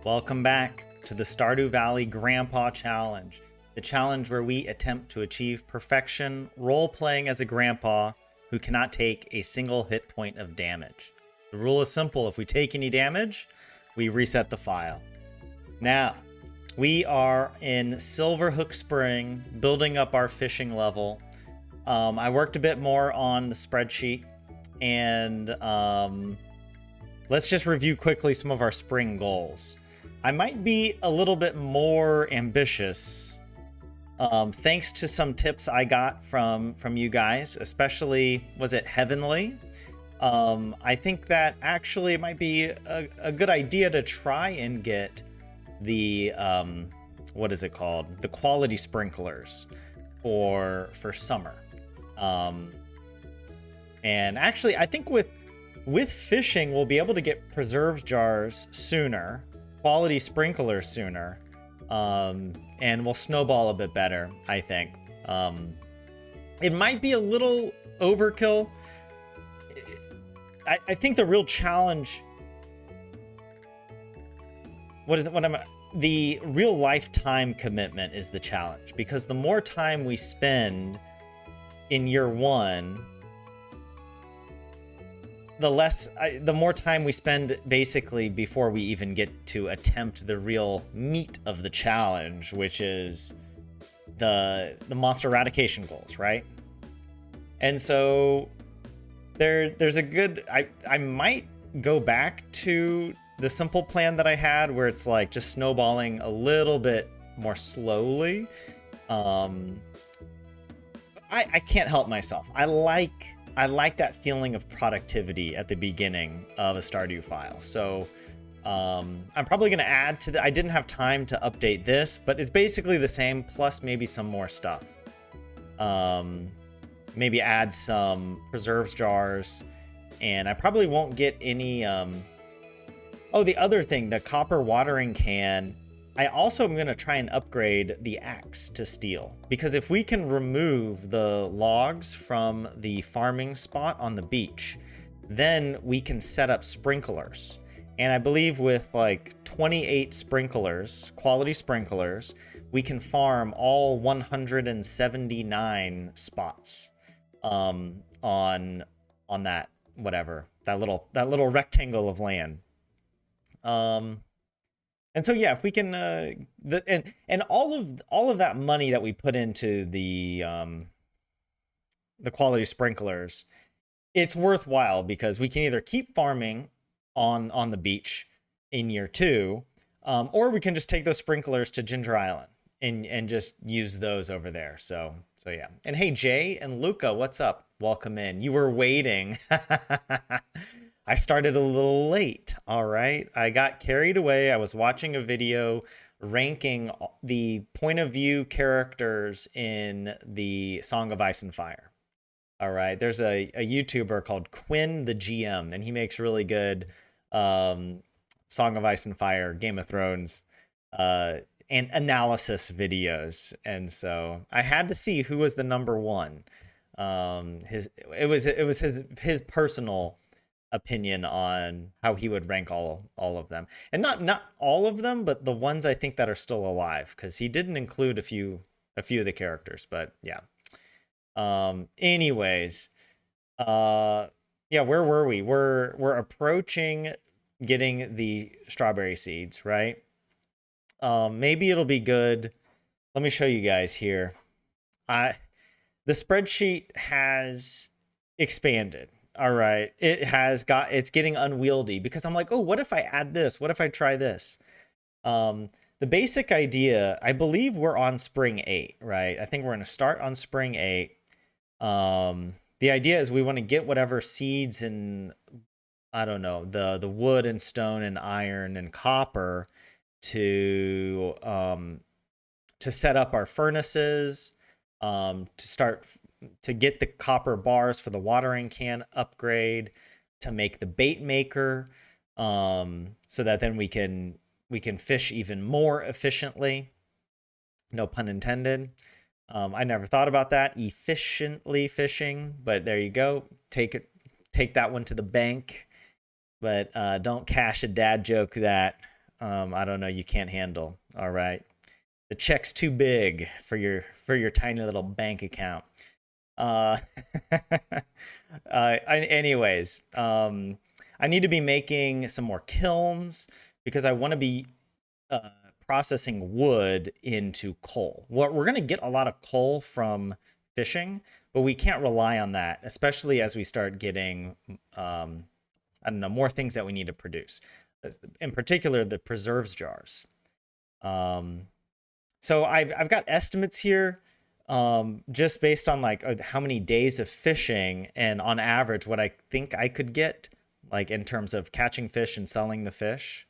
Welcome back to the Stardew Valley Grandpa Challenge, the challenge where we attempt to achieve perfection role-playing as a grandpa who cannot take a single hit point of damage. The rule is simple: if we take any damage, we reset the file. Now, we are in Silverhook Spring, building up our fishing level. I worked a bit more on the spreadsheet, and let's just review quickly some of our spring goals. I might be a little bit more ambitious, thanks to some tips I got from you guys, especially, was it Heavenly? I think that actually it might be a good idea to try and get the, what is it called? The quality sprinklers for summer. And actually, I think with fishing, we'll be able to get preserves jars sooner, quality sprinklers sooner, and we'll snowball a bit better, I think. It might be a little overkill. I think the real challenge... The real lifetime commitment is the challenge, because the more time we spend in year one, the more time we spend basically before we even get to attempt the real meat of the challenge, which is the monster eradication goals, right? And so there's a good... I might go back to the simple plan that I had, where it's like just snowballing a little bit more slowly. I can't help myself. I like that feeling of productivity at the beginning of a Stardew file. So I'm probably going to add to the... I didn't have time to update this, but it's basically the same, plus maybe some more stuff. Maybe add some preserves jars, and I probably won't get any... Oh, the other thing, the copper watering can, I also am going to try and upgrade the axe to steel, because if we can remove the logs from the farming spot on the beach, then we can set up sprinklers. And I believe with like 28 sprinklers, quality sprinklers, we can farm all 179 spots on that, whatever, that little rectangle of land. And so, yeah, if we can, and all of that money that we put into the quality sprinklers, it's worthwhile, because we can either keep farming on the beach in year two, or we can just take those sprinklers to Ginger Island and just use those over there. So yeah. And hey, Jay and Luca, what's up? Welcome in. You were waiting. I started a little late, all right? I got carried away. I was watching a video ranking the point of view characters in the Song of Ice and Fire. All right, there's a YouTuber called Quinn the GM, and he makes really good Song of Ice and Fire, Game of Thrones, and analysis videos. And so I had to see who was the number one. It was his personal opinion on how he would rank all of them, and not all of them, but the ones I think that are still alive, because he didn't include a few of the characters. But yeah. Anyways, yeah, where were we? We're approaching getting the strawberry seeds, right? Maybe it'll be good. Let me show you guys here. The spreadsheet has expanded. All right, it's getting unwieldy, because I'm like, oh, what if I add this? What if I try this? The basic idea, I believe we're on spring 8, right? I think we're going to start on spring 8. The idea is we want to get whatever seeds and, I don't know, the wood and stone and iron and copper to set up our furnaces, to get the copper bars for the watering can upgrade, to make the bait maker, so that then we can fish even more efficiently. No pun intended. I never thought about that, efficiently fishing, but there you go. Take that one to the bank. But don't cash a dad joke that I don't know, you can't handle. All right. The check's too big for your tiny little bank account. Uh, anyways, I need to be making some more kilns because I want to be uh, processing wood into coal. We're going to get a lot of coal from fishing, but we can't rely on that, especially as we start getting, I don't know, more things that we need to produce. In particular, the preserves jars. Um, so I've got estimates here, just based on like how many days of fishing and on average what I think I could get, like in terms of catching fish and selling the fish.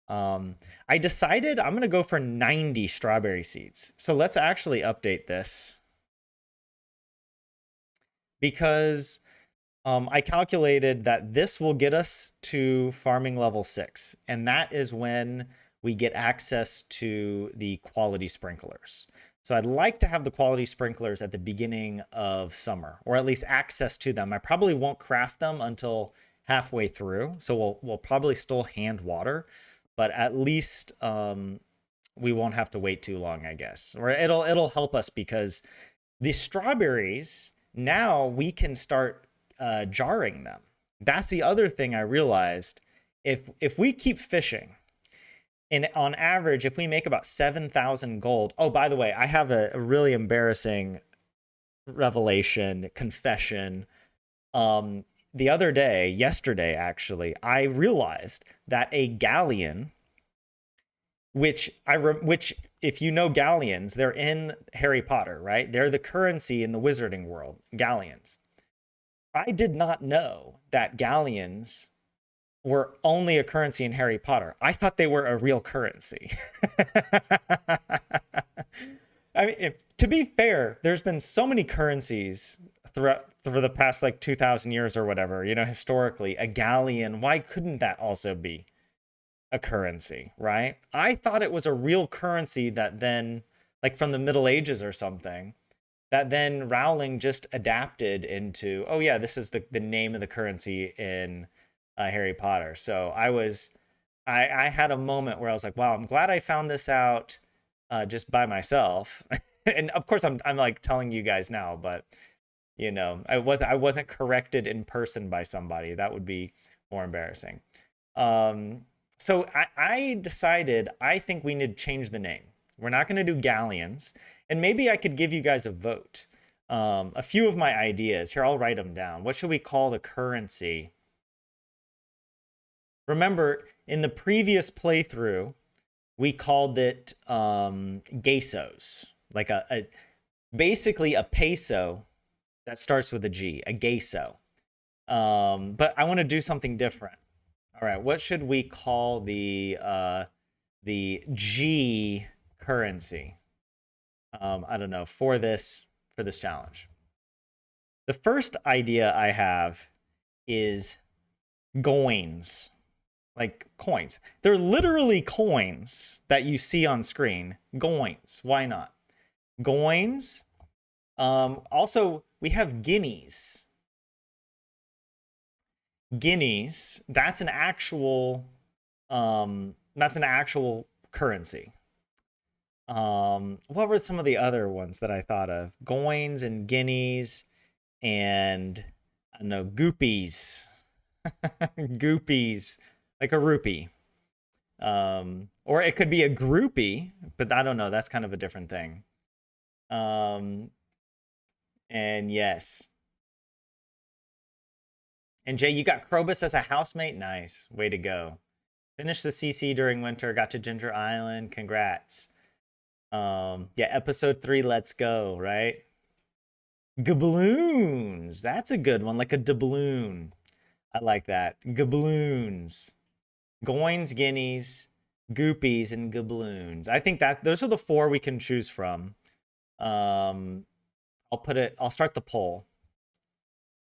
Um, I decided I'm gonna go for 90 strawberry seeds. So let's actually update this because I calculated that this will get us to farming level 6, and that is when we get access to the quality sprinklers. So I'd like to have the quality sprinklers at the beginning of summer, or at least access to them. I probably won't craft them until halfway through, so we'll probably still hand water, but at least we won't have to wait too long, I guess. Or it'll help us because the strawberries, now we can start jarring them. That's the other thing I realized. If we keep fishing, and on average, if we make about 7,000 gold. Oh, by the way, I have a really embarrassing revelation, confession. The other day, yesterday actually, I realized that a galleon, which if you know galleons, they're in Harry Potter, right? They're the currency in the wizarding world, galleons. I did not know that galleons were only a currency in Harry Potter. I thought they were a real currency. I mean, to be fair, there's been so many currencies throughout for the past like 2,000 years or whatever, you know, historically. A galleon, why couldn't that also be a currency, right? I thought it was a real currency that then, like from the Middle Ages or something, that then Rowling just adapted into, oh yeah, this is the name of the currency in Harry Potter. So I had a moment where I was like, wow, I'm glad I found this out just by myself. And of course I'm like telling you guys now, but you know, I wasn't corrected in person by somebody. That would be more embarrassing. Um, so I decided I think we need to change the name. We're not going to do galleons, and maybe I could give you guys a vote. A few of my ideas here. I'll write them down. What should we call the currency? Remember, in the previous playthrough, we called it gesos, like basically a peso that starts with a G, a geso. But I want to do something different. All right, what should we call the G currency? I don't know, for this challenge. The first idea I have is goins, like coins. They're literally coins that you see on screen. Goins. Why not? Goins. Also, we have guineas. Guineas. That's an actual currency. What were some of the other ones that I thought of? Goins and guineas and I don't know, goopies. Goopies, like a rupee. Or it could be a groupie, but I don't know. That's kind of a different thing. Um, and yes. And Jay, you got Krobus as a housemate? Nice. Way to go. Finished the CC during winter, got to Ginger Island. Congrats. Yeah, episode 3, let's go, right? Gabloons. That's a good one, like a doubloon. I like that. Gabloons. Goins, guineas, goopies, and gabloons. I think that those are the 4 we can choose from. I'll start the poll.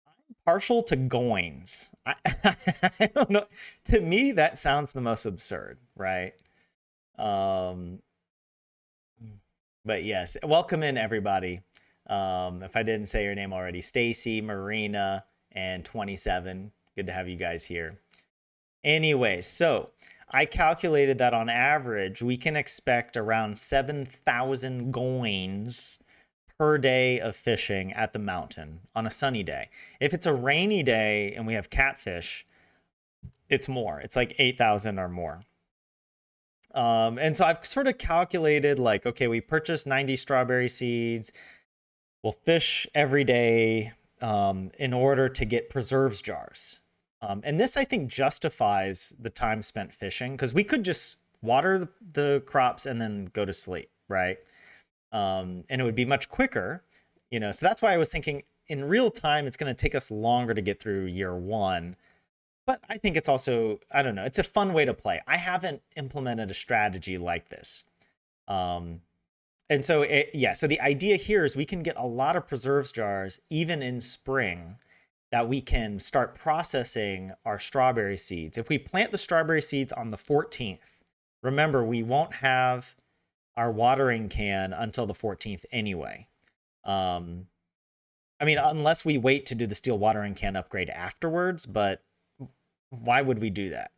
I'm partial to goins. I don't know. To me, that sounds the most absurd, right? Um, but yes, welcome in everybody. If I didn't say your name already, Stacy, Marina, and 27. Good to have you guys here. Anyway, so I calculated that on average, we can expect around 7,000 coins per day of fishing at the mountain on a sunny day. If it's a rainy day and we have catfish, it's more. It's like 8,000 or more. And so I've sort of calculated like, okay, we purchased 90 strawberry seeds. We'll fish every day in order to get preserves jars. And this, I think, justifies the time spent fishing because we could just water the crops and then go to sleep, right? And it would be much quicker, you know. So that's why I was thinking in real time, it's going to take us longer to get through year one. But I think it's also, I don't know, it's a fun way to play. I haven't implemented a strategy like this. And so, so the idea here is we can get a lot of preserves jars even in spring that we can start processing our strawberry seeds. If we plant the strawberry seeds on the 14th, remember, we won't have our watering can until the 14th anyway. I mean, unless we wait to do the steel watering can upgrade afterwards, but why would we do that?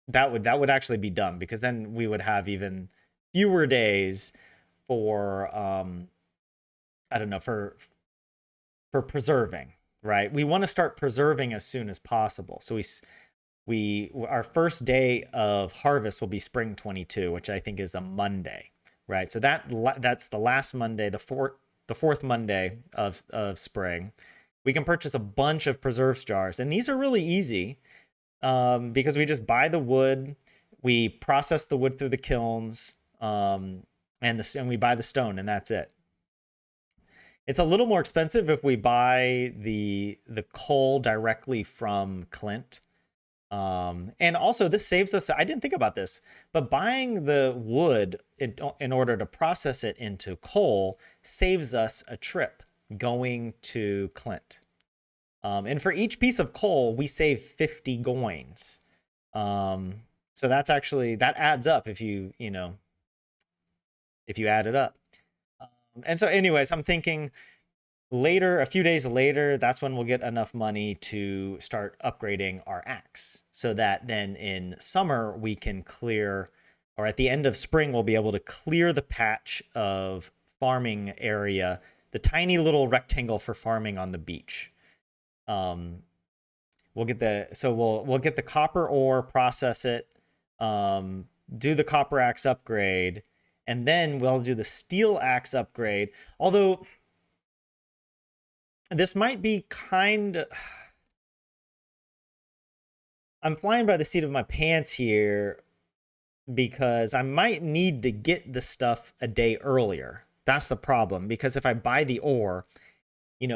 That would actually be dumb because then we would have even fewer days for I don't know, for preserving, right? We want to start preserving as soon as possible. So we our first day of harvest will be spring 22, which I think is a Monday, right? So that's the last Monday, the fourth Monday of spring. We can purchase a bunch of preserves jars, and these are really easy because we just buy the wood, we process the wood through the kilns, and we buy the stone, and that's it. It's a little more expensive if we buy the coal directly from Clint. And also this saves us, I didn't think about this, but buying the wood in order to process it into coal saves us a trip going to Clint. And for each piece of coal, we save 50 coins. So that's actually, that adds up if you add it up. And so anyways, I'm thinking later, a few days later, that's when we'll get enough money to start upgrading our axe so that then in summer we can clear, or at the end of spring, we'll be able to clear the patch of farming area, the tiny little rectangle for farming on the beach. We'll get the copper ore, process it, do the copper axe upgrade, and then we'll do the steel axe upgrade. Although this might be I'm flying by the seat of my pants here because I might need to get the stuff a day earlier. That's the problem, because if I buy the ore,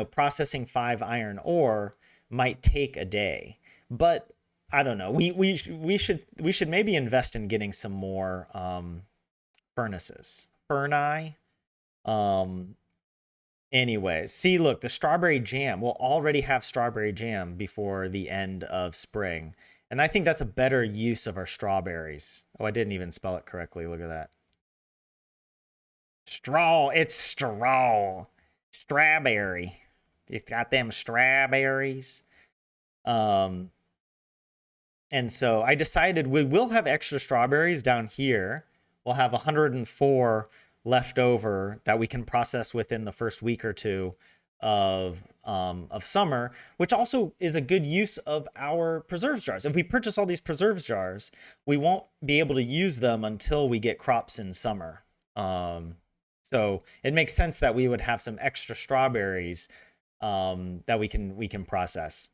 processing 5 iron ore might take a day. But I don't know. We should maybe invest in getting some more furnaces. Ferni. Anyways, see, look, the strawberry jam. We'll already have strawberry jam before the end of spring. And I think that's a better use of our strawberries. Oh, I didn't even spell it correctly. Look at that. Straw. It's straw. Strawberry. It's got them strawberries. And so I decided we will have extra strawberries down here. We'll have 104 left over that we can process within the first week or two of summer, which also is a good use of our preserves jars. If we purchase all these preserves jars, we won't be able to use them until we get crops in summer. So it makes sense that we would have some extra strawberries that we can process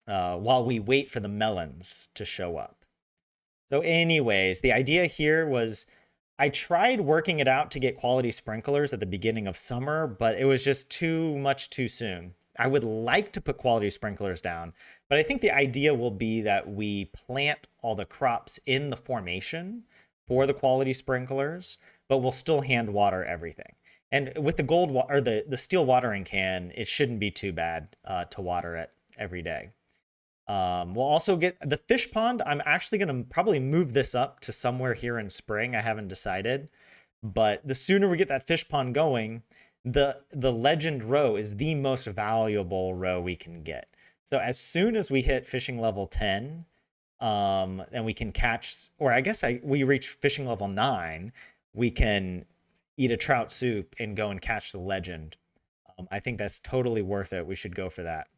while we wait for the melons to show up. So anyways, the idea here was I tried working it out to get quality sprinklers at the beginning of summer, but it was just too much too soon. I would like to put quality sprinklers down, but I think the idea will be that we plant all the crops in the formation for the quality sprinklers, but we'll still hand water everything. And with the the steel watering can, it shouldn't be too bad to water it every day. We'll also get the fish pond. I'm actually going to probably move this up to somewhere here in spring. I haven't decided, but the sooner we get that fish pond going, the legend row is the most valuable row we can get. So as soon as we hit fishing level 10, And we can catch, or I guess we reach fishing level 9, we can eat a trout soup and go and catch the legend. I think that's totally worth it. We should go for that.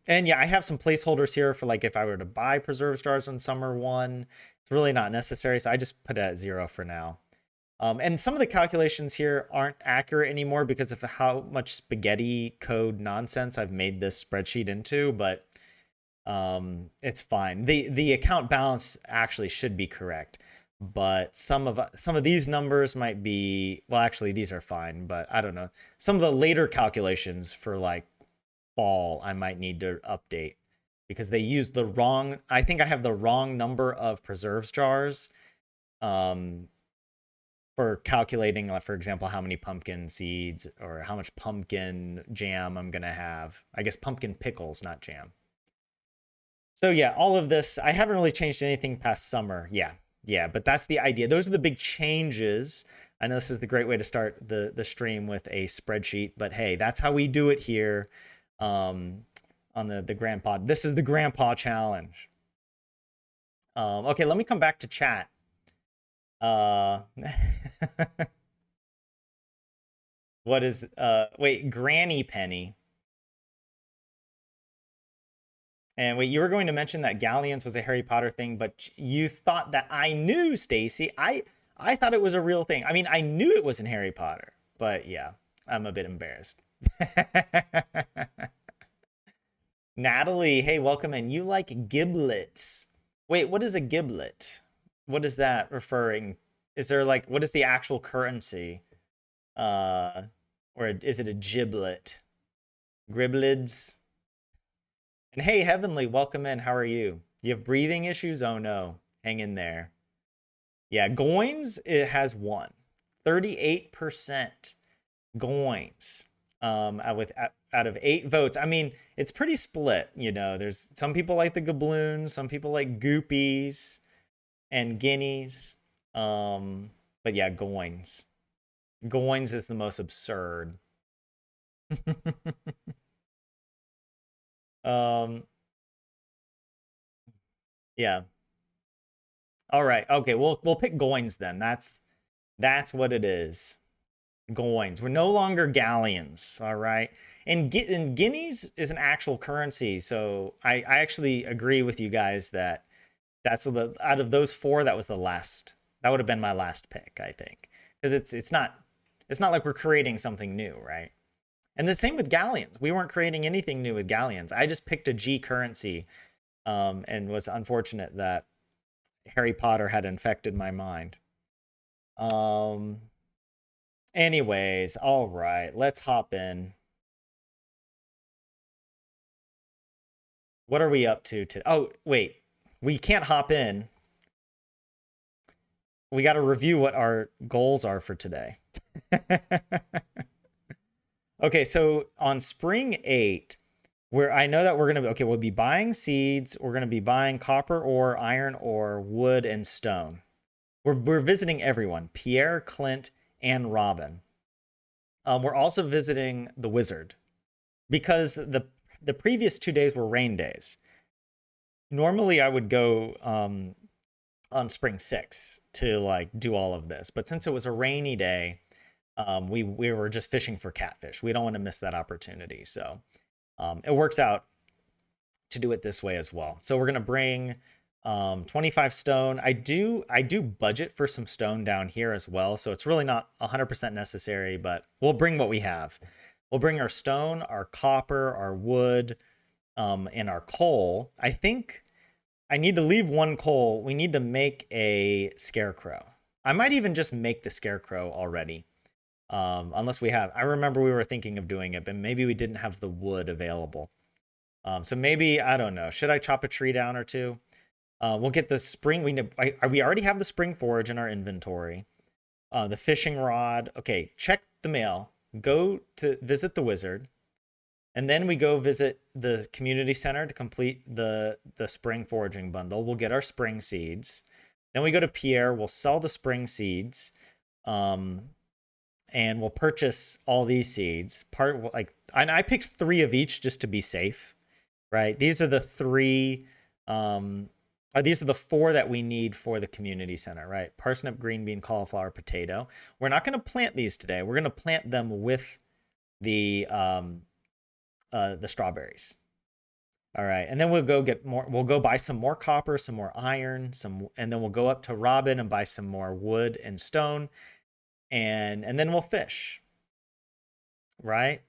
And yeah, I have some placeholders here for like if I were to buy preserve jars on summer 1. It's really not necessary, so I just put it at 0 for now. And some of the calculations here aren't accurate anymore because of how much spaghetti code nonsense I've made this spreadsheet into, but it's fine. The account balance actually should be correct, but some of these numbers might be, well, actually these are fine, but I don't know. Some of the later calculations for like fall I might need to update because they used the wrong, I think I have the wrong number of preserves jars for calculating, like, for example, how many pumpkin seeds or how much pumpkin jam I'm gonna have. I guess pumpkin pickles, not jam. So yeah, all of this, I haven't really changed anything past summer. Yeah, but that's the idea. Those are the big changes. I know this is the great way to start the stream with a spreadsheet, but hey, that's how we do it here on the Grandpa. This is the Grandpa Challenge. Okay, let me come back to chat. What is wait, Granny Penny. And wait, you were going to mention that galleons was a Harry Potter thing, but you thought that I knew, Stacy. I thought it was a real thing. I mean, I knew it was in Harry Potter, but yeah, I'm a bit embarrassed. Natalie, hey, welcome in. You like giblets. Wait, what is a giblet? What is that referring? Is there like, what is the actual currency? Or is it a giblet? Griblids? And hey, Heavenly, welcome in. How are you? You have breathing issues? Oh no. Hang in there. Yeah, Goins, it has 1. 38% Goins. Out of 8 votes. I mean, it's pretty split, you know. There's some people like the gabloons, some people like goopies and guineas. But yeah, Goins. Goins is the most absurd. Yeah. All right. Okay, we'll pick Goins then. That's what it is. Goins. We're no longer galleons, all right? And guineas is an actual currency, so I actually agree with you guys that that's out of those 4, that was the last. That would have been my last pick, I think, because it's not like we're creating something new, right? And the same with galleons. We weren't creating anything new with galleons. I just picked a G currency, and was unfortunate that Harry Potter had infected my mind. Anyways, all right, let's hop in. What are we up to? Oh, wait, we can't hop in. We got to review what our goals are for today. Okay, so on spring 8, where I know that we're gonna be, okay, we'll be buying seeds. We're gonna be buying copper ore, iron ore, wood, and stone. We're visiting everyone: Pierre, Clint, and Robin. We're also visiting the wizard because the previous 2 days were rain days. Normally, I would go on spring 6 to like do all of this, but since it was a rainy day, we were just fishing for catfish. We don't want to miss that opportunity, so it works out to do it this way as well. So we're gonna bring 25 stone. I do budget for some stone down here as well, so it's really not 100% necessary, but we'll bring what we have. We'll bring our stone, our copper, our wood, and our coal. I think I need to leave 1 coal. We need to make a scarecrow. I might even just make the scarecrow already. Unless we have, I remember we were thinking of doing it, but maybe we didn't have the wood available. So maybe, I don't know. Should I chop a tree down or 2? We'll get the spring. We already have the spring forage in our inventory. The fishing rod. Okay, check the mail. Go to visit the wizard. And then we go visit the community center to complete the spring foraging bundle. We'll get our spring seeds. Then we go to Pierre. We'll sell the spring seeds. And we'll purchase all these seeds. I picked 3 of each just to be safe, right? These are the three, these are the four that we need for the community center, right? Parsnip, green bean, cauliflower, potato. We're not going to plant these today. We're going to plant them with the strawberries. All right, and then we'll go get more. We'll go buy some more copper, some more iron, and then we'll go up to Robin and buy some more wood and stone, and then we'll fish. Right?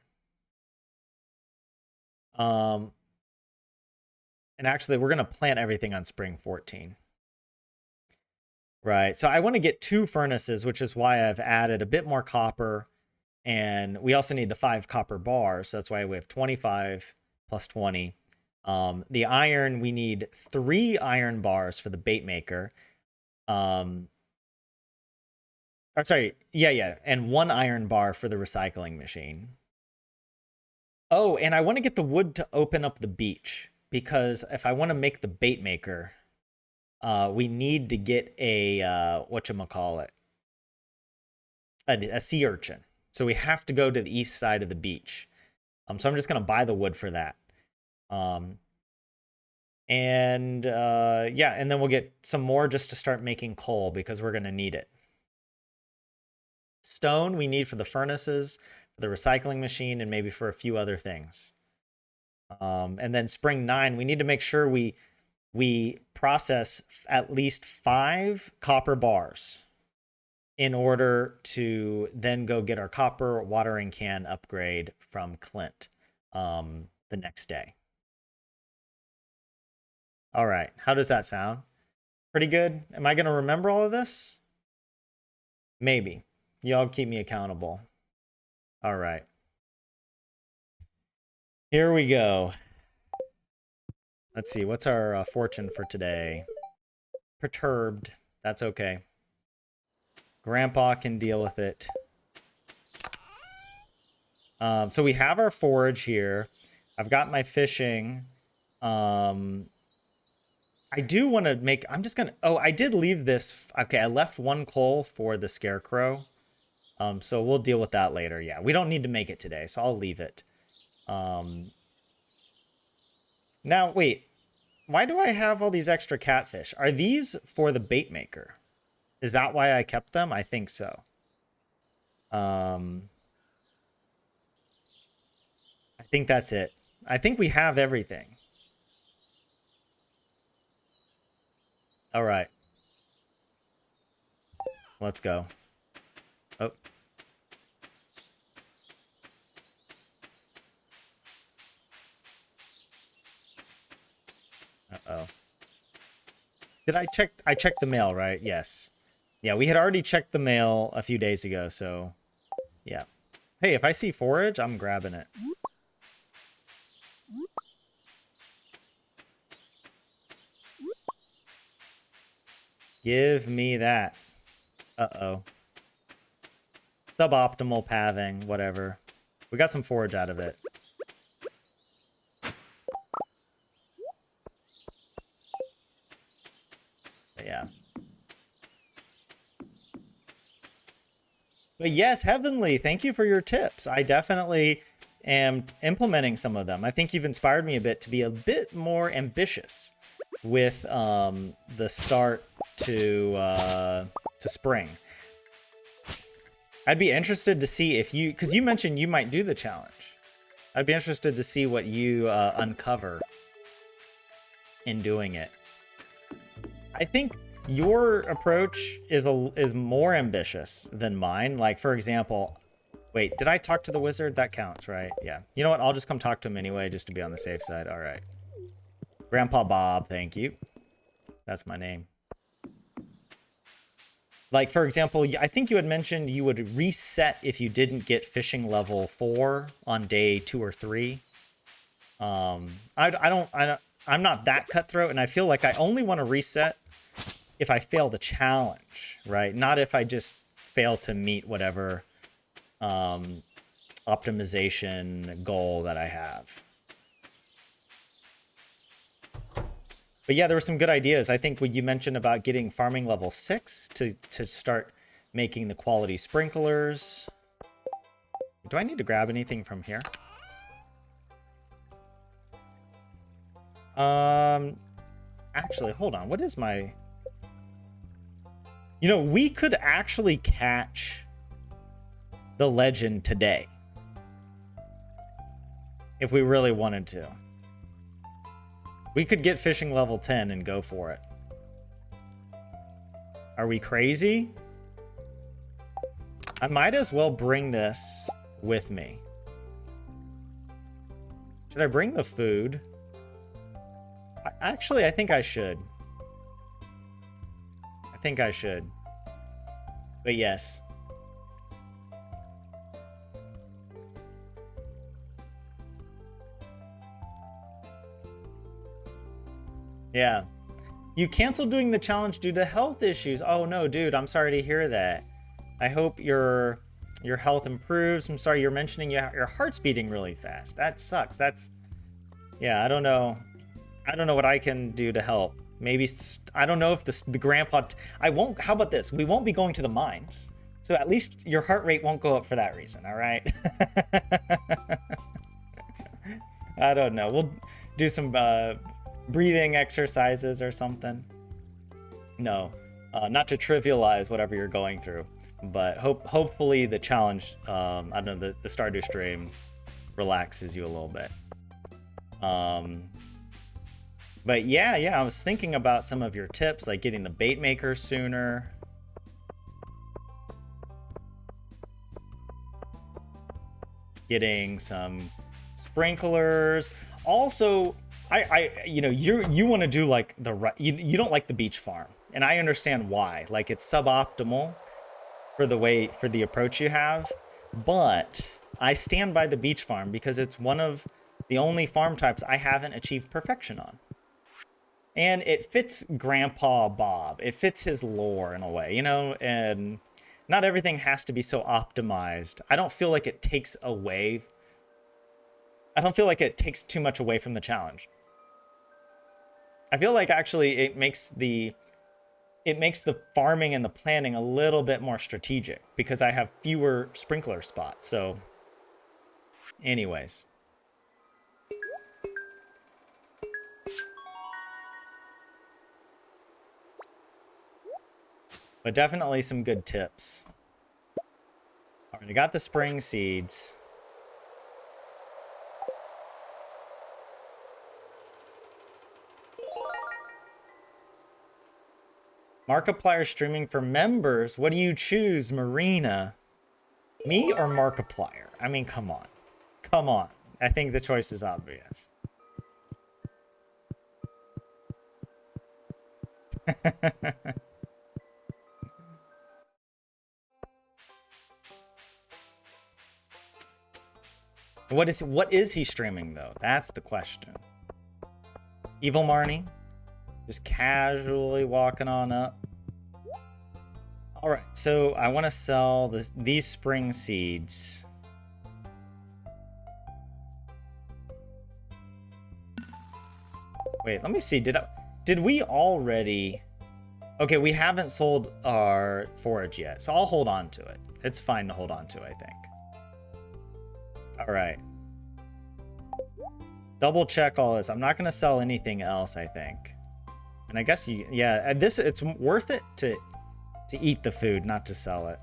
And actually, we're gonna plant everything on spring 14. Right. So I want to get 2 furnaces, which is why I've added a bit more copper, and we also need the 5 copper bars. So that's why we have 25 plus 20. The iron, we need 3 iron bars for the bait maker. Sorry, yeah, and 1 iron bar for the recycling machine. Oh, and I want to get the wood to open up the beach, because if I want to make the bait maker, we need to get a whatchamacallit, a sea urchin. So we have to go to the east side of the beach. So I'm just gonna buy the wood for that. Yeah, and then we'll get some more just to start making coal, because we're gonna need it. Stone we need for the furnaces, for the recycling machine, and maybe for a few other things. And then spring 9, we need to make sure we process at least 5 copper bars in order to then go get our copper watering can upgrade from Clint the next day. All right, how does that sound? Pretty good? Am I going to remember all of this? Maybe. Y'all keep me accountable. All right. Here we go. Let's see, what's our fortune for today? Perturbed. That's okay. Grandpa can deal with it. So we have our forage here. I've got my fishing. I do want to make... I'm just going to... Oh, I did leave this... Okay, I left 1 coal for the scarecrow. So we'll deal with that later. Yeah, we don't need to make it today, so I'll leave it. Now, wait. Why do I have all these extra catfish? Are these for the bait maker? Is that why I kept them? I think so. I think that's it. I think we have everything. All right. Let's go. Oh. Uh-oh. Did I check? I checked the mail, right? Yes. Yeah, we had already checked the mail a few days ago, so yeah. Hey, if I see forage, I'm grabbing it. Give me that. Uh-oh. Suboptimal pathing, whatever. We got some forage out of it. But yeah. But yes, Heavenly, thank you for your tips. I definitely am implementing some of them. I think you've inspired me a bit to be a bit more ambitious with the start to spring. I'd be interested to see if you... Because you mentioned you might do the challenge. I'd be interested to see what you uncover in doing it. I think your approach is more ambitious than mine. Like, for example... Wait, did I talk to the wizard? That counts, right? Yeah. You know what? I'll just come talk to him anyway, just to be on the safe side. All right. Grandpa Bob, thank you. That's my name. Like, for example, I think you had mentioned you would reset if you didn't get fishing level 4 on day 2 or 3. I'm not that cutthroat, and I feel like I only want to reset if I fail the challenge, right? Not if I just fail to meet whatever optimization goal that I have. But yeah, there were some good ideas. I think what you mentioned about getting farming level 6 to start making the quality sprinklers. Do I need to grab anything from here? Actually, hold on. What is my... You know, we could actually catch the legend today. If we really wanted to. We could get fishing level 10 and go for it. Are we crazy? I might as well bring this with me. Should I bring the food? Actually, I think I should. I think I should. But yes. Yeah. You canceled doing the challenge due to health issues. Oh no, dude, I'm sorry to hear that. I hope your health improves. I'm sorry you're mentioning your heart's beating really fast. That sucks. That's... Yeah, I don't know. I don't know what I can do to help. Maybe... I don't know if the grandpa... I won't... How about this? We won't be going to the mines. So at least your heart rate won't go up for that reason, all right? I don't know. We'll do some... breathing exercises or something. No, not to trivialize whatever you're going through, but hopefully the challenge, I don't know, the Stardew stream relaxes you a little bit. But yeah, I was thinking about some of your tips, like getting the bait maker sooner. Getting some sprinklers. Also, you know, you want to do like the right, you don't like the beach farm, and I understand why. Like, it's suboptimal for the approach you have, but I stand by the beach farm because it's one of the only farm types I haven't achieved perfection on, and it fits Grandpa Bob. It fits his lore in a way, you know, and not everything has to be so optimized. I don't feel like it takes away. I don't feel like it takes too much away from the challenge. I feel like actually it makes the farming and the planning a little bit more strategic because I have fewer sprinkler spots. So anyways. But definitely some good tips. All right, I got the spring seeds. Markiplier streaming for members. What do you choose, Marina? Me or Markiplier? I mean, come on. Come on. I think the choice is obvious. What is he streaming though? That's the question. Evil Marnie? Just casually walking on up. All right, so I want to sell these spring seeds. Wait, let me see. Did we already... Okay, we haven't sold our forage yet, so I'll hold on to it. It's fine to hold on to, I think. All right. Double check all this. I'm not going to sell anything else, I think. And I guess yeah, it's worth it to eat the food, not to sell it.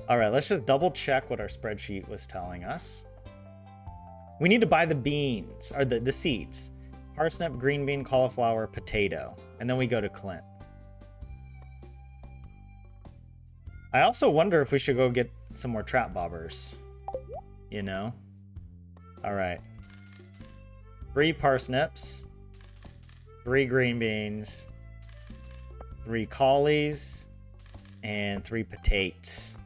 All right, let's just double check what our spreadsheet was telling us. We need to buy the beans, or the seeds. Parsnip, green bean, cauliflower, potato. And then we go to Clint. I also wonder if we should go get some more trap bobbers. You know? All right. 3 parsnips. 3 green beans. 3 collies. And 3 potatoes.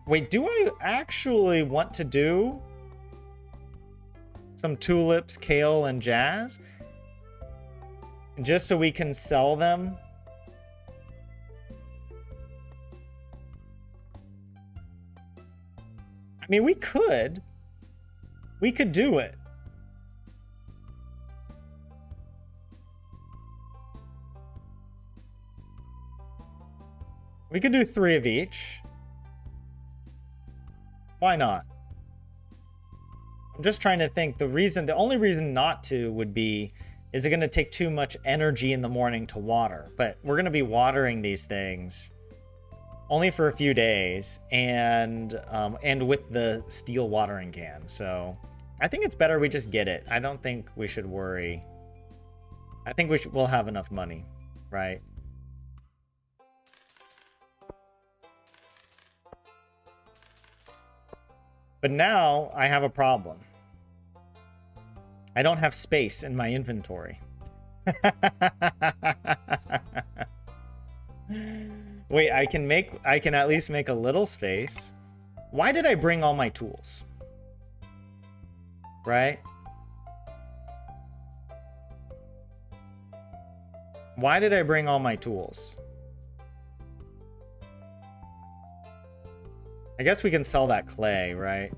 Wait, do I actually want to do some tulips, kale, and jazz? Just so we can sell them? I mean, we could. We could do it. We could do 3 of each. Why not? I'm just trying to think. The only reason not to would be, is it going to take too much energy in the morning to water? But we're going to be watering these things only for a few days, and with the steel watering can. So I think it's better we just get it. I don't think we should worry. I think we'll have enough money, right? But now I have a problem. I don't have space in my inventory. Wait, I can at least make a little space. Why did I bring all my tools? Right? Why did I bring all my tools? I guess we can sell that clay, right?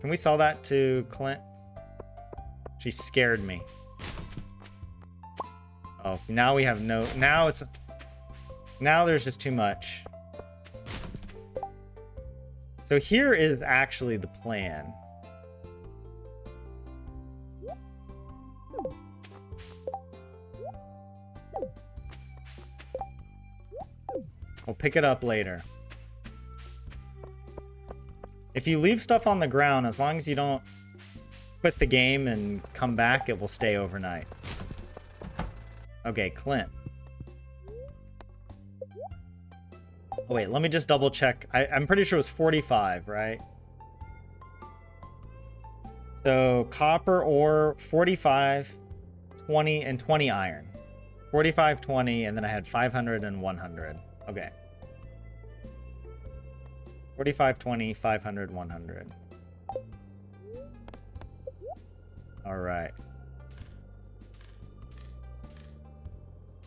Can we sell that to Clint? She scared me. Oh, now we have no... Now there's just too much. So here is actually the plan. We'll pick it up later. If you leave stuff on the ground, as long as you don't quit the game and come back, it will stay overnight. Okay, Clint. Oh, wait, let me just double check. I'm pretty sure it was 45, right? So copper ore, 45, 20, and 20 iron. 45, 20, and then I had 500 and 100. Okay. 45, 20, 500, 100. All right.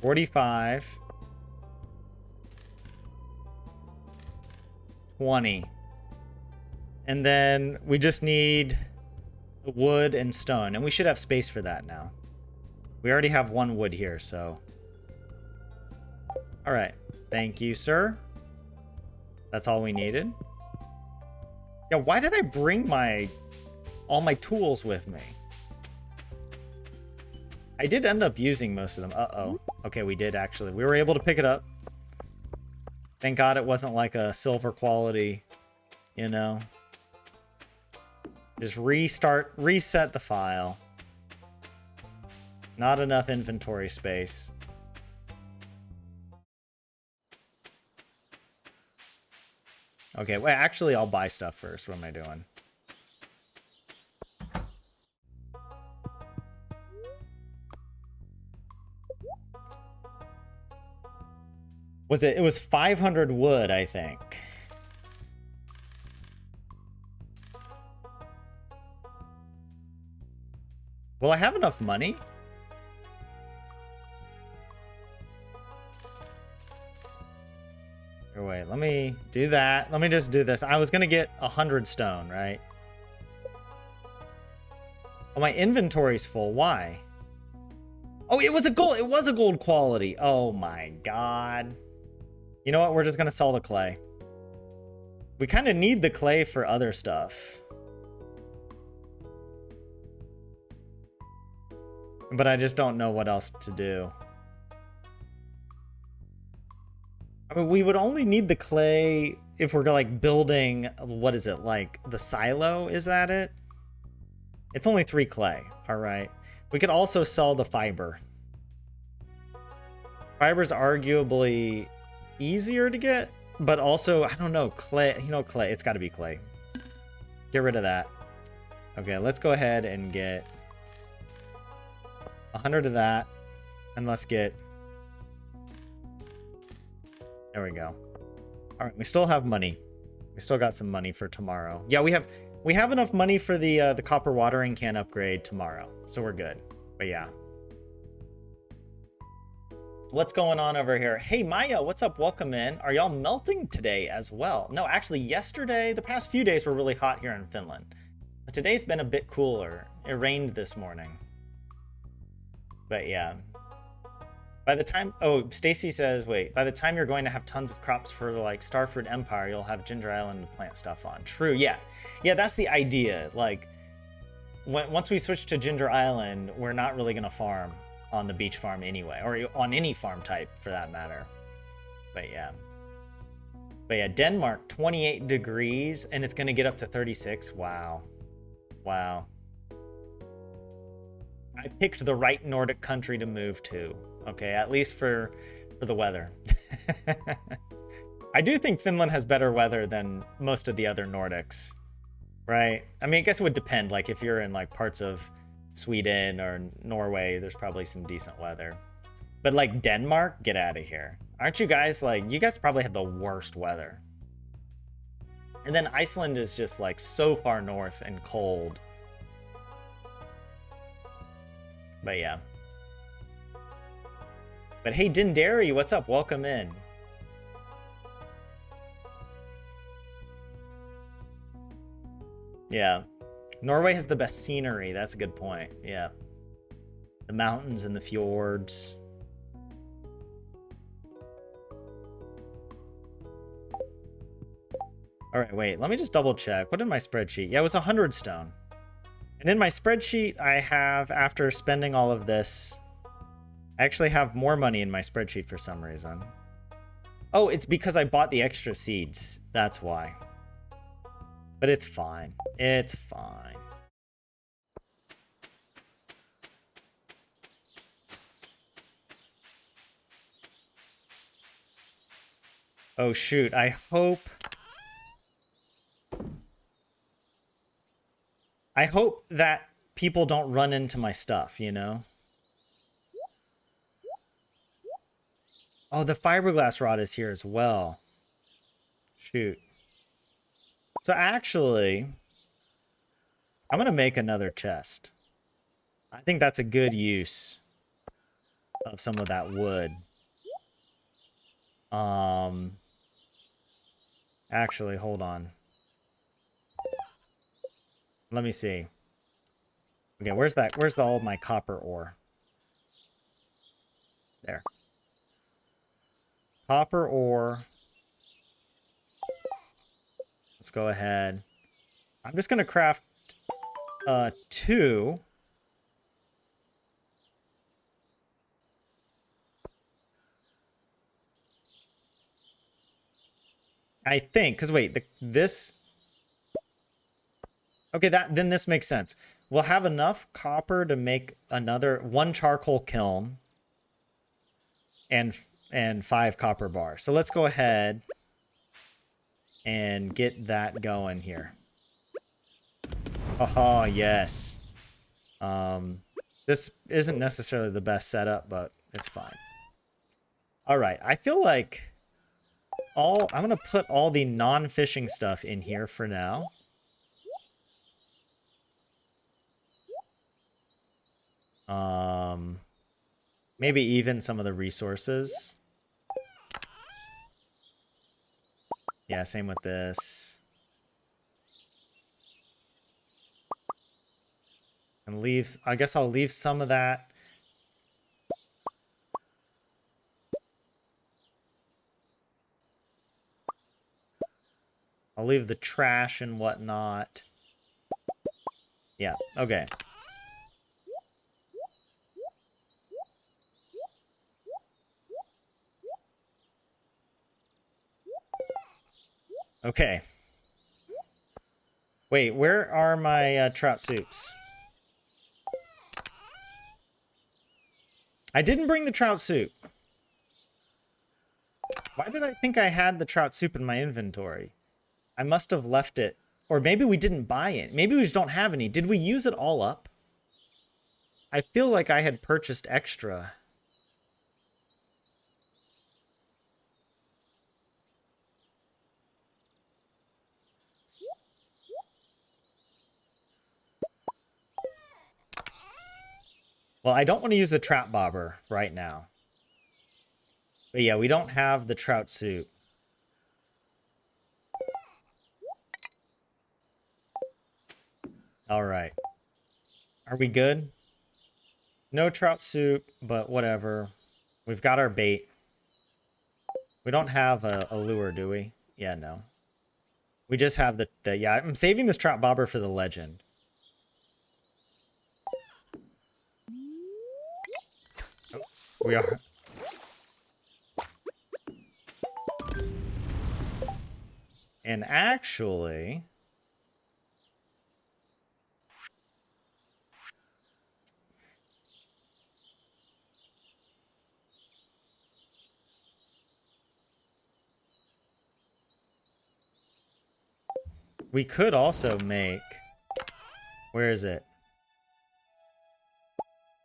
45, 20. And then we just need wood and stone, and we should have space for that now. We already have one wood here, so. All right. Thank you, sir. That's all we needed. Yeah, why did I bring all my tools with me? I did end up using most of them. Uh-oh. Okay, we did actually. We were able to pick it up. Thank God it wasn't like a silver quality, you know. Just reset the file. Not enough inventory space. Okay, well, actually, I'll buy stuff first. What am I doing? It was 500 wood, I think. Will I have enough money? Oh, wait, let me do that. Let me just do this. I was gonna get 100 stone, right? Oh, my inventory's full. Why? Oh, it was a gold. It was a gold quality. Oh my God. You know what? We're just gonna sell the clay. We kind of need the clay for other stuff. But I just don't know what else to do. I mean, we would only need the clay if we're like building, what is it, like the silo? Is that it? It's only 3 clay. All right. We could also sell the fiber. Fiber's arguably easier to get, but also, I don't know, clay, you know, clay, it's got to be clay. Get rid of that. Okay, let's go ahead and get 100 of that, and let's get, there we go. All right, we still have money. We still got some money for tomorrow. Yeah, we have enough money for the copper watering can upgrade tomorrow, so we're good. But yeah. What's going on over here? Hey, Maya, what's up? Welcome in. Are y'all melting today as well? No, actually, yesterday, the past few days were really hot here in Finland. But today's been a bit cooler. It rained this morning. But yeah. By the time, oh, Stacy says, wait, by the time you're going to have tons of crops for like Starfruit Empire, you'll have Ginger Island to plant stuff on. True, yeah. Yeah, that's the idea. Like, once we switch to Ginger Island, we're not really going to farm on the beach farm anyway, or on any farm type for that matter. But yeah. But yeah, Denmark, 28 degrees, and it's going to get up to 36. Wow. Wow. I picked the right Nordic country to move to. Okay, at least for the weather. I do think Finland has better weather than most of the other Nordics, right? I mean, I guess it would depend. Like, if you're in, like, parts of Sweden or Norway, there's probably some decent weather. But, like, Denmark? Get out of here. Aren't you guys, like, you guys probably have the worst weather. And then Iceland is just, like, so far north and cold. But yeah. But hey, Dindari, what's up? Welcome in. Yeah. Norway has the best scenery. That's a good point. Yeah. The mountains and the fjords. All right, wait. Let me just double check. What in my spreadsheet? Yeah, it was 100 stone. And in my spreadsheet, I have, after spending all of this, I actually have more money in my spreadsheet for some reason. Oh, it's because I bought the extra seeds. That's why. But it's fine. It's fine. Oh, shoot. I hope that people don't run into my stuff, you know? Oh, the fiberglass rod is here as well. Shoot. So actually, I'm going to make another chest. I think that's a good use of some of that wood. Actually, hold on. Let me see. Okay, where's all of my copper ore? There. Copper ore. Let's go ahead. I'm just going to craft 2. I think, because wait, this... Okay, then this makes sense. We'll have enough copper to make one charcoal kiln and 5 copper bars. So let's go ahead and get that going here. Oh, yes. This isn't necessarily the best setup, but it's fine. All right, I feel like I'm going to put all the non-fishing stuff in here for now. Maybe even some of the resources. Yeah, same with this. And I guess I'll leave some of that. I'll leave the trash and whatnot. Yeah, okay. Okay. Wait, where are my trout soups? I didn't bring the trout soup. Why did I think I had the trout soup in my inventory? I must have left it. Or maybe we didn't buy it. Maybe we just don't have any. Did we use it all up? I feel like I had purchased extra. Well, I don't want to use the trap bobber right now. But yeah, we don't have the trout soup. All right. Are we good? No trout soup, but whatever. We've got our bait. We don't have a lure, do we? Yeah, no. We just have the yeah, I'm saving this trout bobber for the legend. Oh, we are. And actually, we could also make, where is it?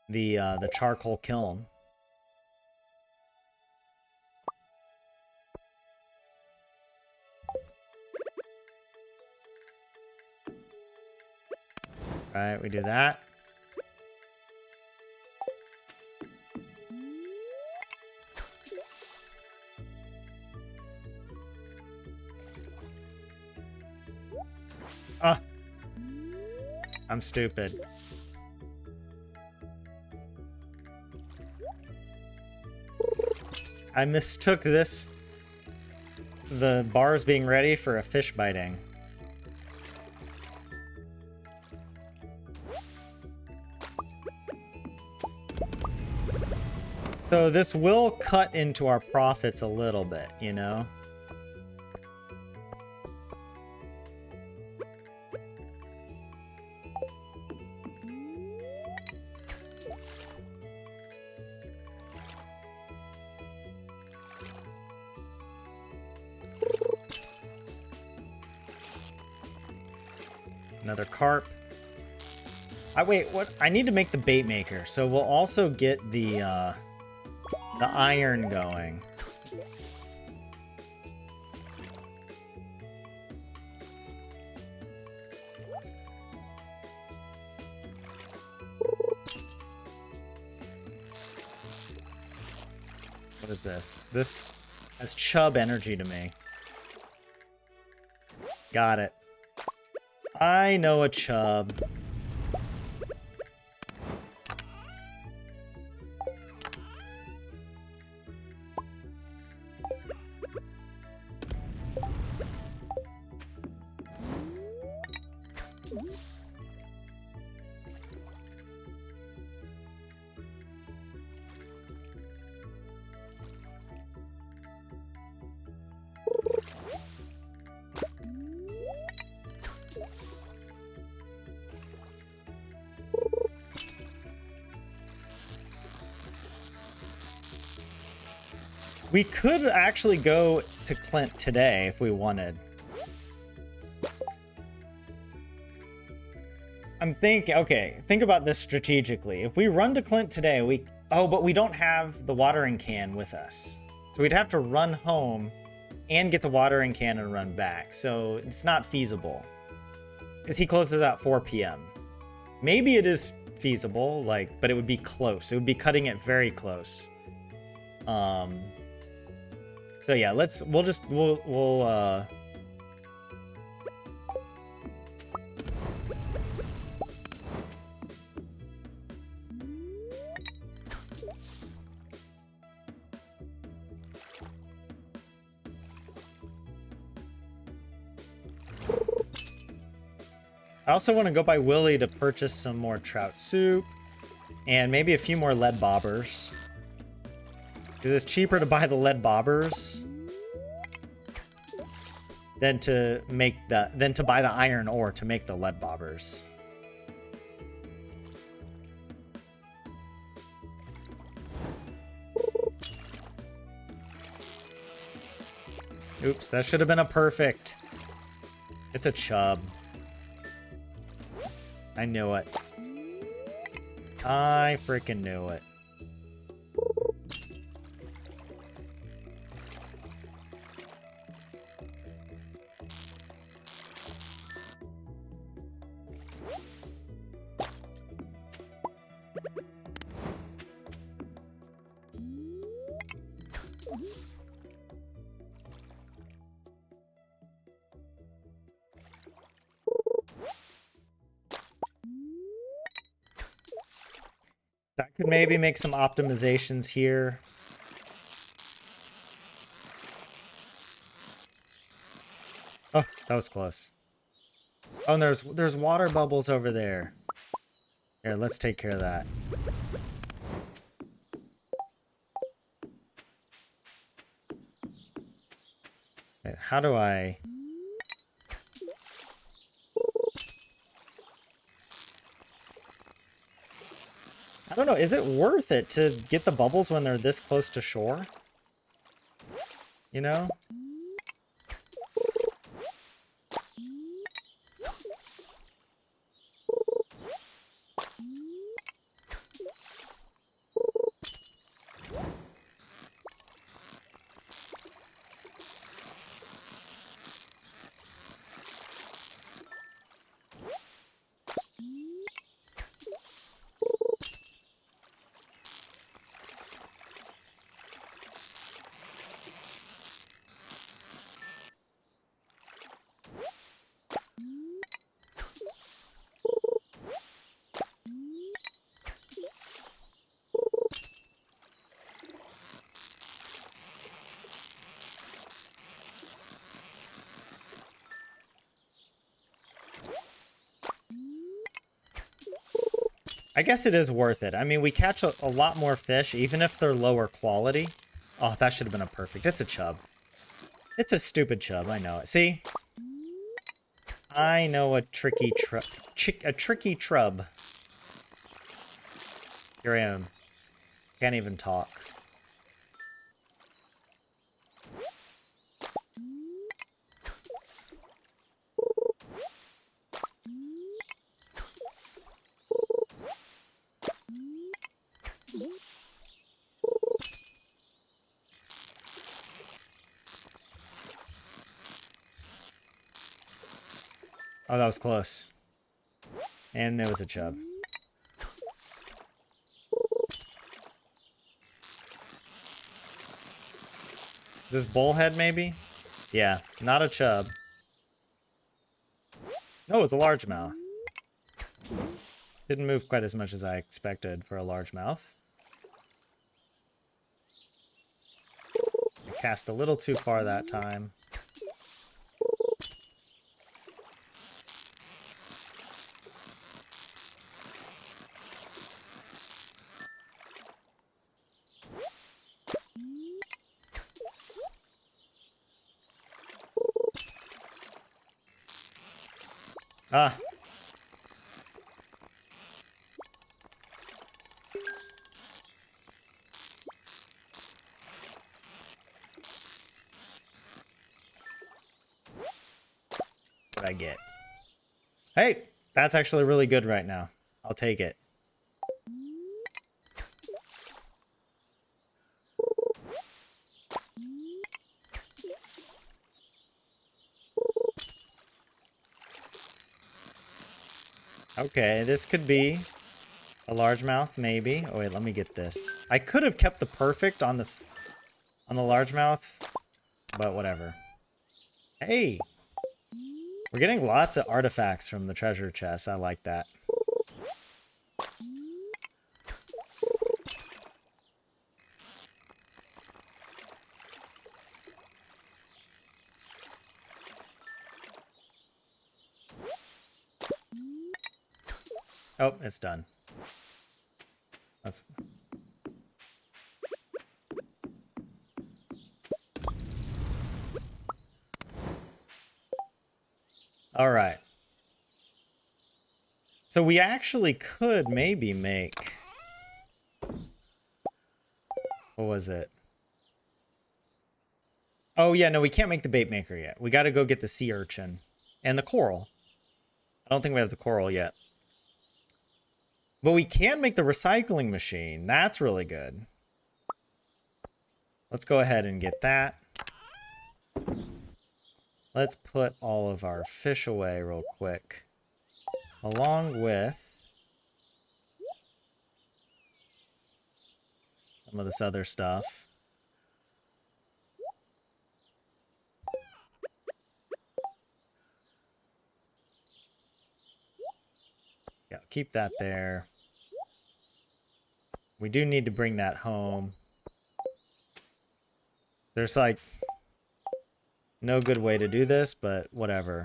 The charcoal kiln. Right, we do that. Ah, I'm stupid. I mistook this, the bars being ready, for a fish biting. So this will cut into our profits a little bit, you know? Another carp. Wait, what? I need to make the bait maker, so we'll also get the iron going. What is this? This has chub energy to me. Got it. I know a chub. We could actually go to Clint today if we wanted. I'm thinking, okay, think about this strategically. If we run to Clint today, but we don't have the watering can with us. So we'd have to run home and get the watering can and run back. So it's not feasible. Because he closes at 4 p.m. Maybe it is feasible, but it would be close. It would be cutting it very close. So yeah, we'll I also want to go by Willie to purchase some more trout soup and maybe a few more lead bobbers. Because it's cheaper to buy the lead bobbers than to buy the iron ore to make the lead bobbers. Oops, that should have been a perfect. It's a chub. I knew it. I freaking knew it. That could maybe make some optimizations here. Oh, that was close. Oh, and there's water bubbles over there. Here, let's take care of that. Okay, how do I... I don't know, is it worth it to get the bubbles when they're this close to shore? You know? I guess it is worth it. I mean, we catch a lot more fish, even if they're lower quality. Oh, that should have been a perfect. It's a chub. It's a stupid chub, I know it. See? I know a tricky tricky trub. Here I am. Can't even talk. Oh, that was close. And it was a chub. This bullhead, maybe? Yeah, not a chub. No, it was a largemouth. Didn't move quite as much as I expected for a largemouth. I cast a little too far that time. Ah. What did I get? Hey, that's actually really good right now. I'll take it. Okay, this could be a largemouth, maybe. Oh wait, let me get this. I could have kept the perfect on the largemouth, but whatever. Hey, we're getting lots of artifacts from the treasure chest. I like that. Oh, it's done. That's... All right. So we actually could maybe make... What was it? Oh, yeah, no, we can't make the bait maker yet. We got to go get the sea urchin and the coral. I don't think we have the coral yet. But we can make the recycling machine. That's really good. Let's go ahead and get that. Let's put all of our fish away real quick. Along with some of this other stuff. Yeah, keep that there. We do need to bring that home. There's like... No good way to do this, but whatever.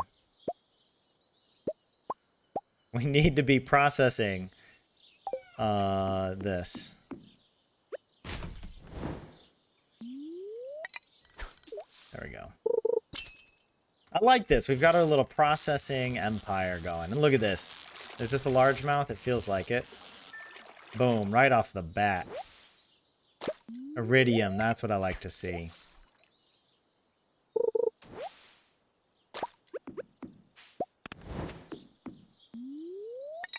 We need to be processing this. There we go. I like this. We've got our little processing empire going. And look at this. Is this a largemouth? It feels like it. Boom, right off the bat. Iridium, that's what I like to see.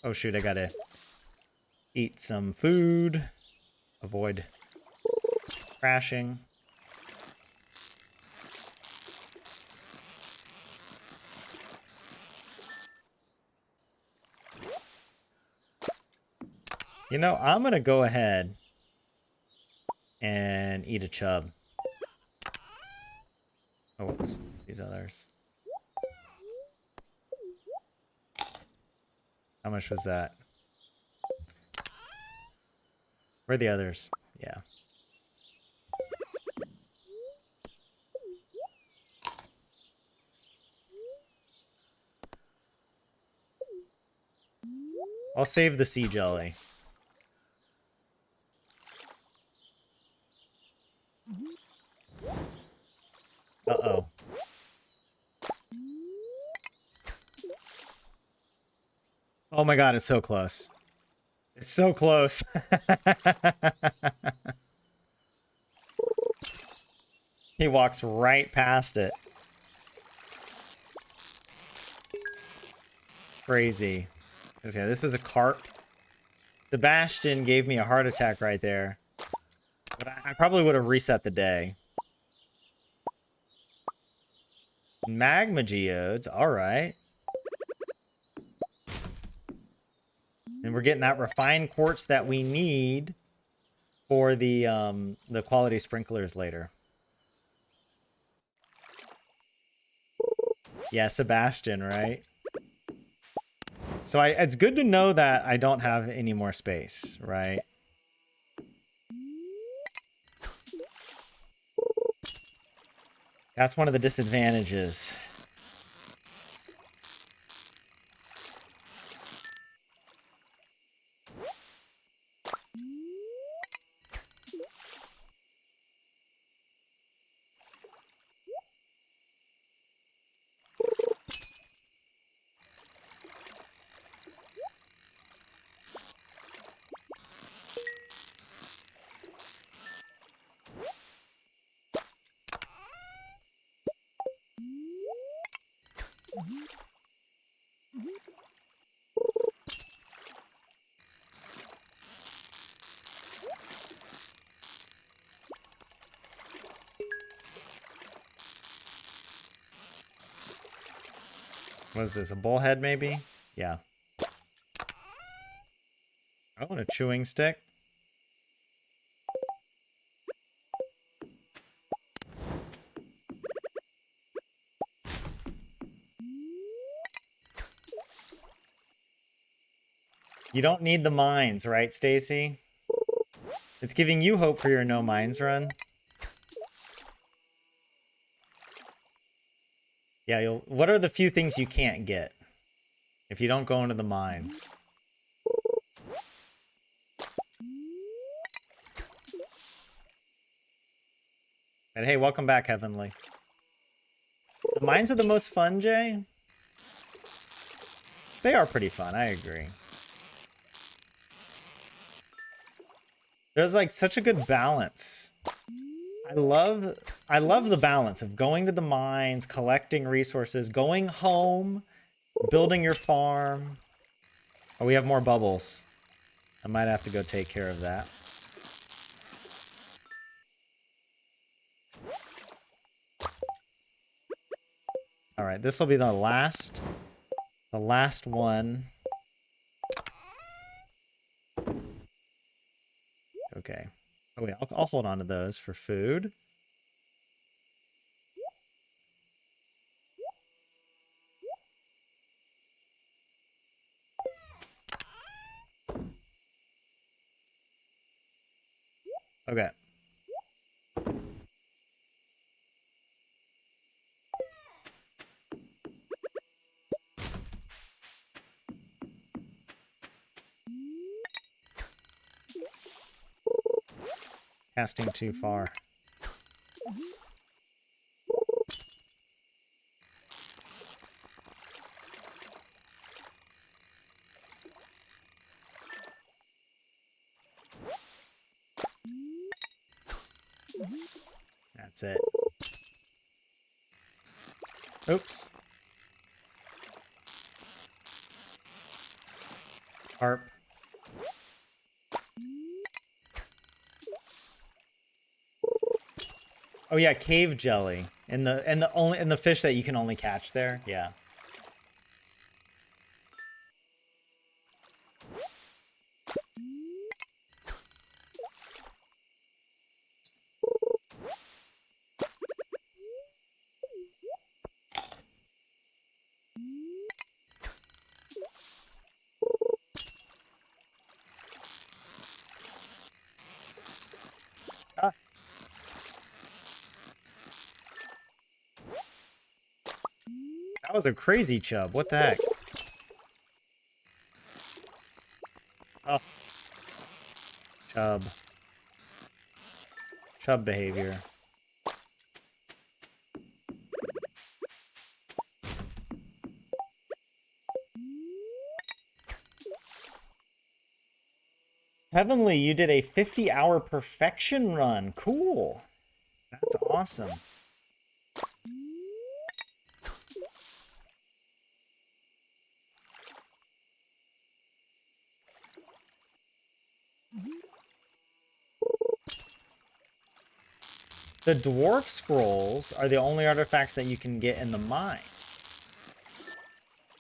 Oh shoot, I gotta eat some food. Avoid crashing. You know, I'm gonna go ahead and eat a chub. Oh, whoops. These others. How much was that? Where are the others? Yeah. I'll save the sea jelly. Uh-oh. Oh my god, it's so close. It's so close. He walks right past it. Crazy. Yeah, this is a carp. Sebastian gave me a heart attack right there. But I probably would have reset the day. Magma geodes, alright. And we're getting that refined quartz that we need for the quality sprinklers later. Yeah, Sebastian, right? So it's good to know that I don't have any more space, right? That's one of the disadvantages. What is this, a bullhead maybe? Yeah. I want a chewing stick. You don't need the mines, right, Stacy? It's giving you hope for your no mines run. Yeah, what are the few things you can't get if you don't go into the mines? And hey, welcome back, Heavenly. The mines are the most fun, Jay? They are pretty fun, I agree. There's like such a good balance. I love the balance of going to the mines, collecting resources, going home, building your farm. Oh, we have more bubbles. I might have to go take care of that. All right, this will be the last one. Okay. Oh wait, I'll hold on to those for food. Okay. Casting too far. That's it. Oops. Harp. Oh yeah, cave jelly. And the fish that you can only catch there. Yeah. Ah, that was a crazy chub. What the heck? Oh, chub. Chub behavior. Heavenly, you did a 50-hour perfection run. Cool. That's awesome. The dwarf scrolls are the only artifacts that you can get in the mines.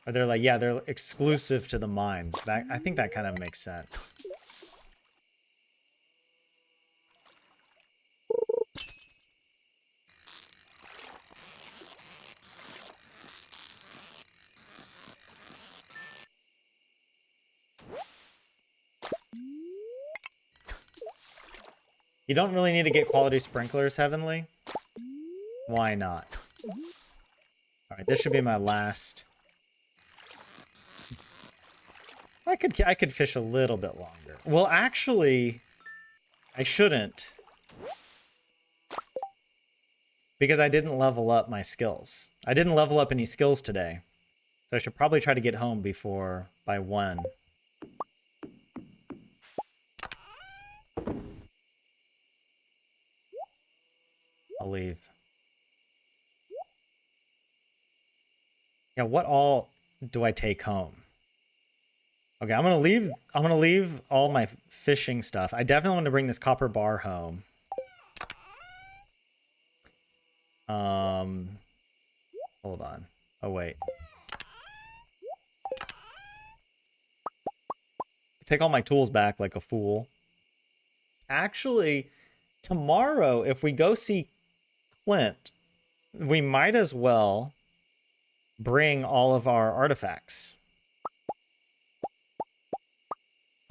Or they're like, yeah, they're exclusive to the mines. I think that kind of makes sense. You don't really need to get quality sprinklers, Heavenly. Why not? Alright, this should be my last. I could fish a little bit longer. Well, actually, I shouldn't. Because I didn't level up my skills. I didn't level up any skills today. So I should probably try to get home by 1. I'll leave. Yeah, what all do I take home? Okay, I'm gonna leave all my fishing stuff. I definitely want to bring this copper bar home. Hold on. Oh wait. Take all my tools back like a fool. Actually, tomorrow, if we go see Clint, we might as well bring all of our artifacts.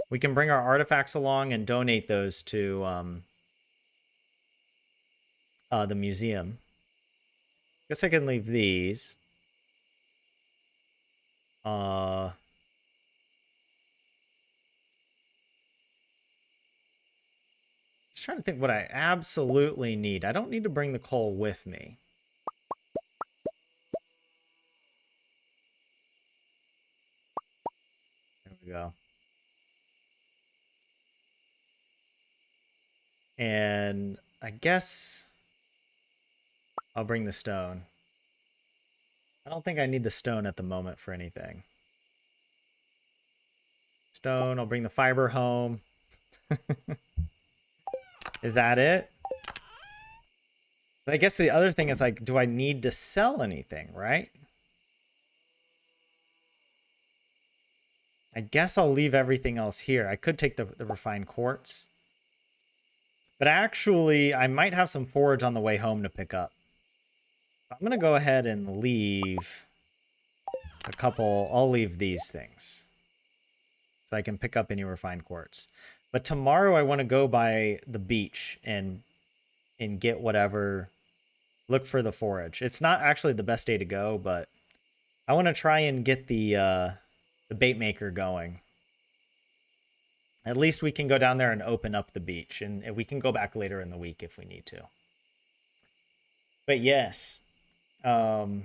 We can bring our artifacts along and donate those to the museum. Guess I can leave these. Just trying to think what I absolutely need. I don't need to bring the coal with me. There we go. And I guess I'll bring the stone. I don't think I need the stone at the moment for anything. Stone, I'll bring the fiber home. Is that it? But I guess the other thing is, like, do I need to sell anything, right? I guess I'll leave everything else here. I could take the refined quartz. But actually, I might have some forage on the way home to pick up. I'm going to go ahead and leave a couple. I'll leave these things. So I can pick up any refined quartz. But tomorrow I want to go by the beach and get whatever. Look for the forage. It's not actually the best day to go, but I want to try and get the bait maker going. At least we can go down there and open up the beach, and we can go back later in the week if we need to. But yes, um,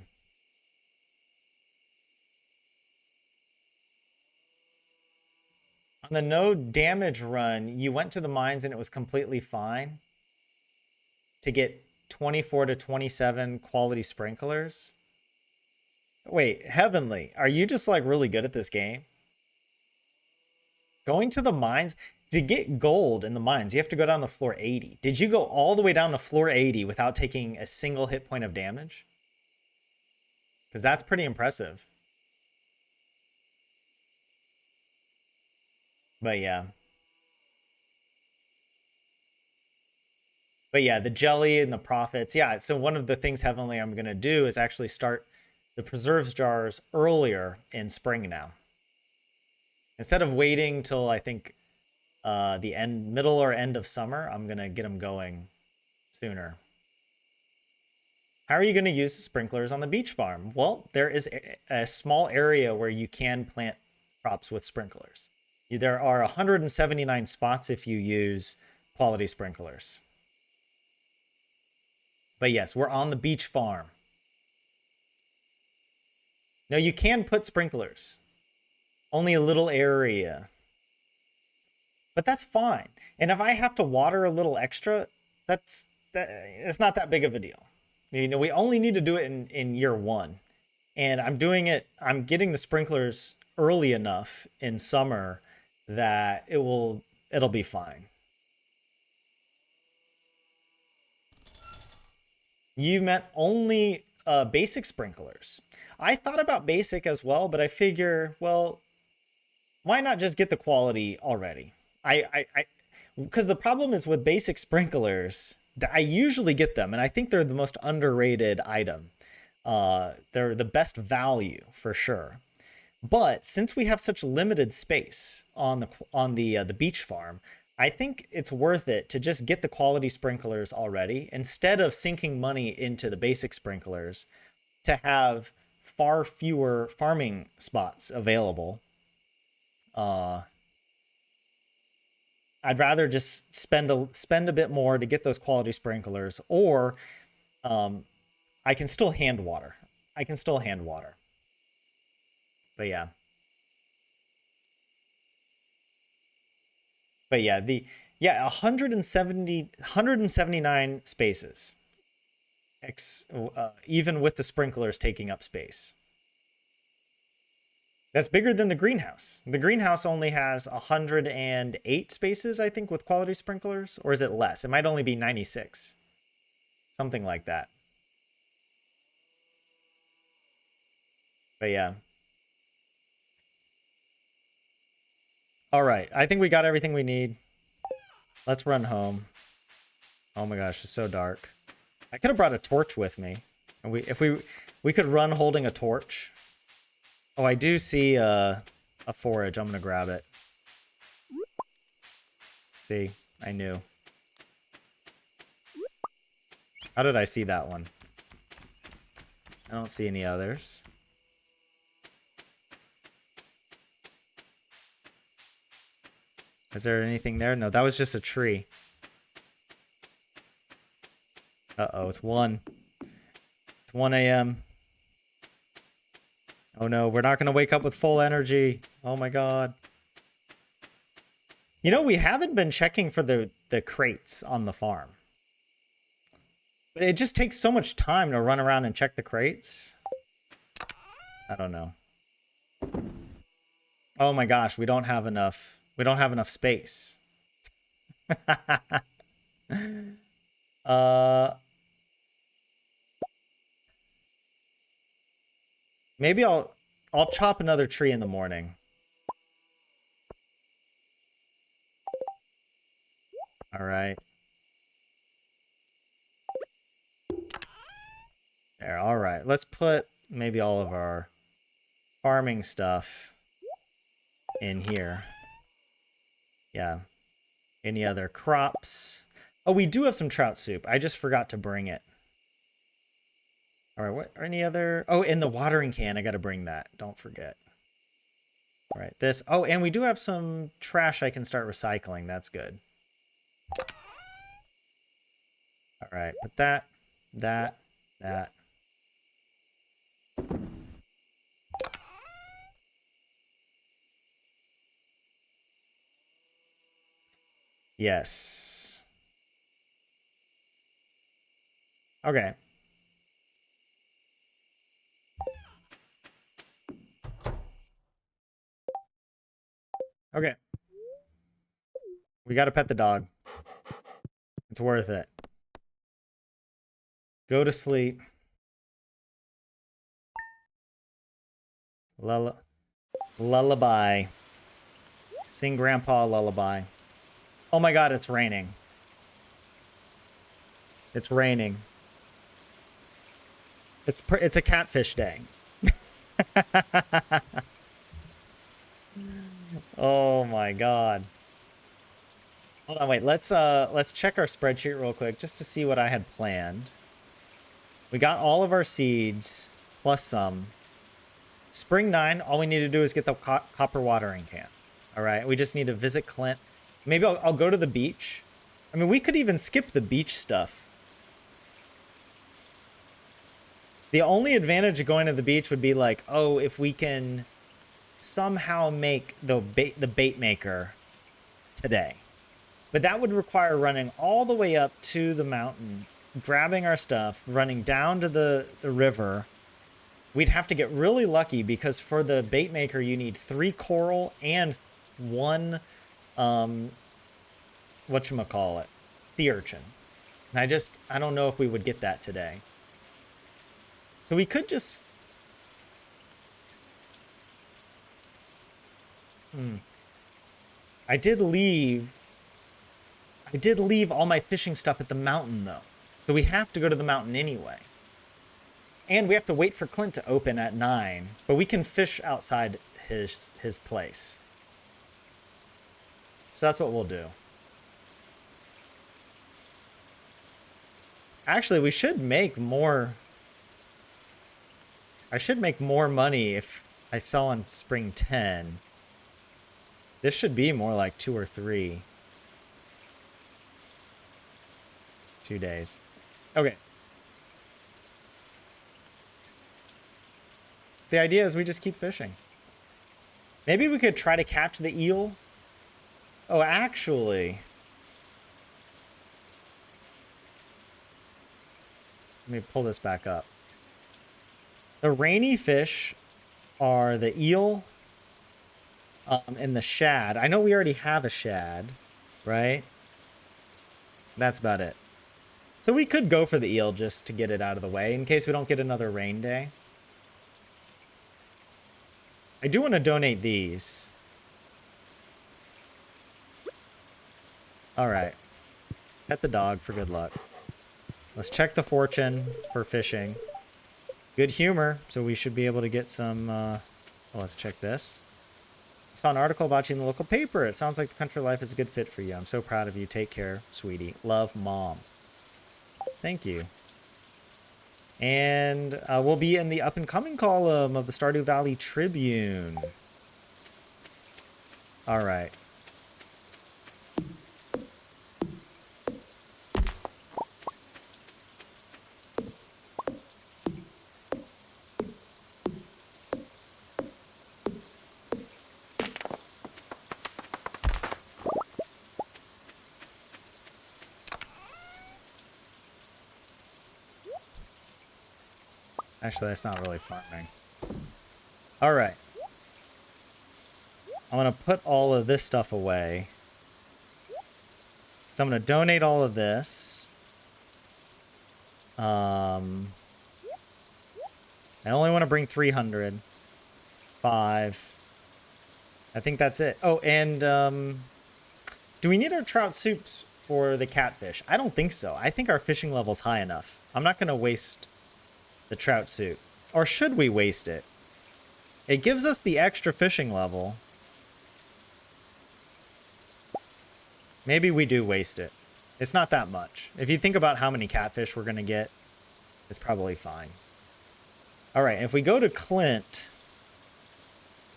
on the no damage run, you went to the mines and it was completely fine to get 24 to 27 quality sprinklers. Wait, Heavenly, are you just like really good at this game? Going to the mines, to get gold in the mines, you have to go down to floor 80. Did you go all the way down to floor 80 without taking a single hit point of damage? Because that's pretty impressive. But yeah. But yeah, the jelly and the profits. Yeah, so one of the things, Heavenly, I'm going to do is actually start the preserves jars earlier in spring now. Instead of waiting till I think the middle or end of summer, I'm going to get them going sooner. How are you going to use the sprinklers on the beach farm? Well, there is a small area where you can plant crops with sprinklers. There are 179 spots if you use quality sprinklers. But yes, we're on the beach farm. Now you can put sprinklers. Only a little area. But that's fine. And if I have to water a little extra, it's not that big of a deal. You know, we only need to do it in year one. And I'm getting the sprinklers early enough in summer that it'll be fine. You meant only basic sprinklers. I thought about basic as well, but I figure, well, why not just get the quality already? Because the problem is with basic sprinklers, I usually get them, and I think they're the most underrated item. They're the best value for sure. But since we have such limited space on the beach farm, I think it's worth it to just get the quality sprinklers already instead of sinking money into the basic sprinklers to have far fewer farming spots available. I'd rather just spend a bit more to get those quality sprinklers, or I can still hand water. But yeah. But yeah, 179 spaces. Even with the sprinklers taking up space. That's bigger than the greenhouse. The greenhouse only has 108 spaces, I think, with quality sprinklers. Or is it less? It might only be 96. Something like that. But yeah. All right. I think we got everything we need. Let's run home. Oh my gosh, it's so dark. I could have brought a torch with me. And we could run holding a torch. Oh, I do see a forage. I'm going to grab it. See, I knew. How did I see that one? I don't see any others. Is there anything there? No, that was just a tree. Uh-oh, it's 1. It's 1 a.m. Oh no, we're not going to wake up with full energy. Oh my god. You know, we haven't been checking for the crates on the farm. But it just takes so much time to run around and check the crates. I don't know. Oh my gosh, we don't have enough. We don't have enough space. Maybe I'll chop another tree in the morning. All right. There, all right. Let's put maybe all of our farming stuff in here. Yeah. Any other crops? Oh, we do have some trout soup. I just forgot to bring it. All right, what are any other? Oh, in the watering can, I got to bring that. Don't forget. All right, this. Oh, and we do have some trash I can start recycling. That's good. All right, put that. Yes. Okay. Okay. We got to pet the dog. It's worth it. Go to sleep. Lullaby. Sing Grandpa a lullaby. Oh my god, it's raining. It's raining. It's a catfish day. Oh my god. Hold on, wait. Let's check our spreadsheet real quick just to see what I had planned. We got all of our seeds plus some. Spring 9, all we need to do is get the copper watering can. All right, we just need to visit Clint. Maybe I'll go to the beach. I mean, we could even skip the beach stuff. The only advantage of going to the beach would be like, oh, if we can somehow make the bait maker today. But that would require running all the way up to the mountain, grabbing our stuff, running down to the river. We'd have to get really lucky because for the bait maker, you need 3 coral and 1, whatchamacallit, sea urchin. And I don't know if we would get that today. So we could just... I did leave all my fishing stuff at the mountain, though. So we have to go to the mountain anyway. And we have to wait for Clint to open at 9. But we can fish outside his place. So that's what we'll do. Actually, we should make more... I should make more money if I sell on spring 10. This should be more like 2 or 3. 2 days. Okay. The idea is we just keep fishing. Maybe we could try to catch the eel. Oh, actually. Let me pull this back up. The rainy fish are the eel and the shad. I know we already have a shad, right? That's about it. So we could go for the eel just to get it out of the way in case we don't get another rain day. I do want to donate these. All right. Pet the dog for good luck. Let's check the fortune for fishing. Good humor, so we should be able to get some... well, let's check this. I saw an article about you in the local paper. It sounds like the country life is a good fit for you. I'm so proud of you. Take care, sweetie. Love, Mom. Thank you. And we'll be in the up-and-coming column of the Stardew Valley Tribune. All right. Actually, that's not really farming. All right. I'm going to put all of this stuff away. So I'm going to donate all of this. I only want to bring 300. 5. I think that's it. Oh, and do we need our trout soups for the catfish? I don't think so. I think our fishing level's high enough. I'm not going to waste the trout soup. Or should we waste it? It gives us the extra fishing level. Maybe we do waste it. It's not that much. If you think about how many catfish we're going to get, it's probably fine. All right, if we go to Clint,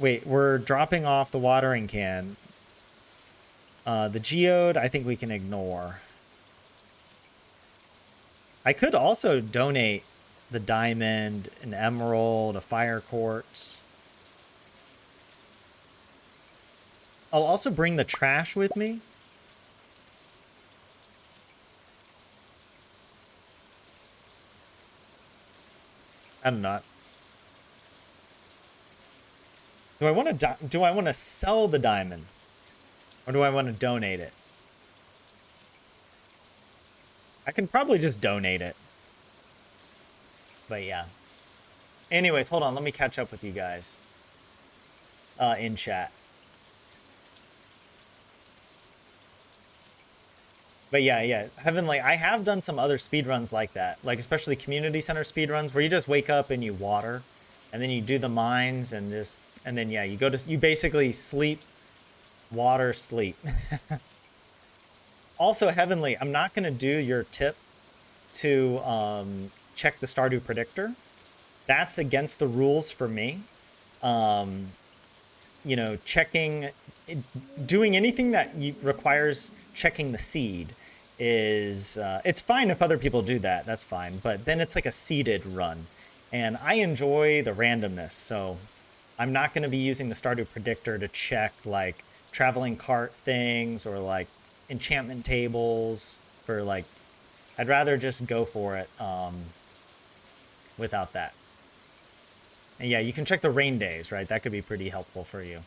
Wait, we're dropping off the watering can. The geode, I think we can ignore. I could also donate the diamond, an emerald, a fire quartz. I'll also bring the trash with me. I don't know. Do I want to sell the diamond? Or do I want to donate it? I can probably just donate it. But yeah. Anyways, hold on. Let me catch up with you guys. In chat. But yeah. Heavenly, I have done some other speedruns like that. Like, especially community center speedruns, where you just wake up and you water. And then you do the mines and just... And then, yeah, you basically sleep, water, sleep. Also, Heavenly, I'm not going to do your tip to check the Stardew Predictor. That's against the rules for me. You know, doing anything that requires checking the seed is... it's fine if other people do that. That's fine. But then it's like a seeded run. And I enjoy the randomness, so... I'm not going to be using the Stardew Predictor to check, like, traveling cart things or, like, enchantment tables for, like... I'd rather just go for it without that. And yeah, you can check the rain days, right? That could be pretty helpful for you.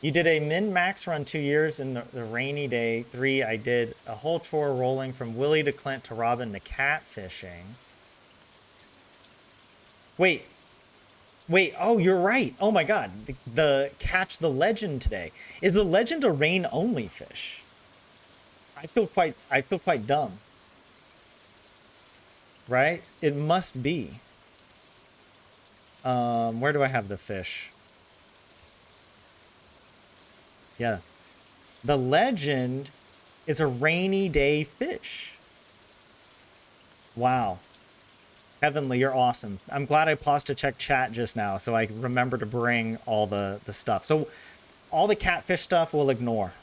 You did a min-max run 2 years in the rainy day 3. I did a whole chore rolling from Willie to Clint to Robin to catfishing. Wait, oh, you're right. Oh my god, the catch the legend today. Is the legend a rain-only fish? I feel quite dumb. Right? It must be. Where do I have the fish? Yeah. The legend is a rainy day fish. Wow. Heavenly, you're awesome. I'm glad I paused to check chat just now so I remember to bring all the stuff. So all the catfish stuff we'll ignore.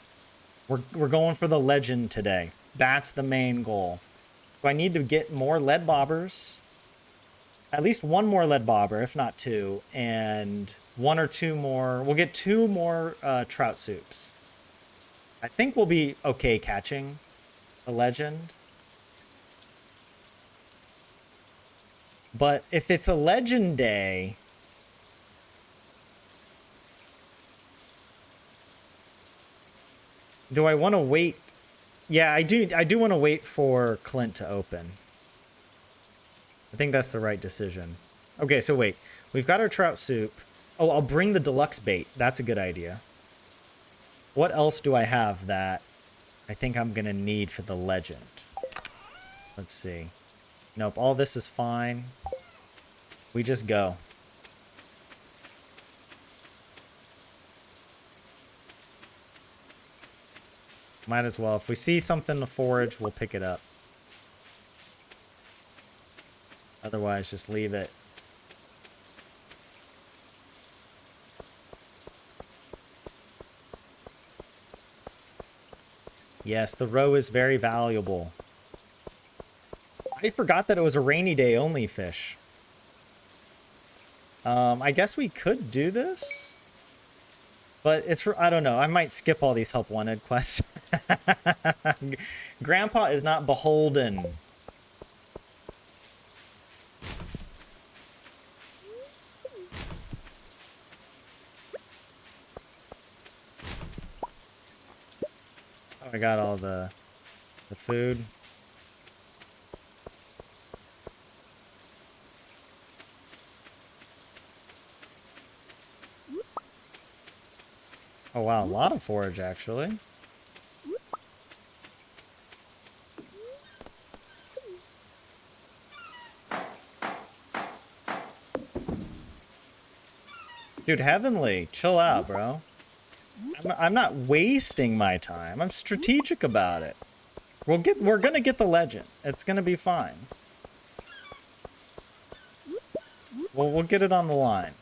We're going for the legend today. That's the main goal. So I need to get more lead bobbers. At least one more lead bobber, if not two. And one or two more. We'll get 2 more trout soups. I think we'll be okay catching the legend. But if it's a legend day... Do I want to wait? Yeah, I do want to wait for Clint to open. I think that's the right decision. Okay, so wait. We've got our trout soup. Oh, I'll bring the deluxe bait. That's a good idea. What else do I have that I think I'm going to need for the legend? Let's see. Nope, all this is fine. We just go. Might as well. If we see something to forage, we'll pick it up. Otherwise, just leave it. Yes, the roe is very valuable. I forgot that it was a rainy day only fish. I guess we could do this. But it's for... I don't know. I might skip all these help wanted quests. Grandpa is not beholden. Oh, I got all the food. Oh wow, a lot of forage actually. Dude, Heavenly, chill out, bro. I'm not wasting my time. I'm strategic about it. We're gonna get the legend. It's gonna be fine. We'll get it on the line.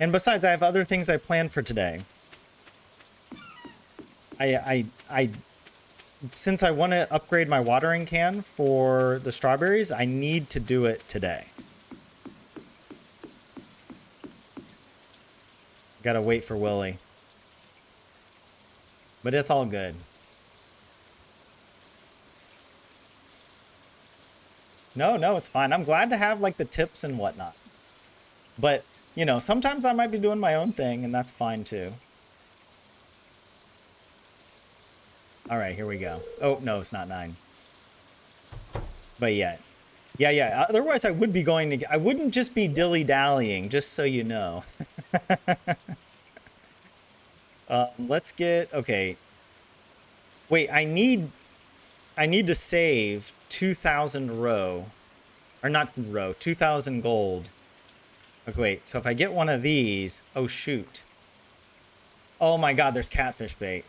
And besides, I have other things I planned for today. Since I want to upgrade my watering can for the strawberries, I need to do it today. Gotta wait for Willie. But it's all good. No, it's fine. I'm glad to have, like, the tips and whatnot. But, you know, sometimes I might be doing my own thing, and that's fine, too. All right, here we go. Oh, no, it's not 9. But yeah. Yeah. Otherwise, I would be going to... I wouldn't just be dilly-dallying, just so you know. Let's get... Okay. Wait, I need to save 2,000 row. Or not row, 2,000 gold. Okay, wait, so if I get one of these... Oh, shoot. Oh my god, there's catfish bait.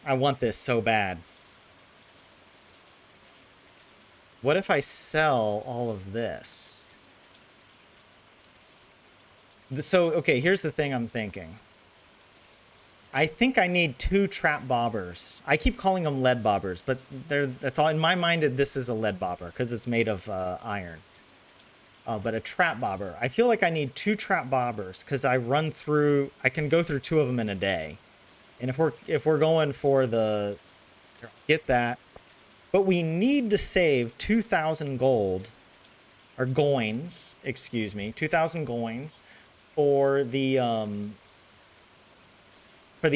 I want this so bad. What if I sell all of this? So, okay, here's the thing I'm thinking. I think I need 2 trap bobbers. I keep calling them lead bobbers, but that's all in my mind. This is a lead bobber because it's made of iron. But a trap bobber. I feel like I need 2 trap bobbers because I can go through 2 of them in a day. And if we're going for the, get that. But we need to save 2,000 gold, or goins, excuse me, 2,000 goins for the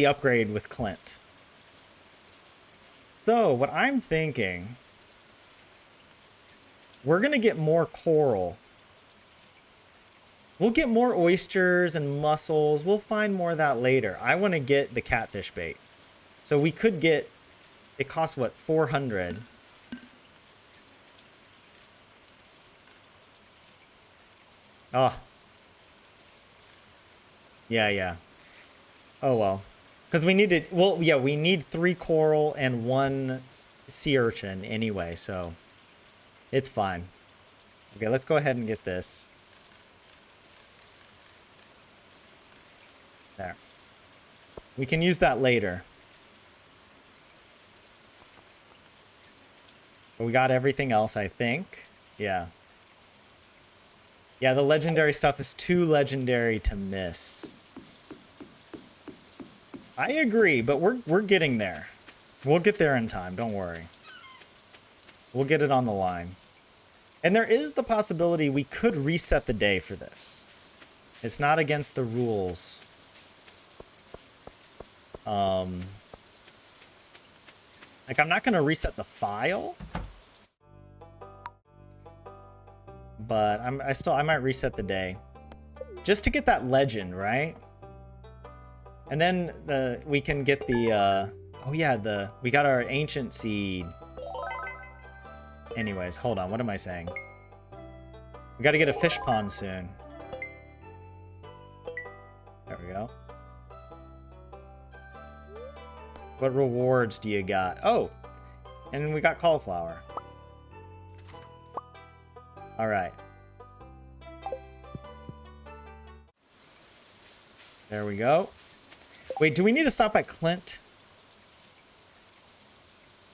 upgrade with Clint. So what I'm thinking, we're gonna get more coral. We'll get more oysters and mussels. We'll find more of that later. I want to get the catfish bait. So we could get... It costs, what, 400? Oh. Yeah. Oh, well. Because we needed... Well, yeah, we need 3 coral and 1 sea urchin anyway, so... It's fine. Okay, let's go ahead and get this. There. We can use that later. But we got everything else, I think. Yeah. Yeah, the legendary stuff is too legendary to miss. I agree, but we're getting there. We'll get there in time, don't worry. We'll get it on the line. And there is the possibility we could reset the day for this. It's not against the rules. Like, I'm not going to reset the file. But I might reset the day. Just to get that legend, right? And then we can get the, oh yeah, we got our ancient seed. Anyways, hold on, what am I saying? We got to get a fish pond soon. There we go. What rewards do you got? Oh, and we got cauliflower. All right. There we go. Wait, do we need to stop at Clint?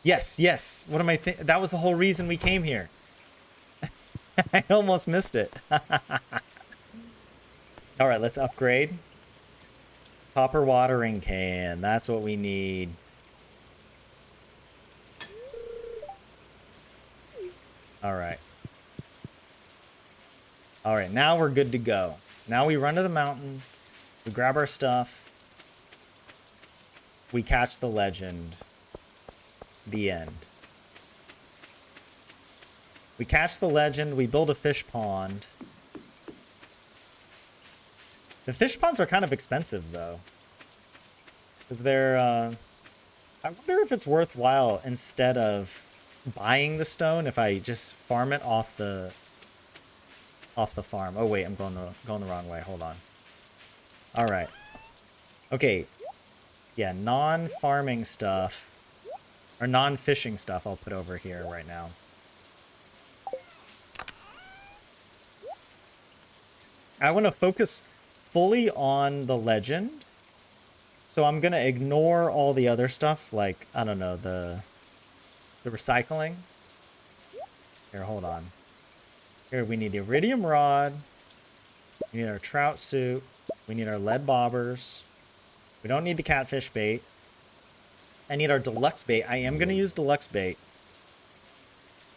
Yes. What am I thinking? That was the whole reason we came here. I almost missed it. All right, let's upgrade. Copper watering can. That's what we need. All right. All right, now we're good to go. Now we run to the mountain. We grab our stuff. We catch the legend. The end. We catch the legend. We build a fish pond. The fish ponds are kind of expensive, though. Because they're... I wonder if it's worthwhile, instead of buying the stone, if I just farm it off the farm. Oh, wait, I'm going the wrong way. Hold on. All right. Okay. Yeah, non-farming stuff, or non-fishing stuff I'll put over here right now. I want to focus fully on the legend. So I'm going to ignore all the other stuff, like, I don't know, the recycling. Here, hold on. Here, we need the iridium rod. We need our trout suit. We need our lead bobbers. We don't need the catfish bait. I need our deluxe bait. I am going to use deluxe bait.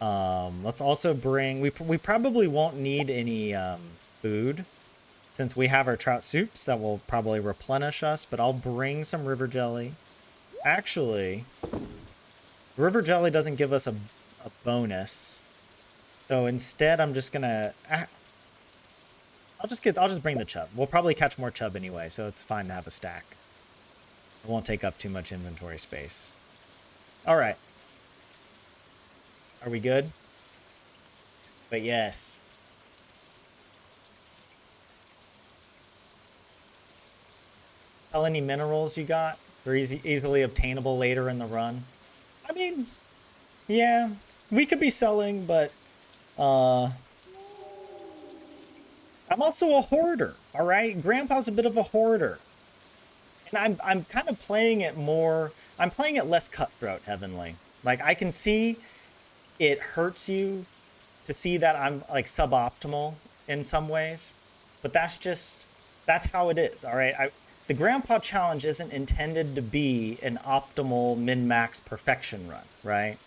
Let's also bring... We probably won't need any food, since we have our trout soups that will probably replenish us, but I'll bring some river jelly. Actually, river jelly doesn't give us a bonus. So instead, I'm just gonna... I'll just bring the chub. We'll probably catch more chub anyway, so it's fine to have a stack. It won't take up too much inventory space. All right. Are we good? But yes. Sell any minerals you got? They're easily obtainable later in the run. I mean, yeah, we could be selling, but I'm also a hoarder, all right? Grandpa's a bit of a hoarder. And I'm kind of playing it more... I'm playing it less cutthroat, Heavenly. Like, I can see it hurts you to see that I'm, like, suboptimal in some ways. But that's how it is, all right? The Grandpa Challenge isn't intended to be an optimal min-max perfection run, right?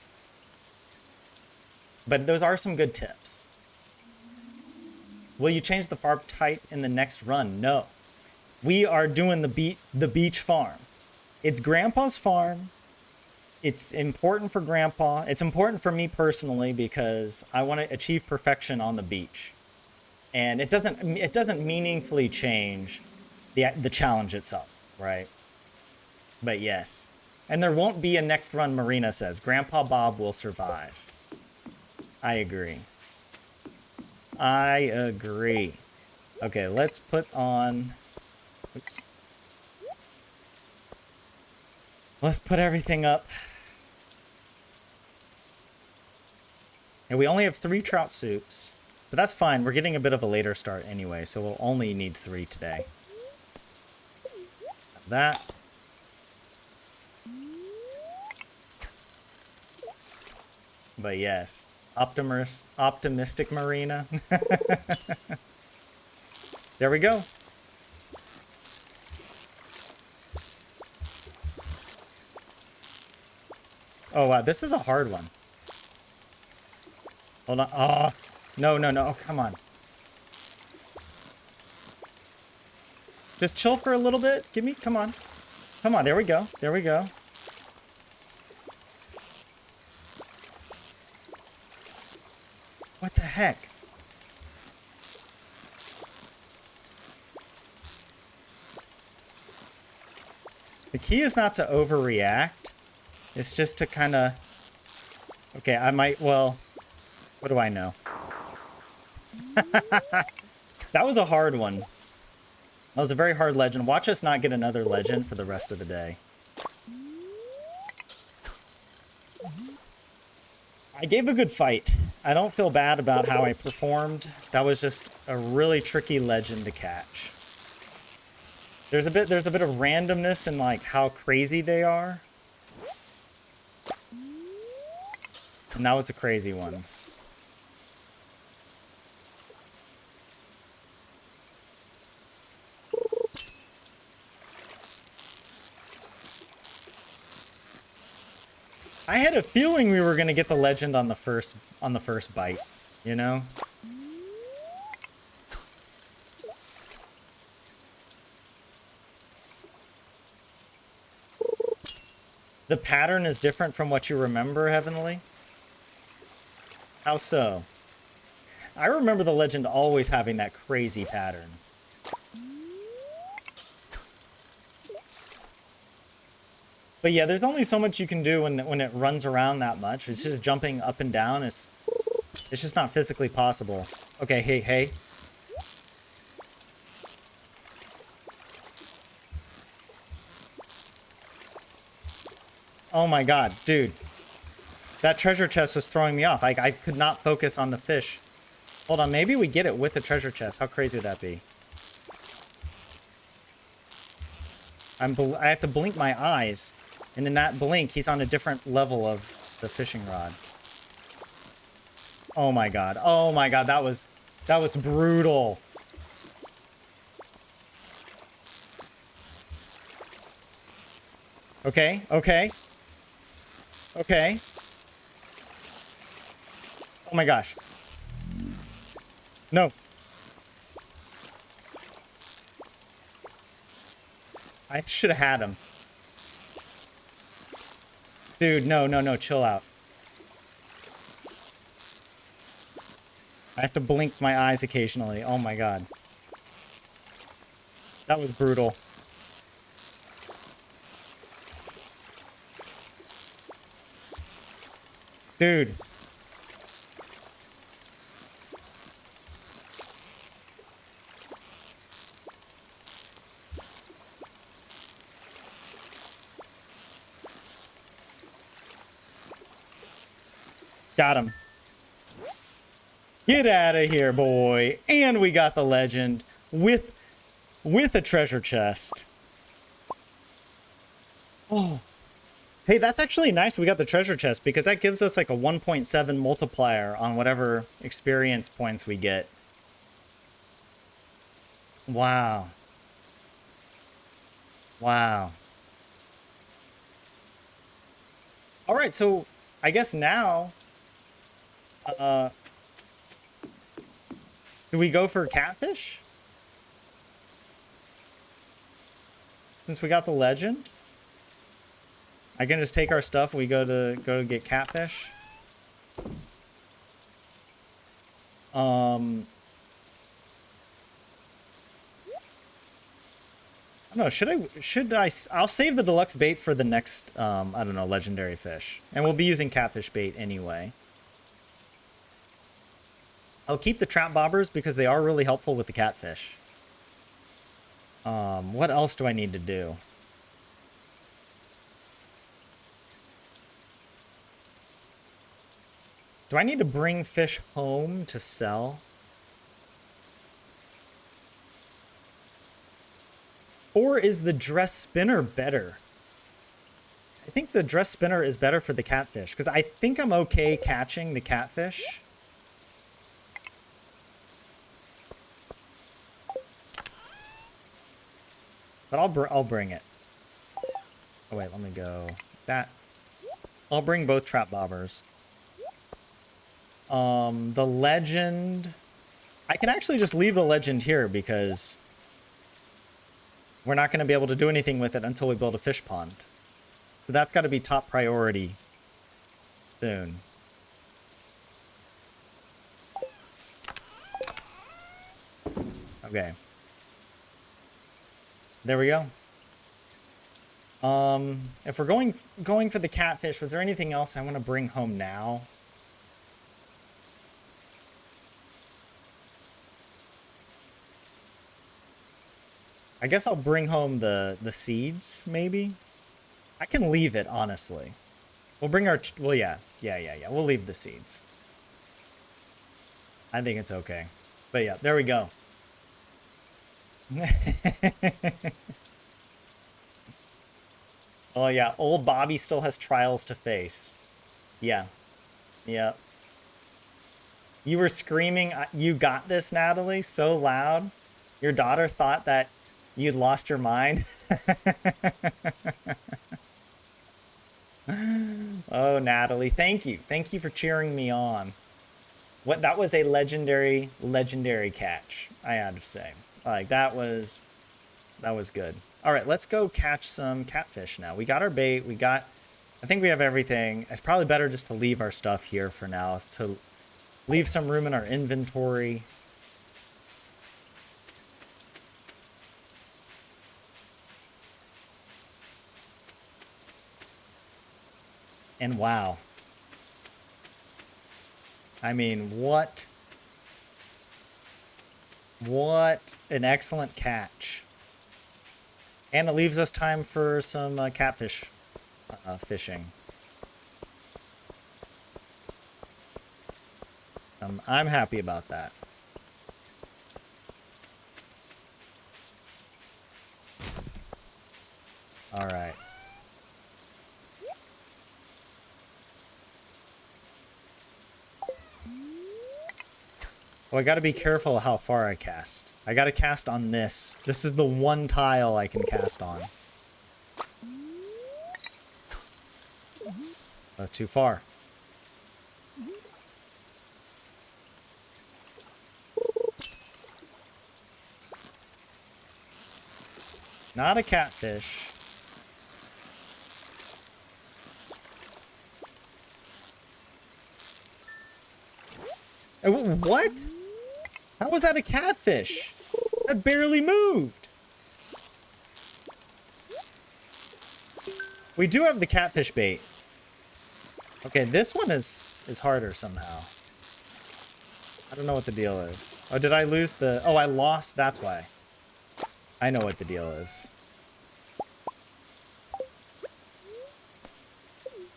But those are some good tips. Will you change the farm type in the next run? No. We are doing the beach farm. It's Grandpa's farm. It's important for Grandpa. It's important for me personally because I want to achieve perfection on the beach. And it doesn't meaningfully change the challenge itself, right? But yes. And there won't be a next run, Marina says. Grandpa Bob will survive. I agree. I agree. Okay, let's put on... Oops. Let's put everything up. And we only have 3 trout soups. But that's fine. We're getting a bit of a later start anyway, so we'll only need 3 today. That. But yes. Optimistic Marina. There we go. Oh, wow. This is a hard one. Hold on. Oh, no. Oh, come on. Just chill for a little bit. Come on. Come on. There we go. There we go. What the heck? The key is not to overreact. It's just to kind of... Okay, I might... Well, what do I know? That was a hard one. That was a very hard legend. Watch us not get another legend for the rest of the day. I gave a good fight. I don't feel bad about how I performed. That was just a really tricky legend to catch. There's a bit of randomness in like how crazy they are. And that was a crazy one. I had a feeling we were gonna get the legend on the first bite, you know? The pattern is different from what you remember, Heavenly? How so? I remember the legend always having that crazy pattern. But yeah, there's only so much you can do when it runs around that much. It's just jumping up and down. It's just not physically possible. Okay, hey. Oh my god, dude. That treasure chest was throwing me off. I could not focus on the fish. Hold on, maybe we get it with the treasure chest. How crazy would that be? I have to blink my eyes, and in that blink, he's on a different level of the fishing rod. Oh my god. Oh my god, that was brutal. Okay, okay. Okay. Oh my gosh. No. I should have had him. Dude, no, no, no, chill out. I have to blink my eyes occasionally. Oh my god. That was brutal. Dude. Got him. Get out of here, boy. And we got the legend with a treasure chest. Oh. Hey, that's actually nice we got the treasure chest, because that gives us like a 1.7 multiplier on whatever experience points we get. Wow. Wow. All right, so I guess now, do we go for catfish? Since we got the legend? I can just take our stuff, we go to get catfish. I don't know, I'll save the deluxe bait for the next, I don't know, legendary fish. And we'll be using catfish bait anyway. I'll keep the trap bobbers because they are really helpful with the catfish. What else do I need to do? Do I need to bring fish home to sell? Or is the dress spinner better? I think the dress spinner is better for the catfish, because I think I'm okay catching the catfish. But I'll bring it. Oh wait, let me go. That. I'll bring both trap bobbers. The legend. I can actually just leave the legend here because we're not going to be able to do anything with it until we build a fish pond. So that's got to be top priority soon. Okay. There we go. If we're going for the catfish, was there anything else I want to bring home now? I guess I'll bring home the seeds, maybe? I can leave it, honestly. We'll bring our... Well, yeah. We'll leave the seeds. I think it's okay. But yeah, there we go. Oh yeah, old Bobby still has trials to face. Yeah. Yeah. You were screaming, "You got this, Natalie," so loud. Your daughter thought that you'd lost your mind. Oh, Natalie, thank you. Thank you for cheering me on. That was a legendary catch, I have to say. Like, that was good. All right, let's go catch some catfish now. We got our bait. I think we have everything. It's probably better just to leave our stuff here for now, to leave some room in our inventory. And wow. I mean, what an excellent catch. And it leaves us time for some catfish fishing. I'm happy about that. All right. Well, I got to be careful how far I cast. I got to cast on this. This is the one tile I can cast on. Too far. Not a catfish. What? How was that a catfish? That barely moved. We do have the catfish bait. Okay, this one is harder somehow. I don't know what the deal is. Oh, did I lose the... Oh, I lost. That's why. I know what the deal is.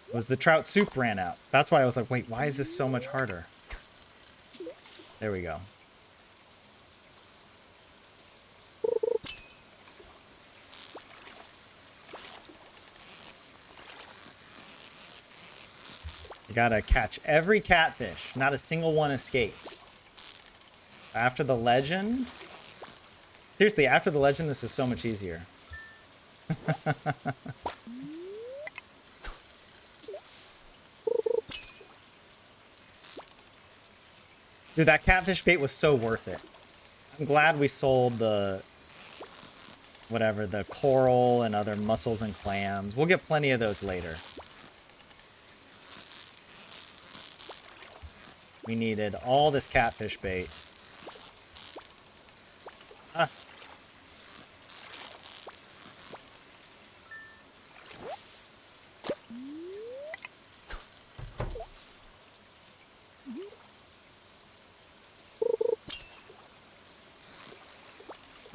It was the trout soup ran out. That's why I was like, wait, why is this so much harder? There we go. You gotta catch every catfish. Not a single one escapes. After the legend... Seriously, after the legend, this is so much easier. Dude, that catfish bait was so worth it. I'm glad we sold the... whatever, the coral and other mussels and clams. We'll get plenty of those later. We needed all this catfish bait. Ah.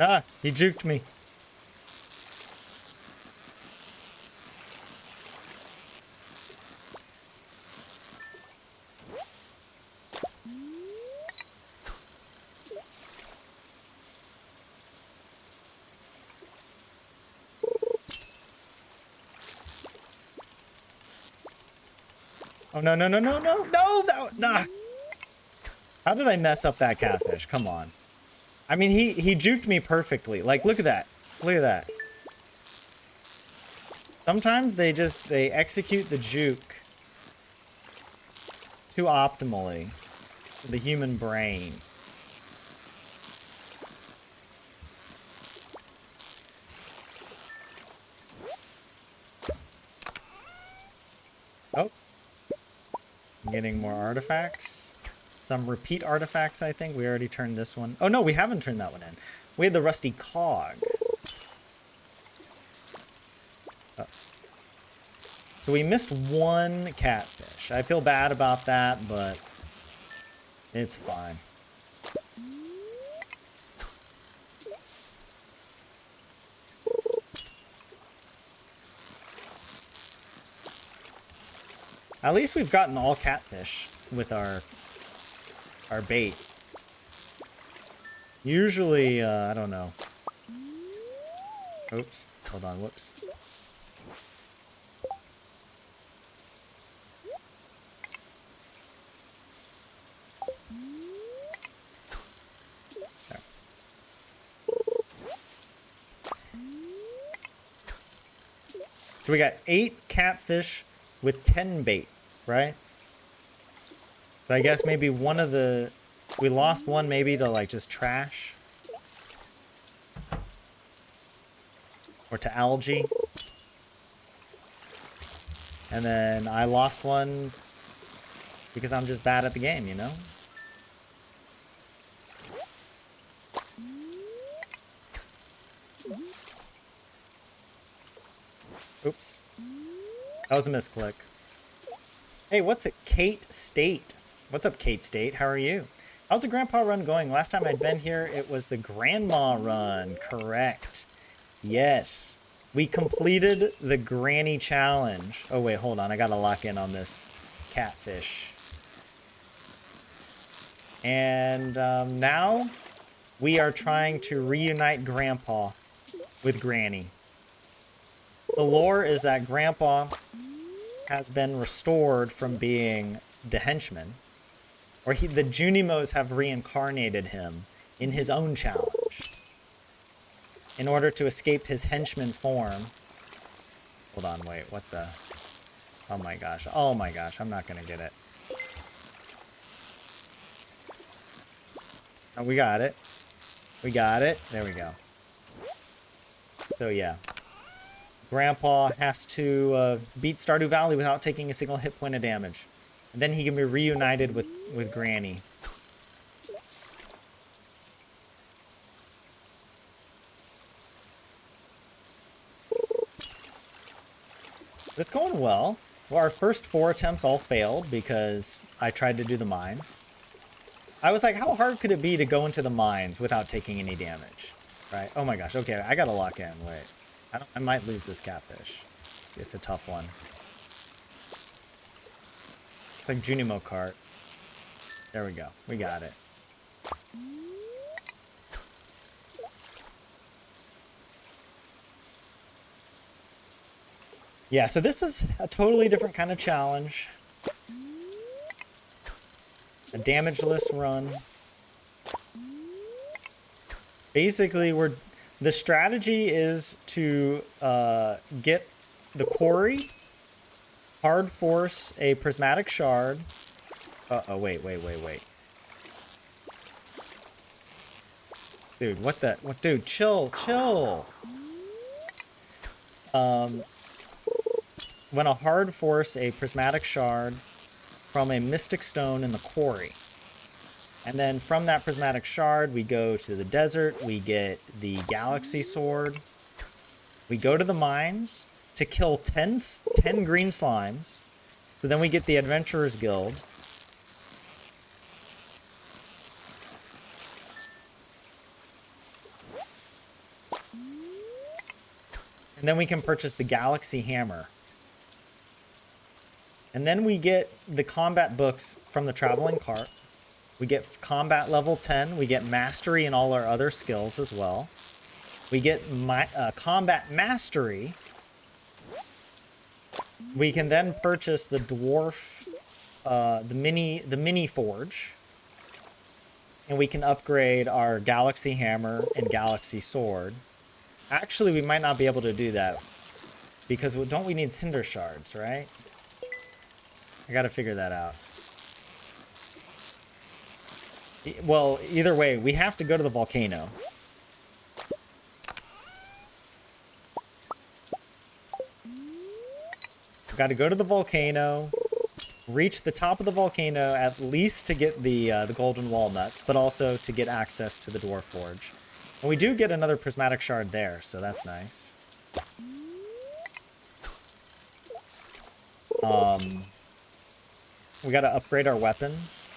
Ah, he juked me. Oh, no, no, no, no, no, no, nah. How did I mess up that catfish? Come on. I mean, he juked me perfectly. Like, look at that. Look at that. Sometimes they execute the juke too optimally for the human brain. Oh. I'm getting more artifacts. Some repeat artifacts, I think. We already turned this one. Oh, no, we haven't turned that one in. We had the rusty cog. Oh. So we missed one catfish. I feel bad about that, but it's fine. At least we've gotten all catfish with our bait. Usually, I don't know. Oops. Hold on. Whoops. There. So we got 8 catfish with 10 bait, right? So I guess maybe one of the... We lost one maybe to, like, just trash. Or to algae. And then I lost one because I'm just bad at the game, you know? Oops. That was a misclick. Hey, what's it? Kate State. What's up, Kate State? How are you? How's the grandpa run going? Last time I'd been here, it was the grandma run. Correct. Yes. We completed the granny challenge. Oh, wait, hold on. I gotta lock in on this catfish. And now we are trying to reunite Grandpa with Granny. The lore is that Grandpa has been restored from being the henchman, or the Junimos have reincarnated him in his own challenge in order to escape his henchman form. Hold on, wait, what the? Oh my gosh, I'm not gonna get it. Oh, we got it. We got it. There we go. So yeah. Grandpa has to beat Stardew Valley without taking a single hit point of damage. And then he can be reunited with Granny. But it's going well. Well, our first 4 attempts all failed because I tried to do the mines. I was like, how hard could it be to go into the mines without taking any damage? Right? Oh my gosh. Okay, I gotta lock in. Wait. I might lose this catfish. It's a tough one. It's like Junimo cart. There we go. We got it. Yeah, so this is a totally different kind of challenge. A damageless run. Basically, the strategy is to get the quarry, hard force a prismatic shard. Uh-oh, wait. Dude, what the? What, dude, chill. When a hard force a prismatic shard from a mystic stone in the quarry. And then from that prismatic shard, we go to the desert, we get the galaxy sword. We go to the mines to kill 10 green slimes. So then we get the Adventurers Guild. And then we can purchase the Galaxy Hammer. And then we get the combat books from the traveling cart. We get combat level 10. We get mastery in all our other skills as well. We get combat mastery. We can then purchase the dwarf, the mini forge. And we can upgrade our Galaxy Hammer and Galaxy Sword. Actually, we might not be able to do that. Because don't we need Cinder Shards, right? I gotta figure that out. Well, either way, we have to go to the volcano. We've got to go to the volcano, reach the top of the volcano at least to get the golden walnuts, but also to get access to the dwarf forge. And we do get another prismatic shard there, so that's nice. We got to upgrade our weapons.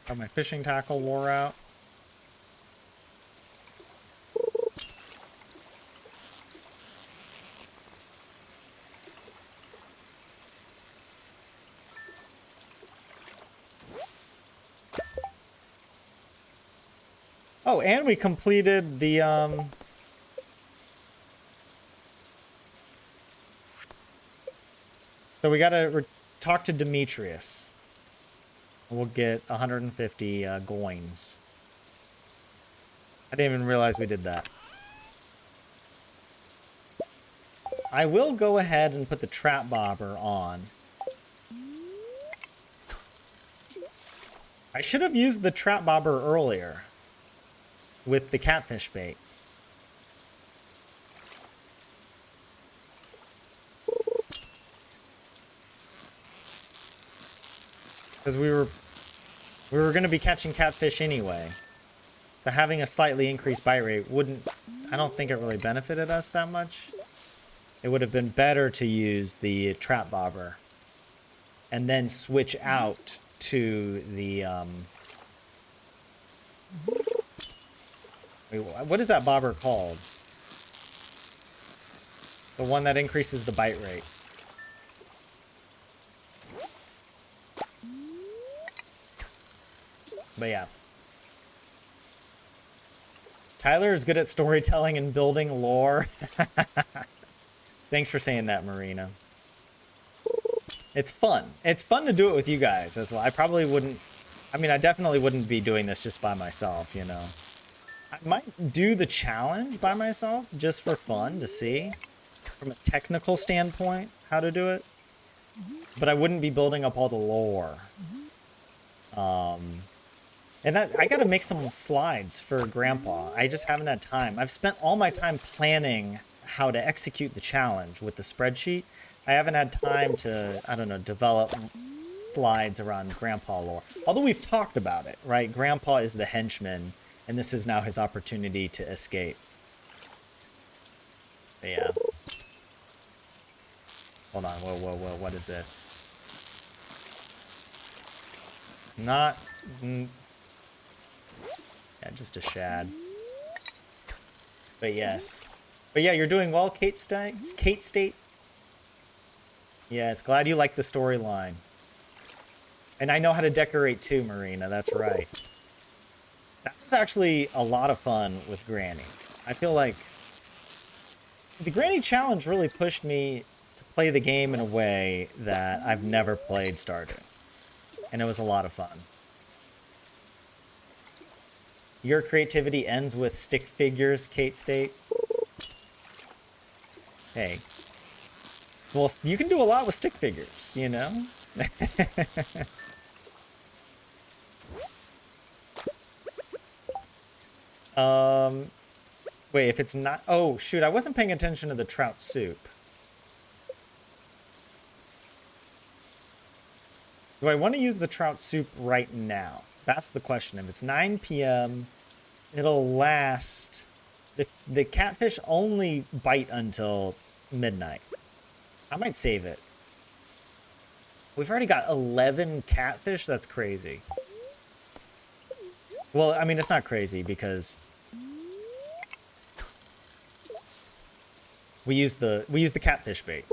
Oh, my fishing tackle wore out. Oh, and we completed the so we gotta talk to Demetrius. We'll get 150 coins. I didn't even realize we did that. I will go ahead and put the trap bobber on. I should have used the trap bobber earlier with the catfish bait. Because we were going to be catching catfish anyway. So having a slightly increased bite rate I don't think it really benefited us that much. It would have been better to use the trap bobber and then switch out to the wait, what is that bobber called? The one that increases the bite rate. But yeah. Tyler is good at storytelling and building lore. Thanks for saying that, Marina. It's fun. It's fun to do it with you guys as well. I probably wouldn't... I mean, I definitely wouldn't be doing this just by myself, you know. I might do the challenge by myself just for fun to see, from a technical standpoint, how to do it. But I wouldn't be building up all the lore. And that I gotta make some slides for Grandpa. I just haven't had time. I've spent all my time planning how to execute the challenge with the spreadsheet. I haven't had time to, I don't know, develop slides around Grandpa lore. Although we've talked about it, right? Grandpa is the henchman, and this is now his opportunity to escape. But yeah. Hold on, whoa, whoa, whoa, what is this? Not... yeah, just a shad. But yes. But yeah, you're doing well, Kate State. Kate State. Yes, glad you like the storyline. And I know how to decorate too, Marina. That's right. That was actually a lot of fun with Granny. I feel like the Granny Challenge really pushed me to play the game in a way that I've never played Stardew. And it was a lot of fun. Your creativity ends with stick figures, Kate State. Hey. Well, you can do a lot with stick figures, you know? Wait, if it's not... Oh, shoot, I wasn't paying attention to the trout soup. Do I want to use the trout soup right now? That's the question. If it's 9 p.m., it'll last... The catfish only bite until midnight. I might save it. We've already got 11 catfish? That's crazy. Well, I mean, it's not crazy because... We use the catfish bait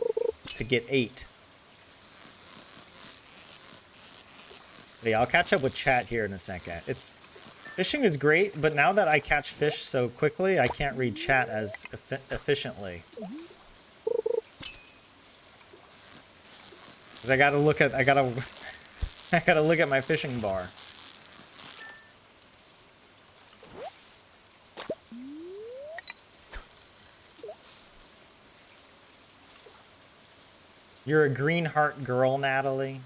to get 8. But yeah, I'll catch up with chat here in a second. Fishing is great, but now that I catch fish so quickly, I can't read chat as efficiently. Cause I gotta look at my fishing bar. You're a green heart girl, Natalie.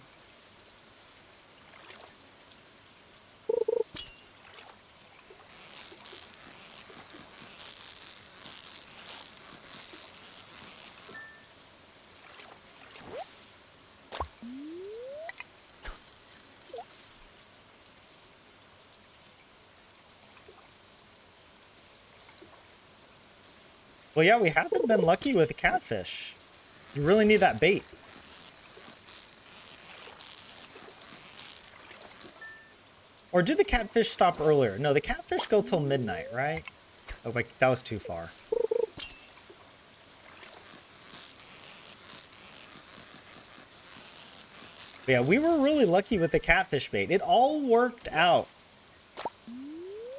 Well, yeah, we haven't been lucky with the catfish. You really need that bait. Or do the catfish stop earlier? No, the catfish go till midnight, right? Oh, wait, that was too far. But yeah, we were really lucky with the catfish bait. It all worked out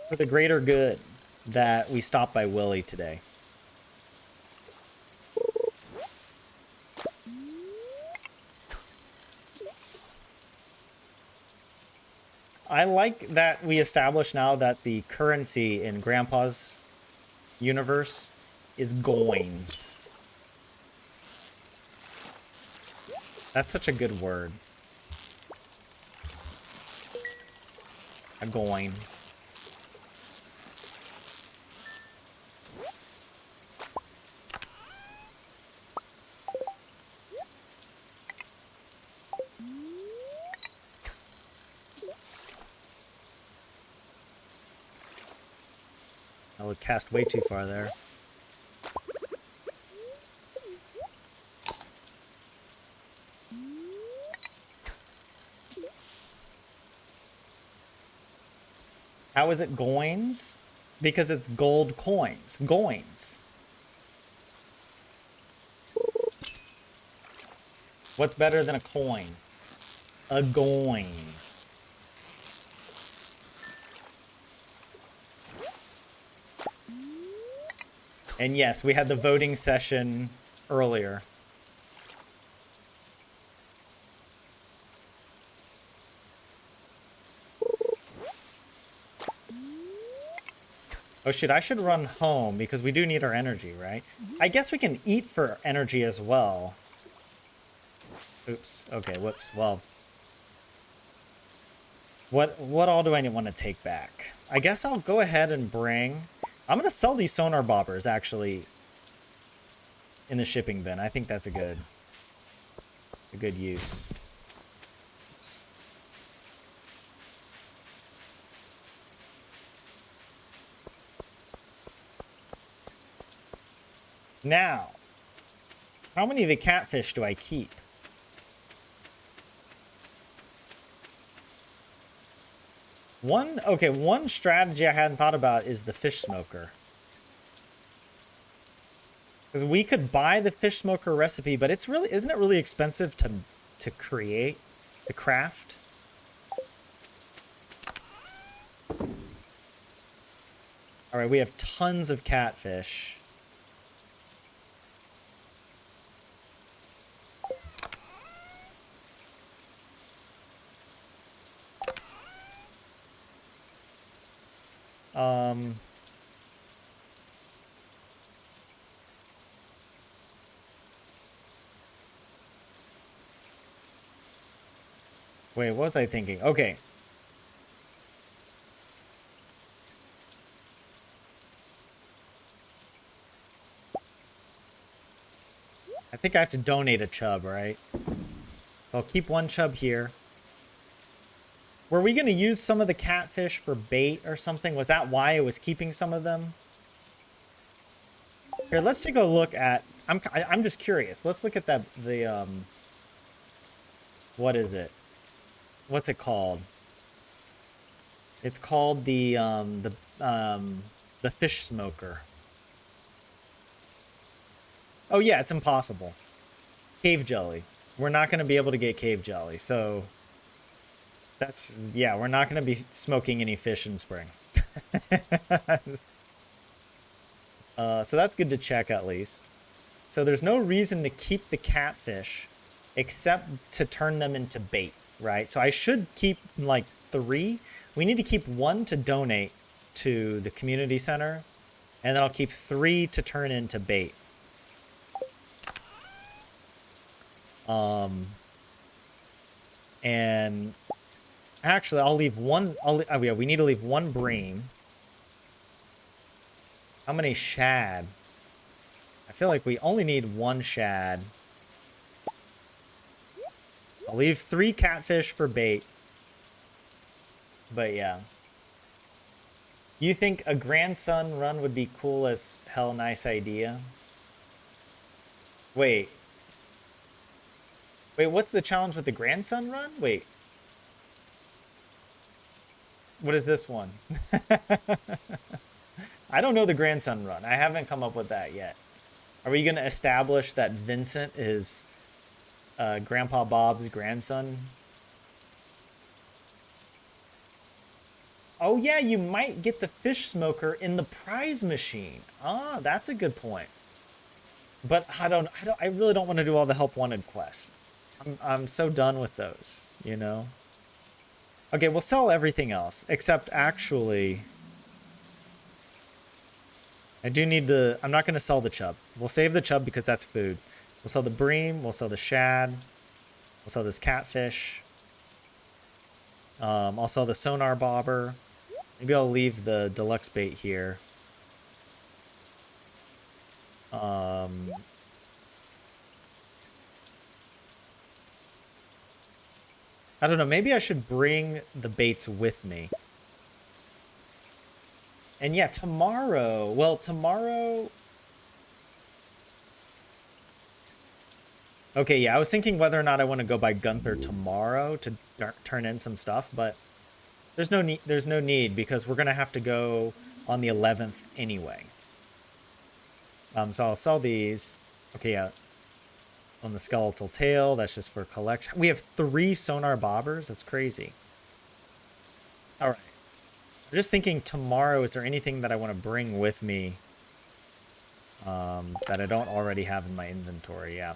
for the greater good that we stopped by Willie today. I like that we established now that the currency in Grandpa's universe is goins. That's such a good word. A goin. I would cast way too far there. How is it goins? Because it's gold coins. Goins. What's better than a coin? A coin. And yes, we had the voting session earlier. Oh shit, I should run home because we do need our energy, right? I guess we can eat for energy as well. Oops. Okay, whoops. Well, what all do I want to take back? I guess I'll go ahead and bring... I'm going to sell these sonar bobbers, actually, in the shipping bin. I think that's a good use. Now, how many of the catfish do I keep? One strategy I hadn't thought about is the fish smoker. Because we could buy the fish smoker recipe, but isn't it really expensive to create, to craft? All right, we have tons of catfish. Wait, what was I thinking? Okay. I think I have to donate a chub, right? I'll keep one chub here. Were we going to use some of the catfish for bait or something? Was that why it was keeping some of them? Here, let's take a look at... I'm just curious. Let's look at what is it? What's it called? It's called the fish smoker. Oh yeah, it's impossible. Cave jelly. We're not going to be able to get cave jelly, so we're not going to be smoking any fish in spring. So that's good to check at least. So there's no reason to keep the catfish except to turn them into bait, right? So I should keep like 3. We need to keep 1 to donate to the community center, and then I'll keep 3 to turn into bait. And actually I'll leave 1, yeah, we need to leave 1 bream. How many shad? I feel like we only need 1 shad. I'll leave 3 catfish for bait. But yeah. You think a grandson run would be cool as hell? Nice idea. Wait, what's the challenge with the grandson run? Wait. What is this one? I don't know the grandson run. I haven't come up with that yet. Are we going to establish that Vincent is Grandpa Bob's grandson? Oh yeah, you might get the fish smoker in the prize machine. Ah, that's a good point. But I really don't want to do all the help wanted quests. I'm so done with those, you know? Okay, we'll sell everything else, except actually... I do need to... I'm not going to sell the chub. We'll save the chub because that's food. We'll sell the bream, we'll sell the shad, we'll sell this catfish. I'll sell the sonar bobber. Maybe I'll leave the deluxe bait here. I don't know, maybe I should bring the baits with me. And yeah, tomorrow... Well, tomorrow... Okay, yeah, I was thinking whether or not I want to go by Gunther tomorrow to turn in some stuff, but there's no need because we're going to have to go on the 11th anyway. So I'll sell these. Okay, yeah. on the skeletal tail. That's just for collection. We have 3 sonar bobbers. That's crazy. All right. I'm just thinking tomorrow, is there anything that I want to bring with me that I don't already have in my inventory? Yeah.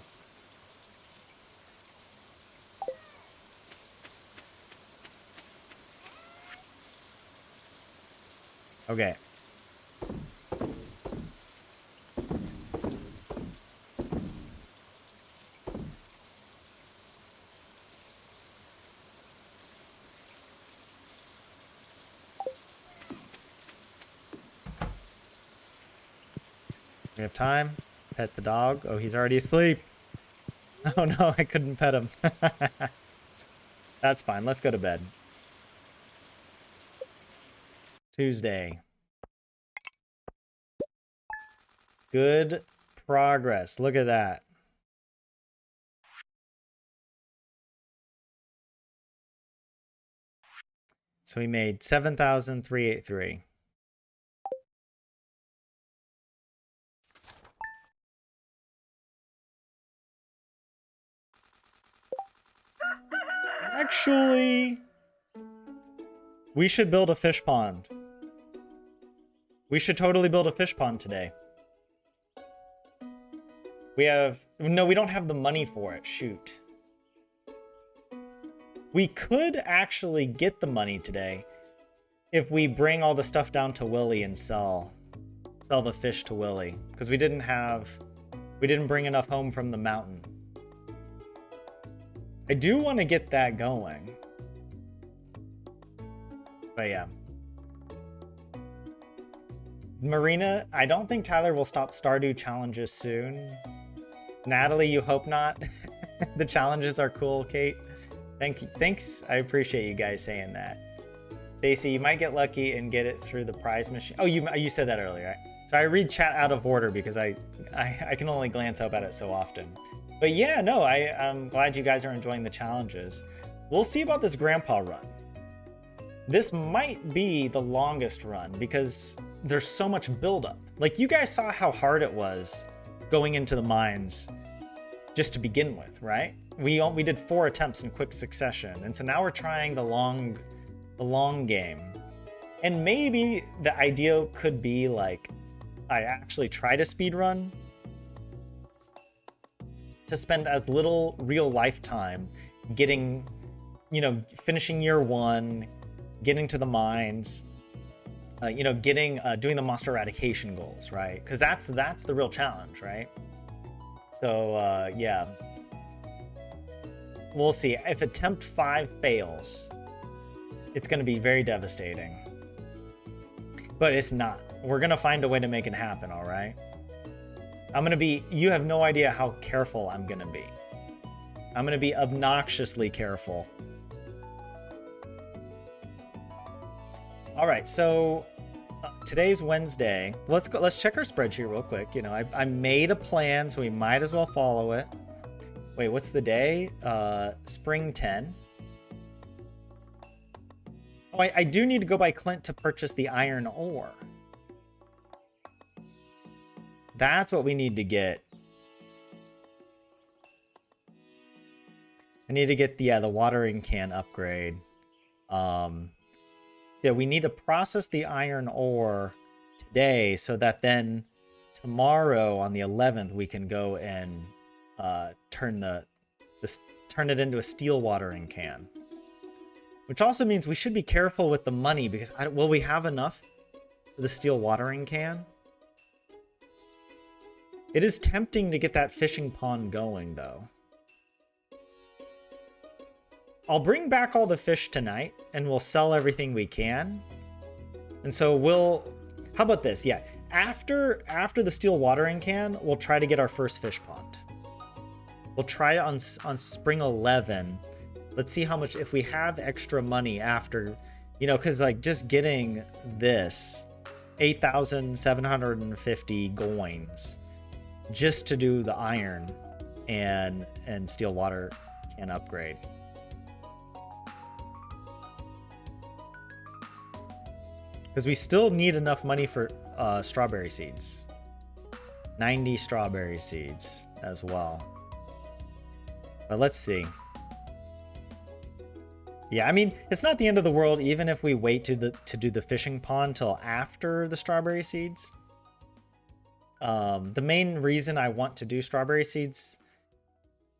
Okay. We have time. Pet the dog. Oh, he's already asleep. Oh no, I couldn't pet him. That's fine. Let's go to bed. Tuesday. Good progress. Look at that. So we made 7,383. Actually, we should build a fish pond. We should totally build a fish pond today. No, we don't have the money for it. Shoot. We could actually get the money today if we bring all the stuff down to Willie and sell the fish to Willie, because we didn't bring enough home from the mountain. I do want to get that going. But yeah. Marina, I don't think Tyler will stop Stardew challenges soon. Natalie, you hope not. The challenges are cool, Kate. Thanks. I appreciate you guys saying that. Stacy, you might get lucky and get it through the prize machine. Oh, you said that earlier. So I read chat out of order because I can only glance up at it so often. But yeah, no, I'm glad you guys are enjoying the challenges. We'll see about this grandpa run. This might be the longest run because there's so much buildup. Like, you guys saw how hard it was going into the mines just to begin with, right? We did 4 attempts in quick succession, and so now we're trying the long game. And maybe the idea could be like, I actually try to speed run to spend as little real life time getting, finishing year 1, getting to the mines, doing the monster eradication goals, right? Because that's the real challenge, right? So yeah, we'll see. If attempt 5 fails, it's going to be very devastating. But it's not. We're going to find a way to make it happen, all right? You have no idea how careful I'm going to be. I'm going to be obnoxiously careful. All right, so today's Wednesday. Let's check our spreadsheet real quick. I made a plan, so we might as well follow it. Wait, what's the day? Spring 10. Oh, I do need to go by Clint to purchase the iron ore. That's what we need to get. I need to get the watering can upgrade. So yeah, we need to process the iron ore today so that then tomorrow on the 11th we can go and turn it into a steel watering can. Which also means we should be careful with the money because will we have enough for the steel watering can? It is tempting to get that fishing pond going, though. I'll bring back all the fish tonight, and we'll sell everything we can. And so how about this? Yeah, after the steel watering can, we'll try to get our first fish pond. We'll try it on spring 11. Let's see how much, if we have extra money after, because like just getting this 8,750 coins just to do the iron and steel water can upgrade. Because we still need enough money for strawberry seeds. 90 strawberry seeds as well. But let's see. Yeah, I mean, it's not the end of the world even if we wait to do the fishing pond till after the strawberry seeds. The main reason I want to do strawberry seeds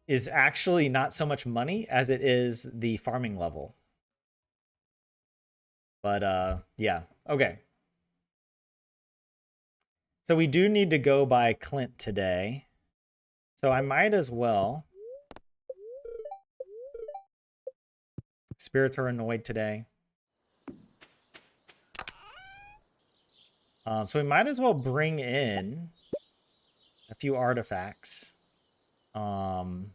is actually not so much money as it is the farming level. But yeah, okay. So we do need to go by Clint today. So I might as well. Spirits are annoyed today. So we might as well bring in a few artifacts. And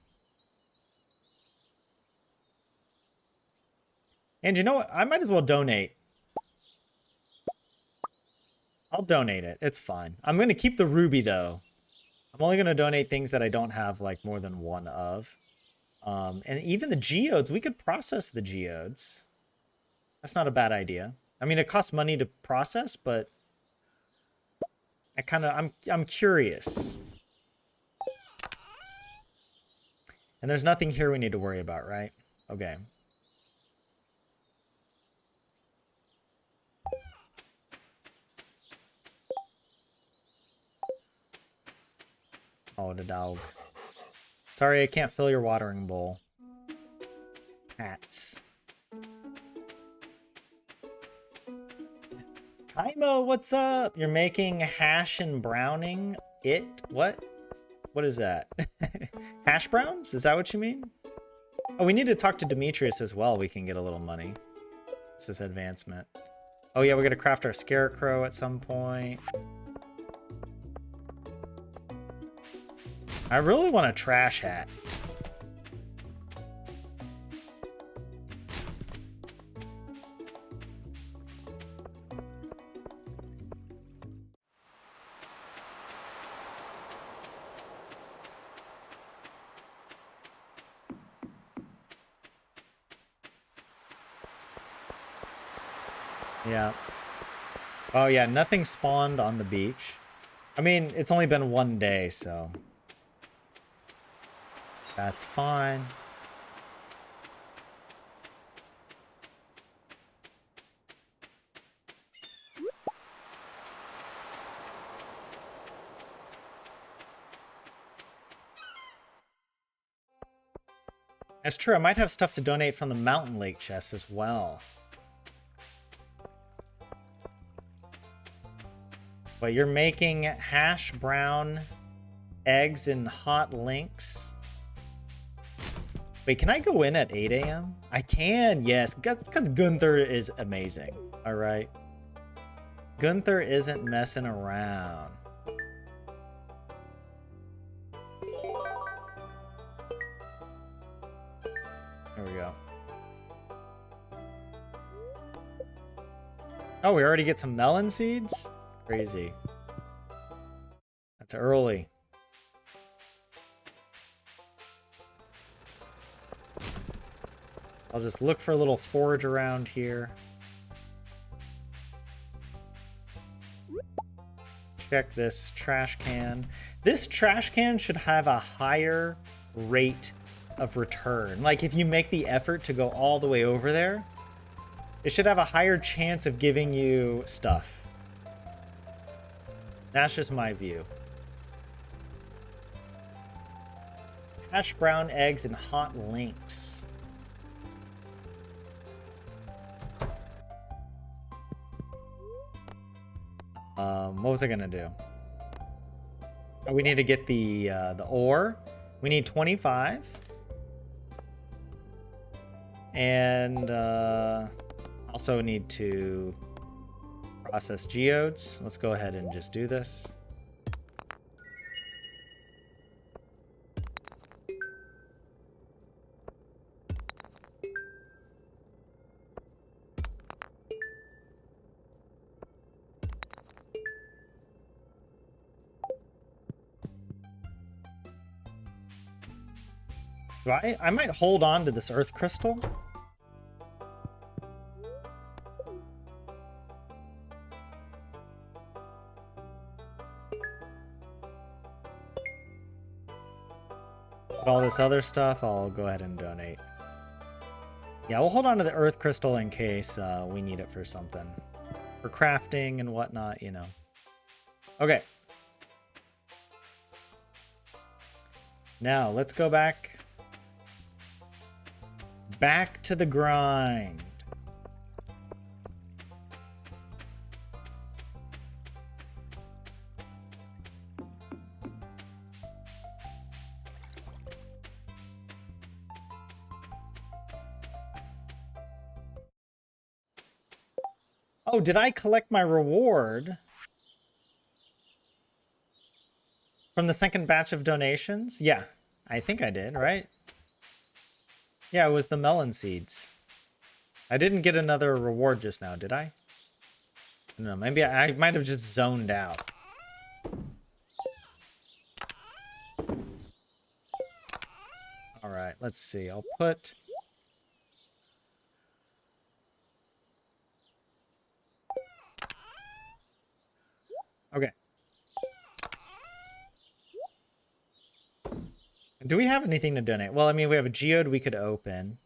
you know what? I might as well donate. I'll donate it. It's fine. I'm going to keep the ruby, though. I'm only going to donate things that I don't have, like, more than one of. And even the geodes, we could process the geodes. That's not a bad idea. I mean, it costs money to process, but I'm curious. And there's nothing here we need to worry about, right? Okay. Oh, the dog. Sorry, I can't fill your watering bowl. Cats. Kaimo, what's up? You're making hash and browning it? What? What is that? Hash browns? Is that what you mean? Oh, we need to talk to Demetrius as well. We can get a little money. This is advancement. Oh yeah, we're gonna craft our scarecrow at some point. I really want a trash hat. Yeah. Oh yeah, nothing spawned on the beach. I mean, it's only been one day, so that's fine. That's true. I might have stuff to donate from the Mountain Lake chest as well. But you're making hash brown eggs and hot links. Wait, can I go in at 8 a.m.? I can, yes, because Gunther is amazing. All right. Gunther isn't messing around. There we go. Oh, we already get some melon seeds? Crazy. That's early. I'll just look for a little forage around here. Check this trash can. This trash can should have a higher rate of return. Like, if you make the effort to go all the way over there, it should have a higher chance of giving you stuff. That's just my view. Hash brown eggs and hot links. What was I gonna do? Oh, we need to get the ore. We need 25. And also need to process geodes. Let's go ahead and just do this. I might hold on to this earth crystal. But all this other stuff, I'll go ahead and donate. Yeah, we'll hold on to the earth crystal in case we need it for something. For crafting and whatnot, you know. Okay. Now, let's go back. Back to the grind. Oh, did I collect my reward from the second batch of donations? Yeah, I think I did, right? Yeah, it was the melon seeds. I didn't get another reward just now, did I? No, maybe I might have just zoned out. All right, let's see. I'll put... Okay. Do we have anything to donate? Well, I mean, we have a geode we could open.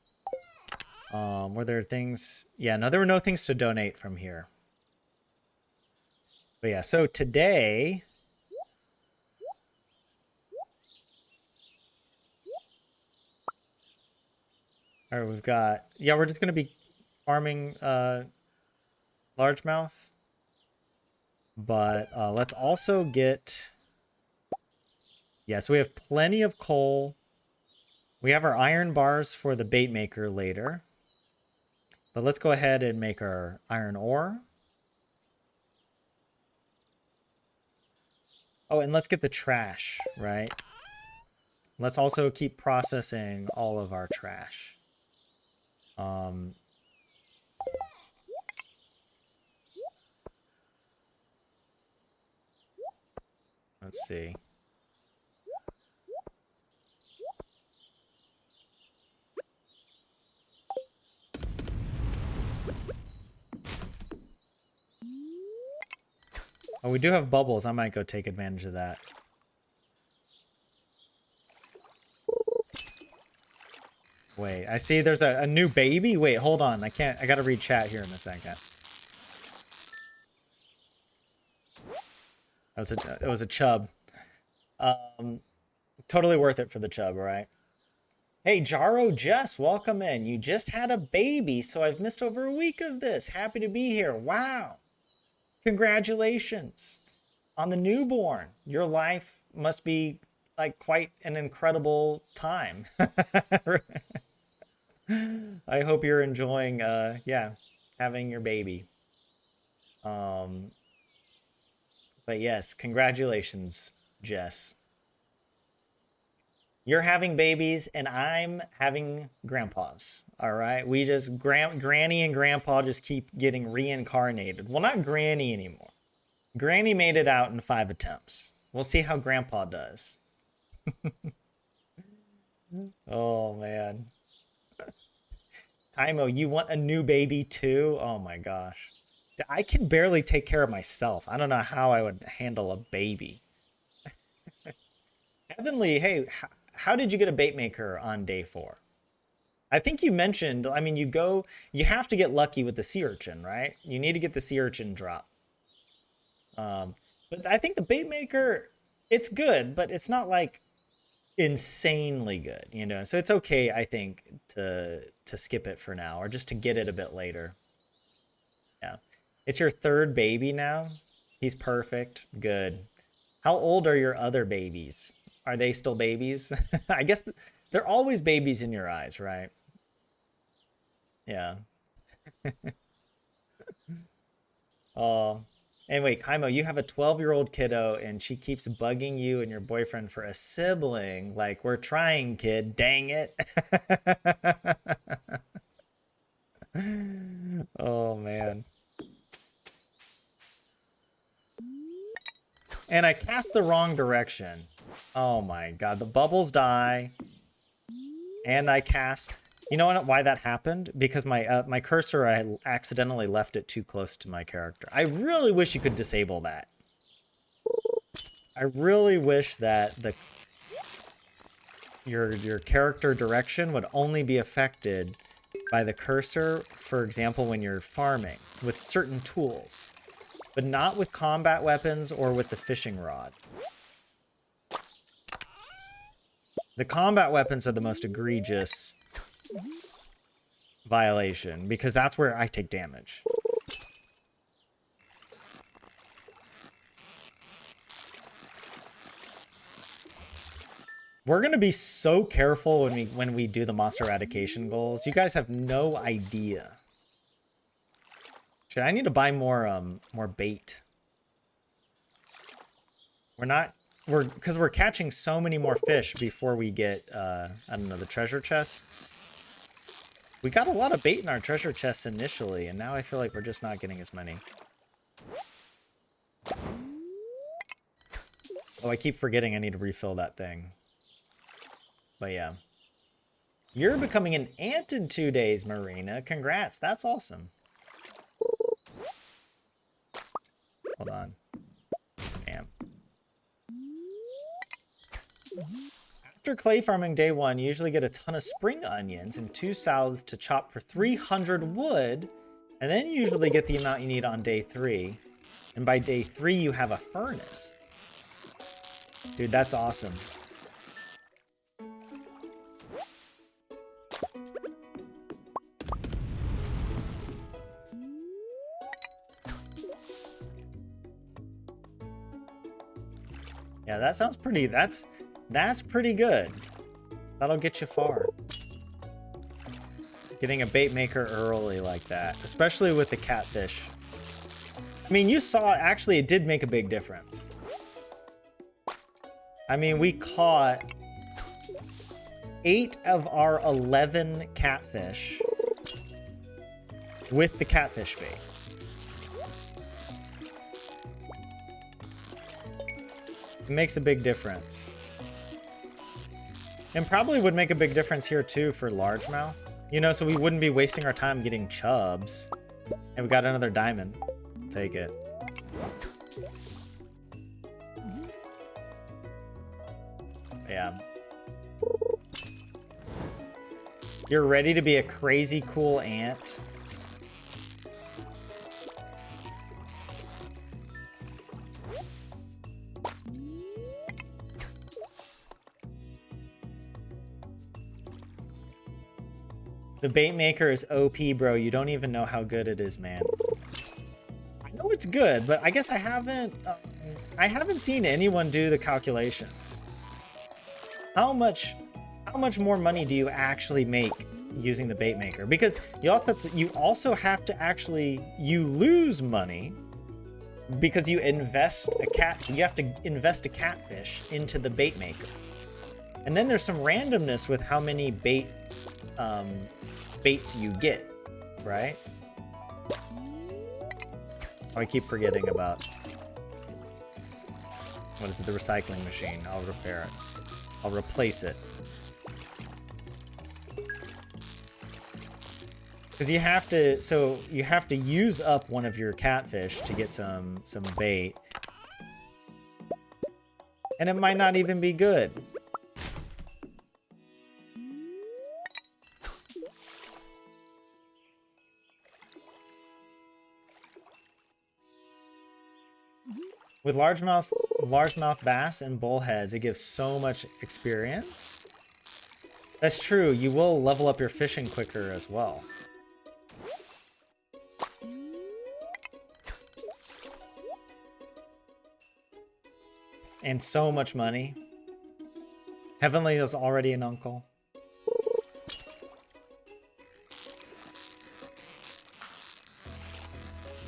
Were there things? Yeah, no, there were no things to donate from here. But yeah, so today... All right, we've got... Yeah, we're just going to be farming largemouth. But let's also get... Yeah, so we have plenty of coal. We have our iron bars for the bait maker later. But let's go ahead and make our iron ore. Oh, and let's get the trash, right? Let's also keep processing all of our trash. Let's see. Oh, we do have bubbles. I might go take advantage of that. Wait, I see there's a new baby. Wait, hold on. I gotta read chat here in a second. It was a chub. Totally worth it for the chub, right? Hey, Jaro Jess, welcome in. You just had a baby, so I've missed over a week of this. Happy to be here. Wow. Congratulations on the newborn. Your life must be like quite an incredible time. I hope you're enjoying yeah, having your baby. But yes, congratulations, Jess. You're having babies and I'm having grandpas. All right. We just Granny and Grandpa just keep getting reincarnated. Well, not Granny anymore. Granny made it out in 5 attempts. We'll see how Grandpa does. Oh man. Taimo, you want a new baby too? Oh my gosh. I can barely take care of myself. I don't know how I would handle a baby. Heavenly, hey, how did you get a bait maker on day 4? I think you mentioned, I mean, you have to get lucky with the sea urchin, right? You need to get the sea urchin drop. But I think the bait maker, it's good, but it's not like insanely good, you know? So it's okay, I think, to skip it for now, or just to get it a bit later. Yeah. It's your 3rd baby now? He's perfect. Good. How old are your other babies? Are they still babies? I guess they're always babies in your eyes, right? Yeah. Oh. Anyway, Kaimo, you have a 12-year-old kiddo and she keeps bugging you and your boyfriend for a sibling. Like, we're trying, kid. Dang it. Oh, man. And I cast the wrong direction. Oh my god, the bubbles die. And I cast... You know why that happened? Because my cursor, I accidentally left it too close to my character. I really wish you could disable that. I really wish that your character direction would only be affected by the cursor, for example, when you're farming with certain tools, but not with combat weapons or with the fishing rod. The combat weapons are the most egregious violation because that's where I take damage. We're gonna be so careful when we do the monster eradication goals. You guys have no idea. Shit, I need to buy more bait. Because we're catching so many more fish before we get I don't know, the treasure chests. We got a lot of bait in our treasure chests initially, and now I feel like we're just not getting as many. Oh, I keep forgetting I need to refill that thing. But yeah. You're becoming an ant in 2 days, Marina. Congrats. That's awesome. Hold on. Damn. After clay farming day 1, you usually get a ton of spring onions and 2 salads to chop for 300 wood. And then you usually get the amount you need on day 3. And by day 3, you have a furnace. Dude, that's awesome. Yeah, that sounds pretty, that's pretty good. That'll get you far. Getting a bait maker early like that, especially with the catfish. I mean, you saw, actually, it did make a big difference. I mean, we caught 8 of our 11 catfish with the catfish bait. It makes a big difference. And probably would make a big difference here too for largemouth. You know, so we wouldn't be wasting our time getting chubs. And we got another diamond. Take it. Yeah. You're ready to be a crazy cool ant? The bait maker is OP, bro. You don't even know how good it is, man. I know it's good, but I guess I haven't seen anyone do the calculations. How much more money do you actually make using the bait maker? Because you also have to actually lose money because you invest you have to invest a catfish into the bait maker. And then there's some randomness with how many baits you get, right? Oh, I keep forgetting about, what is it, the recycling machine. I'll repair it. I'll replace it. Because you have to use up one of your catfish to get some bait. And it might not even be good. With largemouth bass and bullheads, it gives so much experience. That's true. You will level up your fishing quicker as well. And so much money. Heavenly is already an uncle.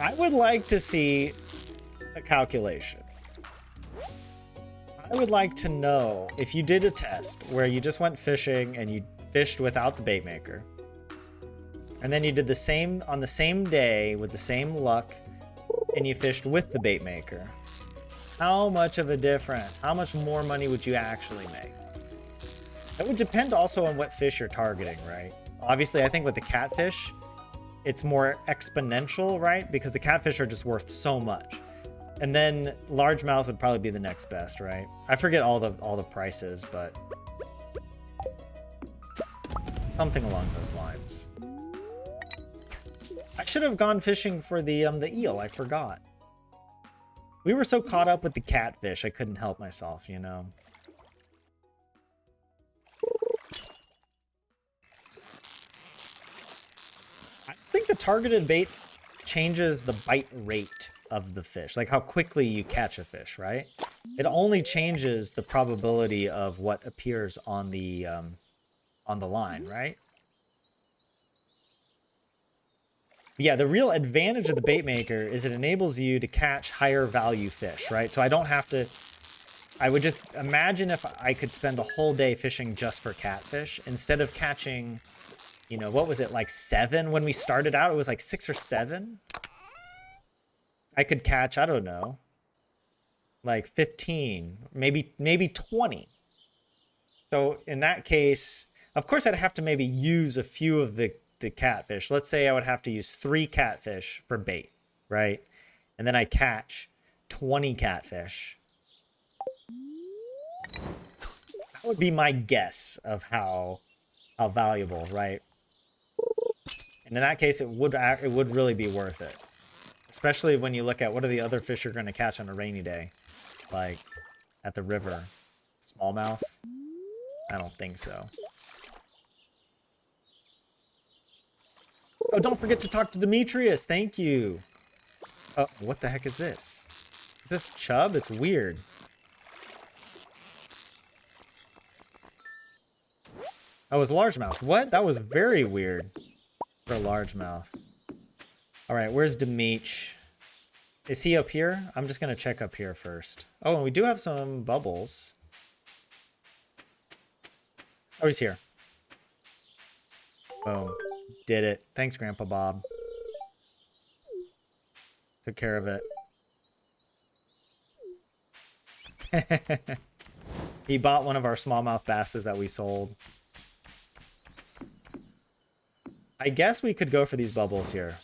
I would like to see a calculation. I would like to know if you did a test where you just went fishing and you fished without the bait maker, and then you did the same on the same day with the same luck and you fished with the bait maker. How much of a difference? How much more money would you actually make? That would depend also on what fish you're targeting, right? Obviously, I think with the catfish, it's more exponential, right? Because the catfish are just worth so much. And then largemouth would probably be the next best, right? I forget all the prices, but Something along those lines. I should have gone fishing for the eel. I forgot. We were so caught up with the catfish, I couldn't help myself, you know. I think the targeted bait changes the bite rate of the fish, like how quickly you catch a fish, right? It only changes the probability of what appears on the line, right? Yeah, the real advantage of the bait maker is it enables you to catch higher value fish, right? So I don't have to... I would just imagine if I could spend a whole day fishing just for catfish instead of catching, you know, what was it, like 7 when we started out? It was like 6 or 7. I could catch, I don't know, like 15, maybe 20. So in that case, of course, I'd have to maybe use a few of the catfish. Let's say I would have to use 3 catfish for bait, right? And then I catch 20 catfish. That would be my guess of how valuable, right? And in that case, it would really be worth it. Especially when you look at what are the other fish you're going to catch on a rainy day, like at the river. Smallmouth? I don't think so. Oh, don't forget to talk to Demetrius. Thank you. Oh, what the heck is this? Is this chub? It's weird. Oh, it's largemouth. What? That was very weird for a largemouth. All right, where's Demetch? Is he up here? I'm just going to check up here first. Oh, and we do have some bubbles. Oh, he's here. Boom. Did it. Thanks, Grandpa Bob. Took care of it. He bought one of our smallmouth basses that we sold. I guess we could go for these bubbles here.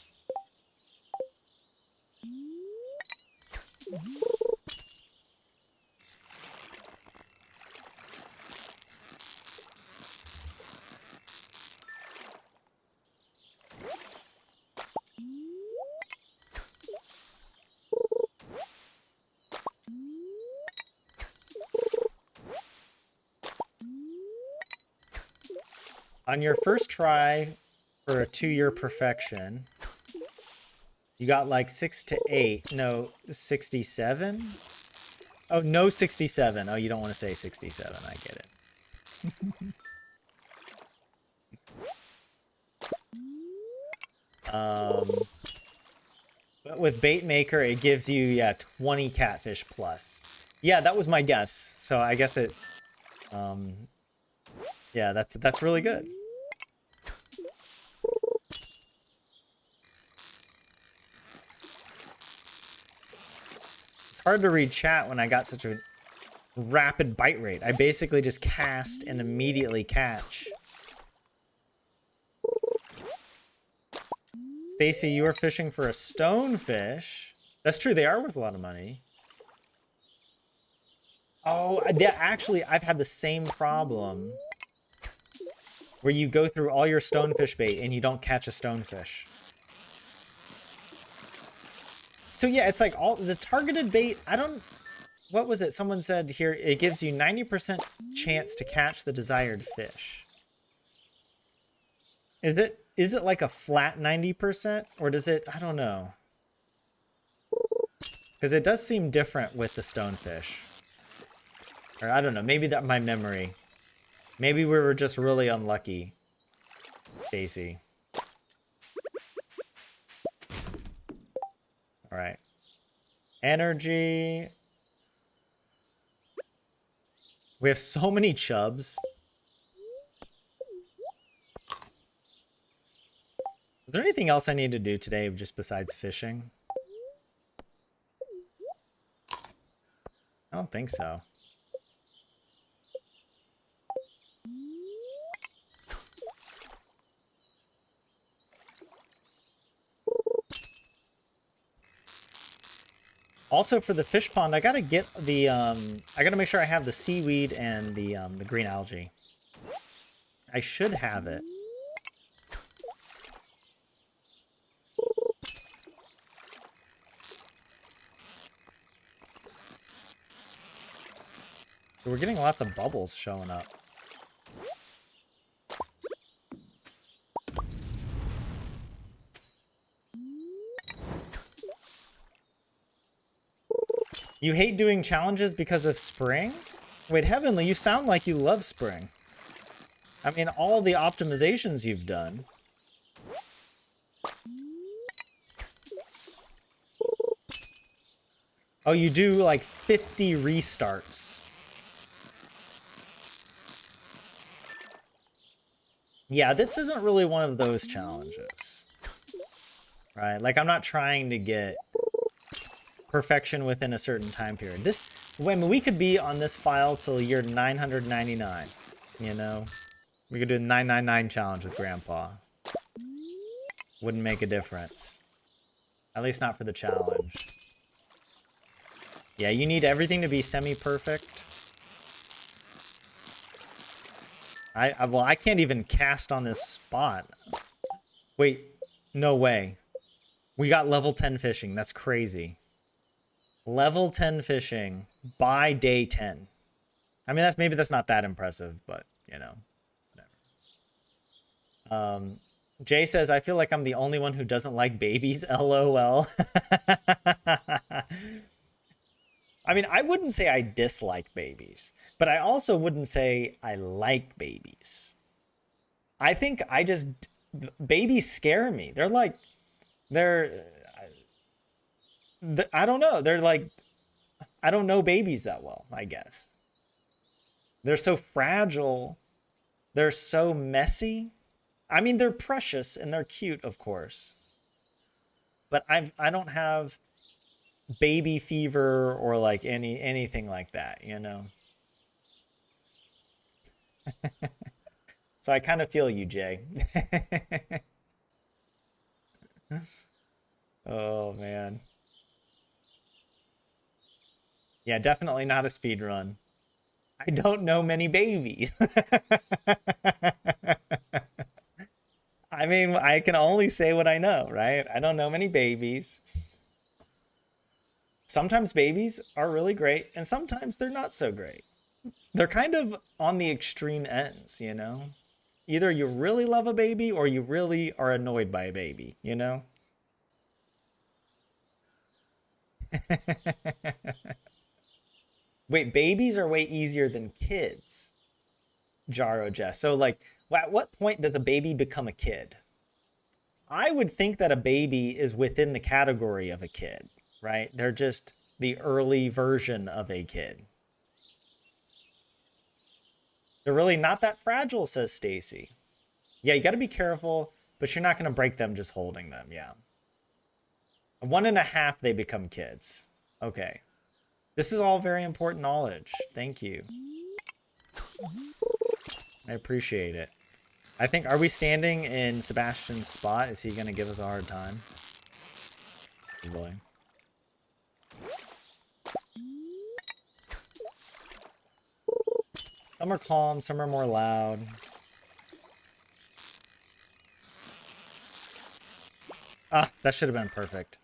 On your first try for a 2-year perfection, you got like 6 to 8. No, 67? Oh, no 67. Oh, you don't want to say 67. I get it. But with bait maker, it gives you, yeah, 20 catfish plus. Yeah, that was my guess. So I guess it, yeah, that's really good. It's hard to read chat when I got such a rapid bite rate. I basically just cast and immediately catch. Stacy, you are fishing for a stonefish. That's true, they are worth a lot of money. Oh, yeah, actually, I've had the same problem where you go through all your stonefish bait and you don't catch a stonefish. So yeah, it's like all the targeted bait, I don't... What was it? Someone said here, it gives you 90% chance to catch the desired fish. Is it like a flat 90%? Or does it... I don't know. Because it does seem different with the stonefish. Or I don't know, maybe that's my memory. Maybe we were just really unlucky, Stacy. All right. Energy. We have so many chubs. Is there anything else I need to do today just besides fishing? I don't think so. Also, for the fish pond, I gotta get the I gotta make sure I have the seaweed and the green algae. I should have it. We're getting lots of bubbles showing up. You hate doing challenges because of spring? Wait, Heavenly, you sound like you love spring. I mean, all the optimizations you've done. Oh, you do like 50 restarts. Yeah, this isn't really one of those challenges. Right? Like, I'm not trying to get perfection within a certain time period. This, when we could be on this file till year 999, you know? We could do the 999 challenge with Grandpa. Wouldn't make a difference. At least not for the challenge. Yeah, you need everything to be semi-perfect. Well, I can't even cast on this spot. Wait, no way. We got level 10 fishing. That's crazy. Level 10 fishing by day 10. I mean, maybe that's not that impressive, but, you know, whatever. Jay says, I feel like I'm the only one who doesn't like babies, LOL. I mean, I wouldn't say I dislike babies, but I also wouldn't say I like babies. I think babies scare me. I don't know. They're like, I don't know babies that well, I guess. They're so fragile. They're so messy. I mean, they're precious and they're cute, of course. But I don't have baby fever or like anything like that, you know? So I kind of feel you, Jay. Oh, man. Yeah, definitely not a speed run. I don't know many babies. I mean, I can only say what I know, right? I don't know many babies. Sometimes babies are really great, and sometimes they're not so great. They're kind of on the extreme ends, you know? Either you really love a baby or you really are annoyed by a baby, you know? Wait, babies are way easier than kids, Jaro Jess. So, like, at what point does a baby become a kid? I would think that a baby is within the category of a kid, right? They're just the early version of a kid. They're really not that fragile, says Stacy. Yeah, you got to be careful, but you're not going to break them just holding them. Yeah. 1.5, they become kids. Okay. This is all very important knowledge. Thank you. I appreciate it. I think, are we standing in Sebastian's spot? Is he going to give us a hard time? Oh boy. Some are calm, some are more loud. Ah, that should have been perfect.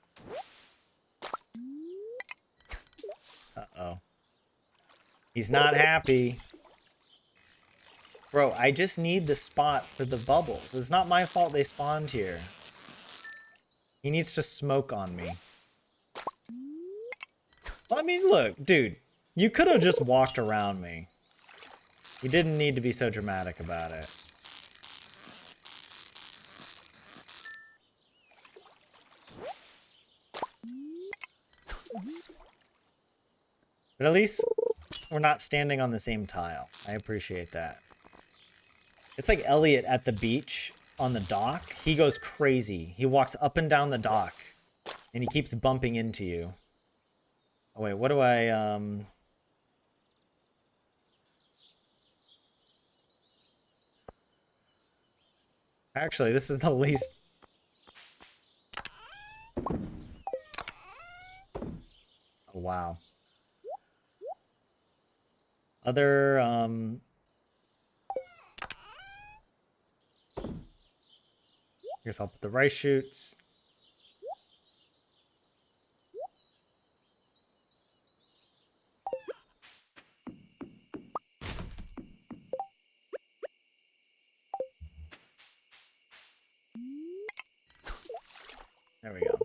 Uh-oh. He's not happy. Bro, I just need the spot for the bubbles. It's not my fault they spawned here. He needs to smoke on me. Well, I mean, look, dude. You could have just walked around me. You didn't need to be so dramatic about it. But at least we're not standing on the same tile. I appreciate that. It's like Elliot at the beach on the dock. He goes crazy. He walks up and down the dock. And he keeps bumping into you. Oh, wait, what do I, Actually, this is the least... Oh, wow. Other, I guess I'll put the rice shoots. There we go.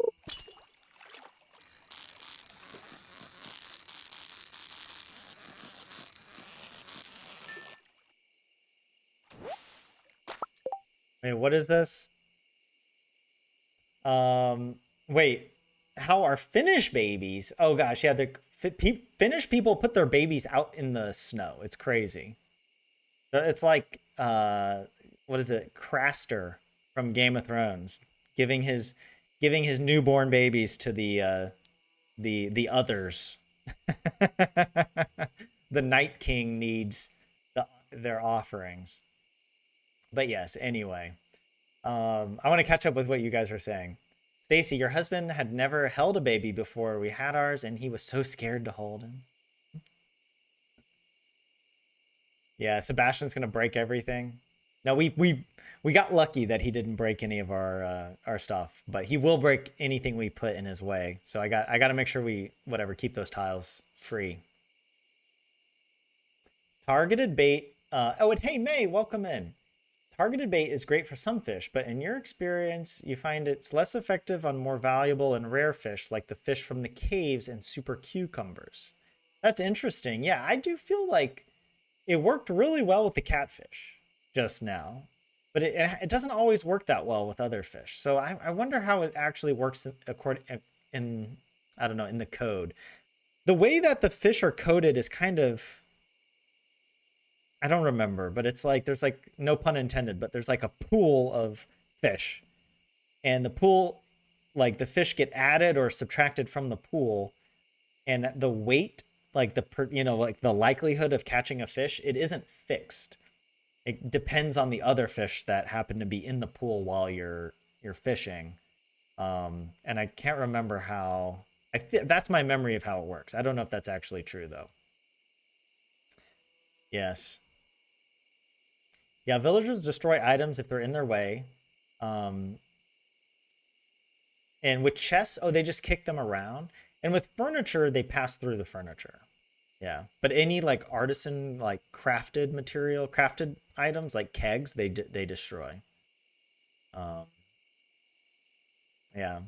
Wait, what is this? Wait, how are Finnish babies? Oh gosh, yeah, the Finnish people put their babies out in the snow. It's crazy. It's like what is it? Craster from Game of Thrones giving his newborn babies to the others. The Night King needs their offerings. But yes, anyway. I want to catch up with what you guys were saying. Stacy, your husband had never held a baby before we had ours, and he was so scared to hold him. Yeah, Sebastian's gonna break everything. No, we got lucky that he didn't break any of our stuff, but he will break anything we put in his way. So I got to make sure we keep those tiles free. Targeted bait. Oh, and hey May, welcome in. Targeted bait is great for some fish, but in your experience, you find it's less effective on more valuable and rare fish like the fish from the caves and super cucumbers. That's interesting. Yeah, I do feel like it worked really well with the catfish just now, but it doesn't always work that well with other fish. So I wonder how it actually works in I don't know, in the code. The way that the fish are coded is kind of, I don't remember, but it's like there's like, no pun intended, but there's like a pool of fish, and the pool, like the fish get added or subtracted from the pool, and the weight, like like the likelihood of catching a fish, it isn't fixed. It depends on the other fish that happen to be in the pool while you're fishing. And I can't remember how. That's my memory of how it works. I don't know if that's actually true though. Yes. Yeah, villagers destroy items if they're in their way. Um, and with chests, oh, they just kick them around. And with furniture, they pass through the furniture. Yeah, but any like artisan, like crafted material, crafted items like kegs, they destroy. Um, yeah.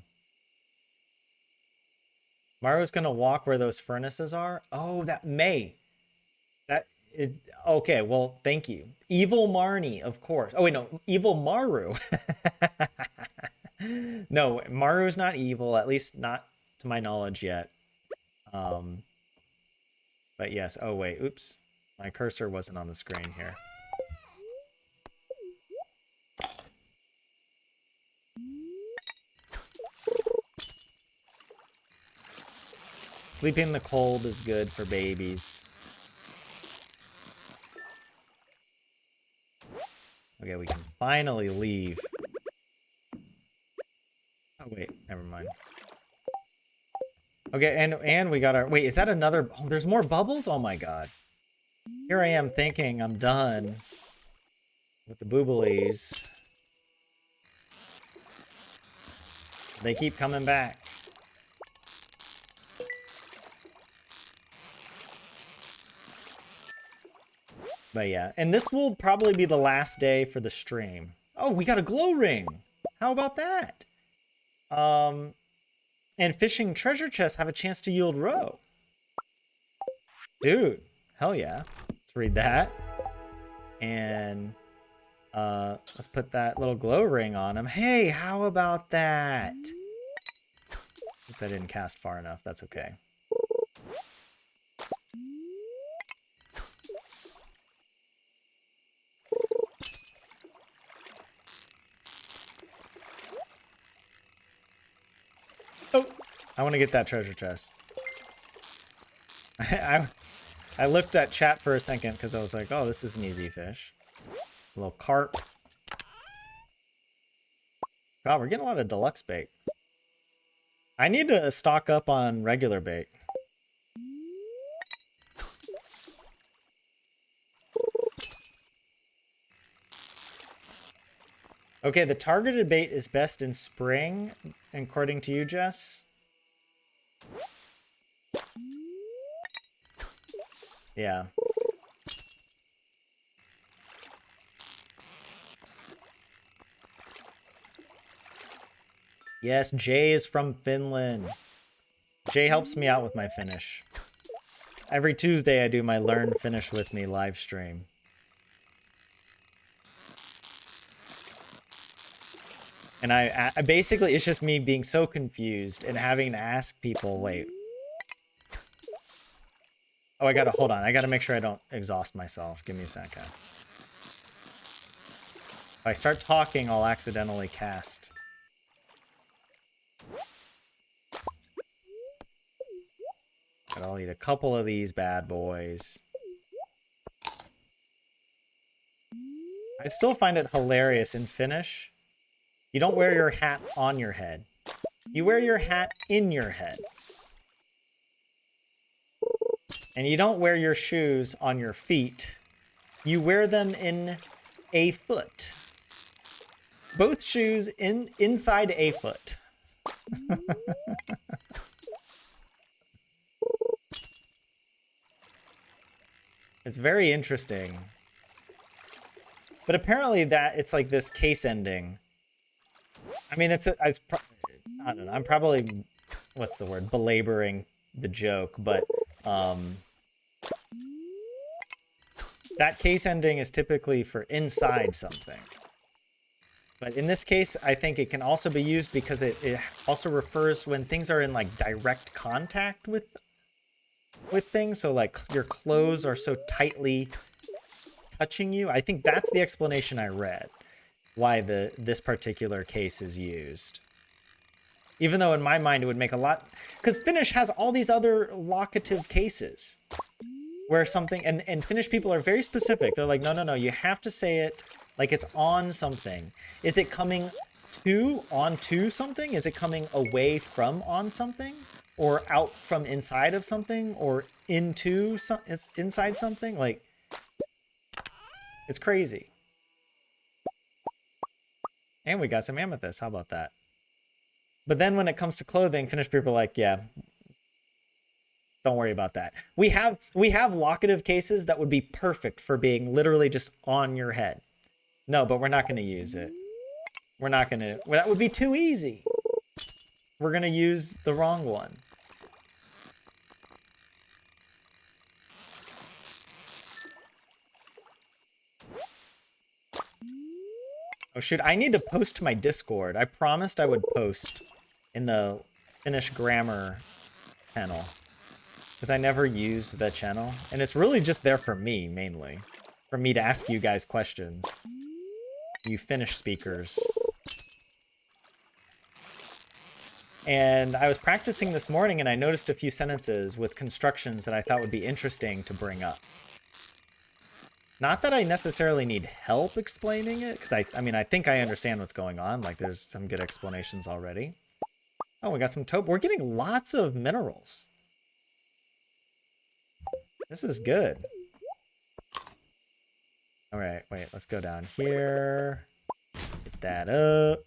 Mario's gonna walk where those furnaces are. Oh, that May. That is okay. Well, thank you. Evil Marnie, of course. Oh wait, no, Evil Maru. No, Maru's not evil, at least not to my knowledge yet. Um, but yes. Oh wait, oops, my cursor wasn't on the screen here. Sleeping in the cold is good for babies. Okay, we can finally leave. Oh wait, never mind. Okay, and we got our, wait, is that another, oh, there's more bubbles? Oh my god. Here I am thinking I'm done with the booblies. They keep coming back. But yeah, and this will probably be the last day for the stream. Oh, we got a glow ring. How about that? And fishing treasure chests have a chance to yield roe. Dude, hell yeah. Let's read that. And let's put that little glow ring on him. Hey, how about that? Oops, I didn't cast far enough. That's okay. Oh, I want to get that treasure chest. I looked at chat for a second because I was like, oh, this is an easy fish. A little carp. God, we're getting a lot of deluxe bait. I need to stock up on regular bait. Okay, the targeted bait is best in spring, according to you, Jess. Yeah. Yes, Jay is from Finland. Jay helps me out with my Finnish. Every Tuesday I do my Learn Finnish with Me live stream. And I basically, it's just me being so confused and having to ask people, wait. Oh, hold on. I gotta make sure I don't exhaust myself. Give me a second. If I start talking, I'll accidentally cast. But I'll eat a couple of these bad boys. I still find it hilarious in Finnish. You don't wear your hat on your head. You wear your hat in your head. And you don't wear your shoes on your feet. You wear them in a foot. Both shoes inside a foot. It's very interesting. But apparently it's like this case ending. I mean, I don't know. I'm probably, what's the word? Belaboring the joke, but that case ending is typically for inside something. But in this case, I think it can also be used because it also refers when things are in like direct contact with things. So like your clothes are so tightly touching you. I think that's the explanation I read why this particular case is used. Even though in my mind it would make a lot, because Finnish has all these other locative cases where something, and Finnish people are very specific. They're like, no, you have to say it like it's on something. Is it coming onto something? Is it coming away from on something? Or out from inside of something? Or inside something? Like, it's crazy. And we got some amethyst. How about that? But then when it comes to clothing, Finnish people are like, yeah, don't worry about that. We have locative cases that would be perfect for being literally just on your head. No, but we're not going to use it. We're not going to. Well, that would be too easy. We're going to use the wrong one. Oh, shoot. I need to post to my Discord. I promised I would post in the Finnish grammar channel, because I never use the channel. And it's really just there for me, mainly. For me to ask you guys questions. You Finnish speakers. And I was practicing this morning and I noticed a few sentences with constructions that I thought would be interesting to bring up. Not that I necessarily need help explaining it, because I mean, I think I understand what's going on. Like, there's some good explanations already. Oh, we got some taupe. We're getting lots of minerals. This is good. All right, wait, let's go down here. Get that up.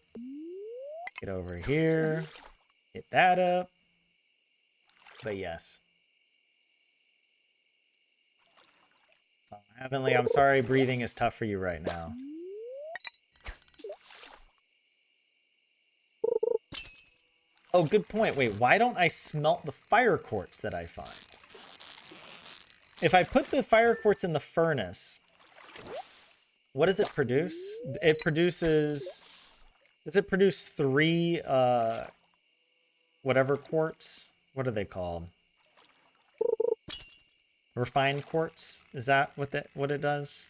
Get over here. Get that up. But yes. Heavenly, I'm sorry breathing is tough for you right now. Oh, good point. Wait, why don't I smelt the fire quartz that I find? If I put the fire quartz in the furnace, what does it produce? It produces... Does it produce 3, whatever quartz? What are they called? Refined quartz? Is that what it does?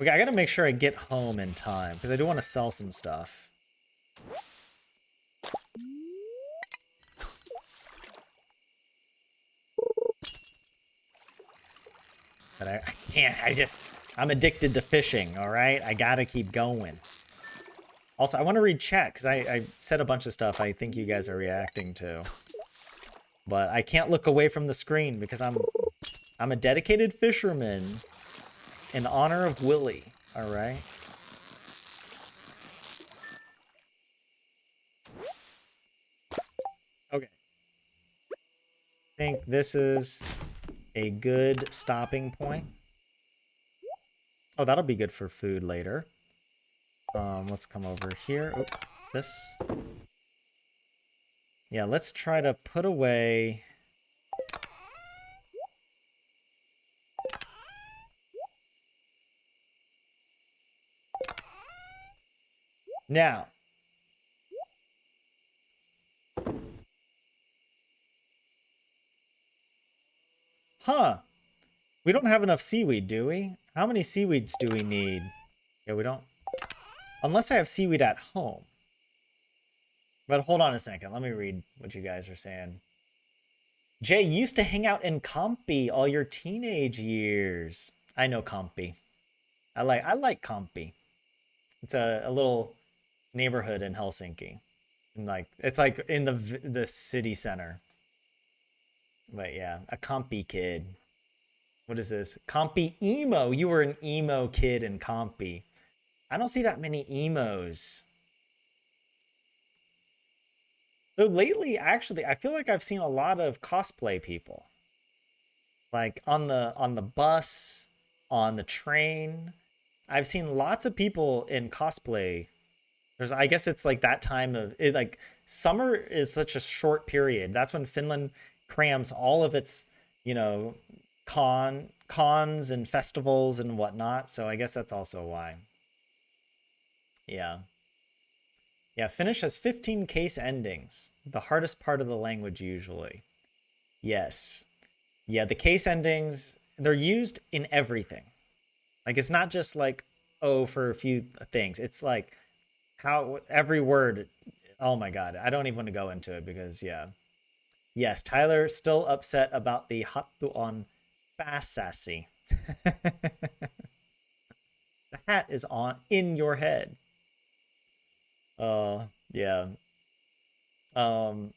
Okay, I gotta make sure I get home in time, because I do want to sell some stuff. But I can't, I'm addicted to fishing, alright? I gotta keep going. Also, I want to read chat, because I said a bunch of stuff I think you guys are reacting to. But I can't look away from the screen, because I'm a dedicated fisherman in honor of Willie, alright? Okay. I think this is a good stopping point. Oh, that'll be good for food later. Let's come over here. Oh, this. Yeah, let's try to put away... Now. Huh. We don't have enough seaweed, do we? How many seaweeds do we need? Yeah, we don't. Unless I have seaweed at home. But hold on a second. Let me read what you guys are saying. Jay, you used to hang out in Compi all your teenage years. I know Compi. I like Compi. It's a little neighborhood in Helsinki. And like it's like in the city center. But yeah, a Compi kid. What is this? Compi emo. You were an emo kid in Compi. I don't see that many emos. Though lately, actually, I feel like I've seen a lot of cosplay people. Like on the bus, on the train. I've seen lots of people in cosplay. I guess it's like that time of it, like summer is such a short period. That's when Finland crams all of its, you know, cons and festivals and whatnot. So I guess that's also why. Yeah. Yeah, Finnish has 15 case endings. The hardest part of the language usually. Yes. Yeah, the case endings, they're used in everything. Like it's not just like, oh, for a few things. It's like how every word. Oh my god, I don't even want to go into it because yeah. Yes, Tyler still upset about the hattu on sassy. The hat is on in your head. Yeah. Um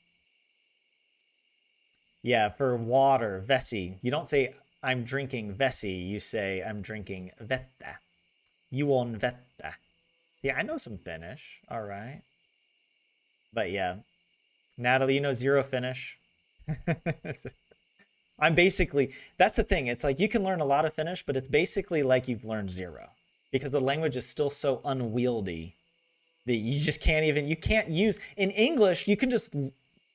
yeah, for water, vesi. You don't say I'm drinking vesi, you say I'm drinking vettä. Juon vettä. Yeah, I know some Finnish. All right. But yeah, Natalie, you know zero Finnish. I'm basically, that's the thing. It's like you can learn a lot of Finnish, but it's basically like you've learned zero because the language is still so unwieldy that you just can't even, you can't use, in English, you can just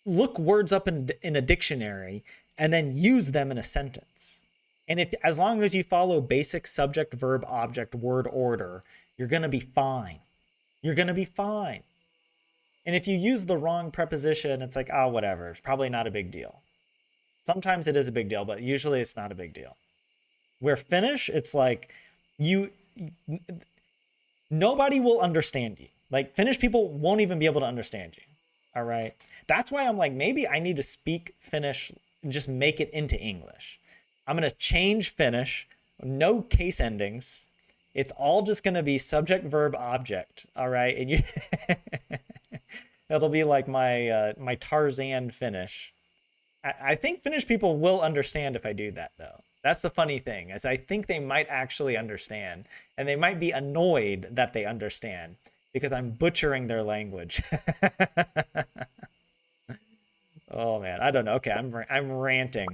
look words up in a dictionary and then use them in a sentence. And if, as long as you follow basic subject, verb, object, word order, you're going to be fine. You're going to be fine. And if you use the wrong preposition, it's like, oh, whatever. It's probably not a big deal. Sometimes it is a big deal, but usually it's not a big deal. Where Finnish, it's like you nobody will understand you. Like Finnish people won't even be able to understand you. All right. That's why I'm like, maybe I need to speak Finnish and just make it into English. I'm going to change Finnish, no case endings. It's all just going to be subject, verb, object. All right. And you, it'll be like my Tarzan Finnish. I think Finnish people will understand if I do that, though. That's the funny thing, is I think they might actually understand, and they might be annoyed that they understand because I'm butchering their language. Oh man, I don't know. Okay, I'm ranting.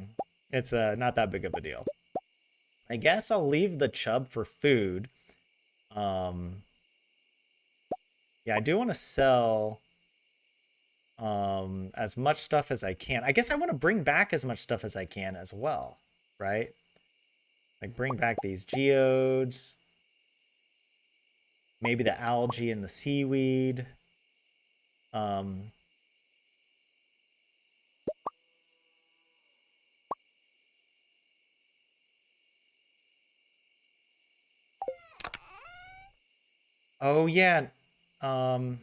It's not that big of a deal. I guess I'll leave the chub for food. Um, yeah, I do want to sell as much stuff as I can. I guess I want to bring back as much stuff as I can as well, right? Like bring back these geodes, maybe the algae and the seaweed. Um, oh yeah. Um,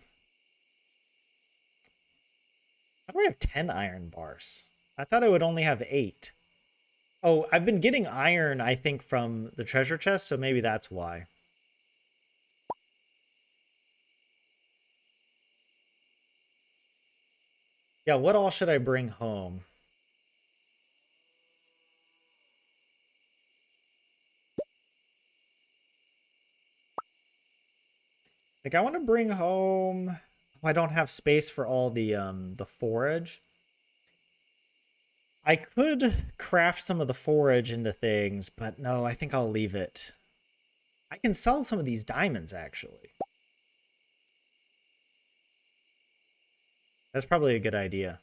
how do I have 10 iron bars? I thought I would only have 8. Oh, I've been getting iron, I think, from the treasure chest, so maybe that's why. Yeah, what all should I bring home? Like I want to bring home. Oh, I don't have space for all the forage. I could craft some of the forage into things, but no, I think I'll leave it. I can sell some of these diamonds actually. That's probably a good idea.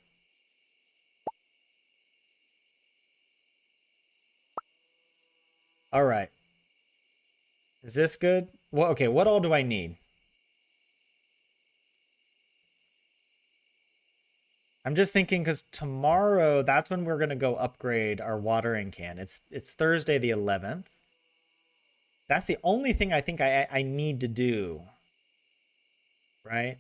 All right. Is this good? Well, okay, what all do I need? I'm just thinking because tomorrow, that's when we're gonna go upgrade our watering can. It's Thursday the 11th. That's the only thing I think I need to do, right?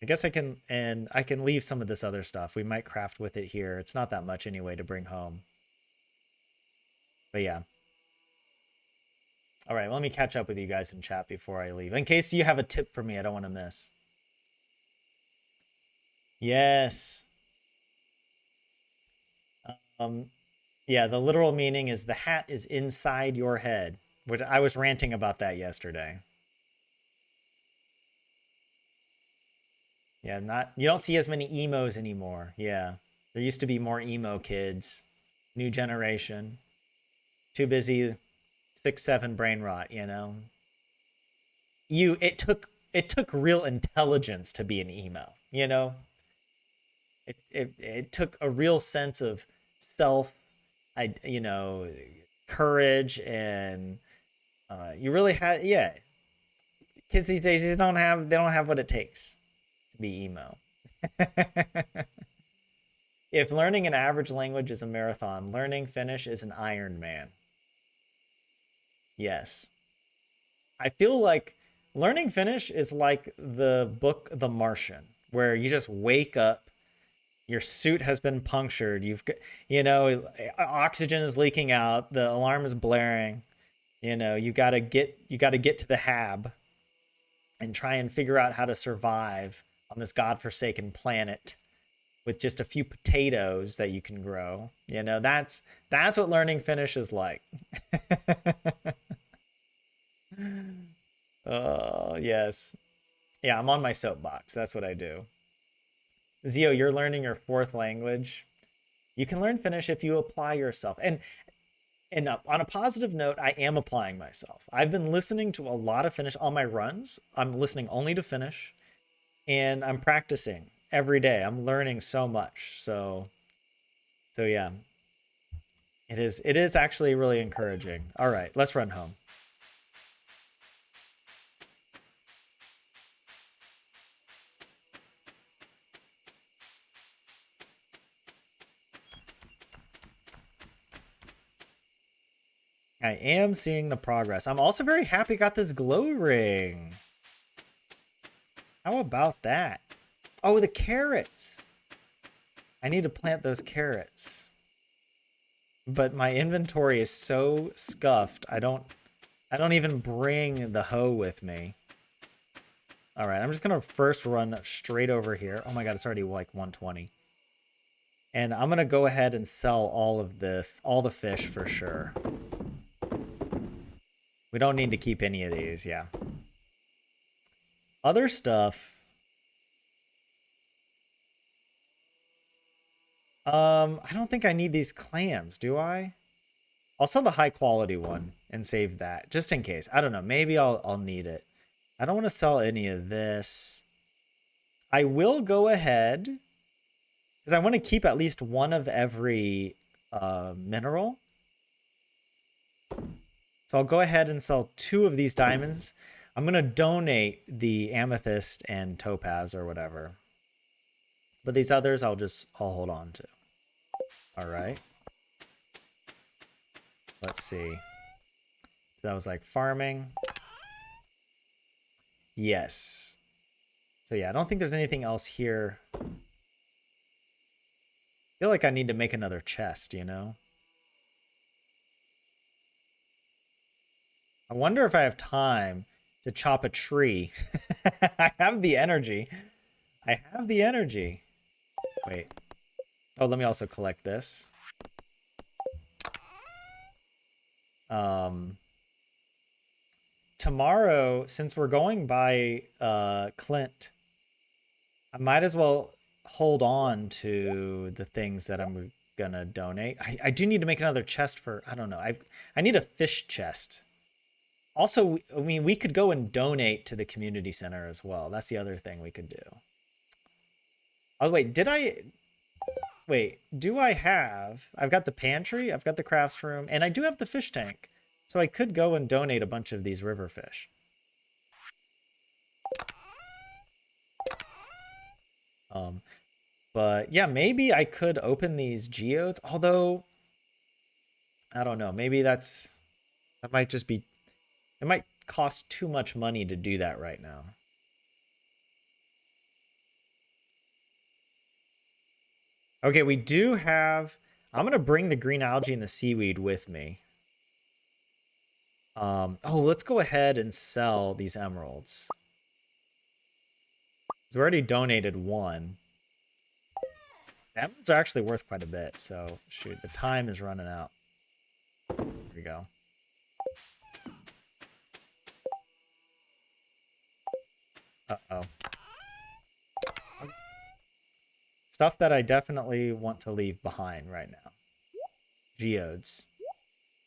I guess I can, and I can leave some of this other stuff. We might craft with it here. It's not that much anyway to bring home. But yeah. All right, let me catch up with you guys in chat before I leave. In case you have a tip for me I don't want to miss. Yes. Um, yeah, the literal meaning is the hat is inside your head, which I was ranting about that yesterday. Yeah, not you don't see as many emos anymore. Yeah. There used to be more emo kids. New generation. Too busy 6-7 brain rot, you know. It took real intelligence to be an emo, you know? It took a real sense of self, you know, courage, and you really had, yeah. Kids these days they don't have what it takes to be emo. If learning an average language is a marathon, learning Finnish is an Iron Man. Yes. I feel like learning Finnish is like the book The Martian, where you just wake up, your suit has been punctured, you've got, you know, oxygen is leaking out, the alarm is blaring, you know, you got to get to the hab and try and figure out how to survive on this godforsaken planet with just a few potatoes that you can grow. You know, that's what learning Finnish is like. Oh, yes. Yeah, I'm on my soapbox. That's what I do. Zio, you're learning your fourth language. You can learn Finnish if you apply yourself. And on a positive note, I am applying myself. I've been listening to a lot of Finnish on my runs. I'm listening only to Finnish, and I'm practicing every day. I'm learning so much. So yeah, it is actually really encouraging. All right, let's run home. I am seeing the progress. I'm also very happy I got this glow ring. How about that? Oh, the carrots. I need to plant those carrots. But my inventory is so scuffed. I don't even bring the hoe with me. All right, I'm just going to first run straight over here. Oh my god, it's already like 120. And I'm going to go ahead and sell all the fish for sure. We don't need to keep any of these, yeah. Other stuff. I don't think I need these clams, do I? I'll sell the high quality one and save that just in case. I don't know. Maybe I'll need it. I don't want to sell any of this. I will go ahead because I want to keep at least one of every mineral. So I'll go ahead and sell 2 of these diamonds. I'm going to donate the amethyst and topaz or whatever. But these others I'll hold on to. All right. Let's see. So that was like farming. Yes. So yeah, I don't think there's anything else here. I feel like I need to make another chest, you know? I wonder if I have time to chop a tree. I have the energy. I have the energy. Wait. Oh, let me also collect this. Tomorrow, since we're going by Clint, I might as well hold on to the things that I'm gonna donate. I do need to make another chest for, I don't know. I need a fish chest. Also, I mean, we could go and donate to the community center as well. That's the other thing we could do. Oh, wait, did I? Wait, do I have... I've got the pantry, I've got the crafts room, and I do have the fish tank. So I could go and donate a bunch of these river fish. But yeah, maybe I could open these geodes, although I don't know. Maybe that might just be, it might cost too much money to do that right now. Okay, we do have, I'm going to bring the green algae and the seaweed with me. Oh, let's go ahead and sell these emeralds. We already donated one. The emeralds are actually worth quite a bit, so shoot, the time is running out. Here we go. Uh-oh. Stuff that I definitely want to leave behind right now. Geodes.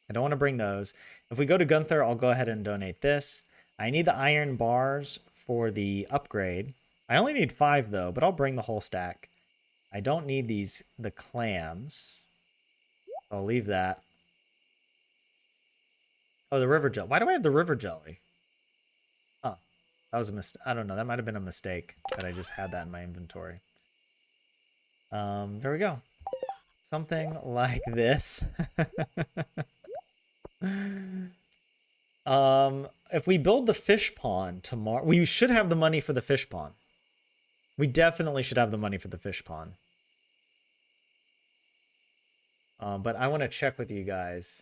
I don't want to bring those. If we go to Gunther, I'll go ahead and donate this. I need the iron bars for the upgrade. I only need 5 though, but I'll bring the whole stack. I don't need the clams. I'll leave that. Oh, the river jelly. Why do I have the river jelly? Huh. That was a mistake. I don't know. That might have been a mistake that I just had that in my inventory. There we go. Something like this. If we build the fish pond tomorrow, we should have the money for the fish pond. We definitely should have the money for the fish pond. But I want to check with you guys.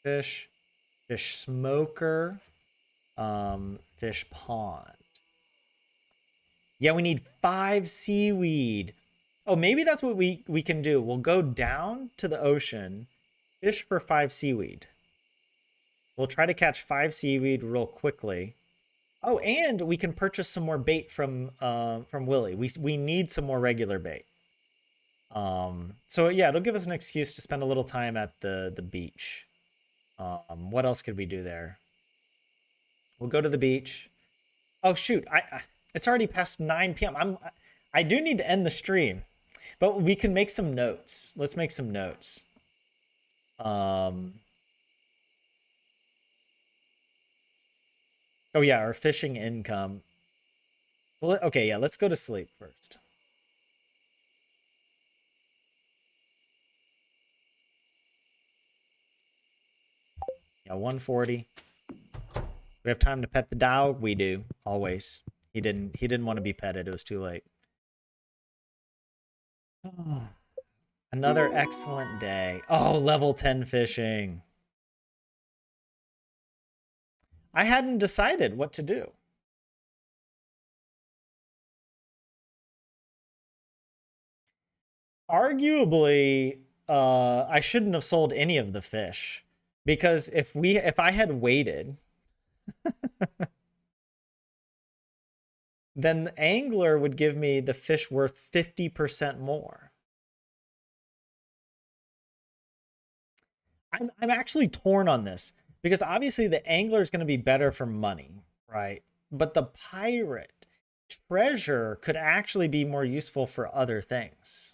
Fish smoker, fish pond. Yeah, we need 5 seaweed. Oh, maybe that's what we can do. We'll go down to the ocean, fish for 5 seaweed. We'll try to catch 5 seaweed real quickly. Oh, and we can purchase some more bait from Willy. We need some more regular bait. So yeah, it'll give us an excuse to spend a little time at the beach. What else could we do there? We'll go to the beach. Oh shoot, it's already past 9 p.m. I do need to end the stream, but we can make some notes. Let's make some notes. Oh yeah, our fishing income. Well, okay, yeah, let's go to sleep first. Yeah, 140. We have time to pet the dog. We do always. He didn't want to be petted. It was too late. Another excellent day. Oh, level 10 fishing. I hadn't decided what to do. Arguably, I shouldn't have sold any of the fish because if I had waited, then the angler would give me the fish worth 50% more. I'm actually torn on this because obviously the angler is going to be better for money, right? But the pirate treasure could actually be more useful for other things.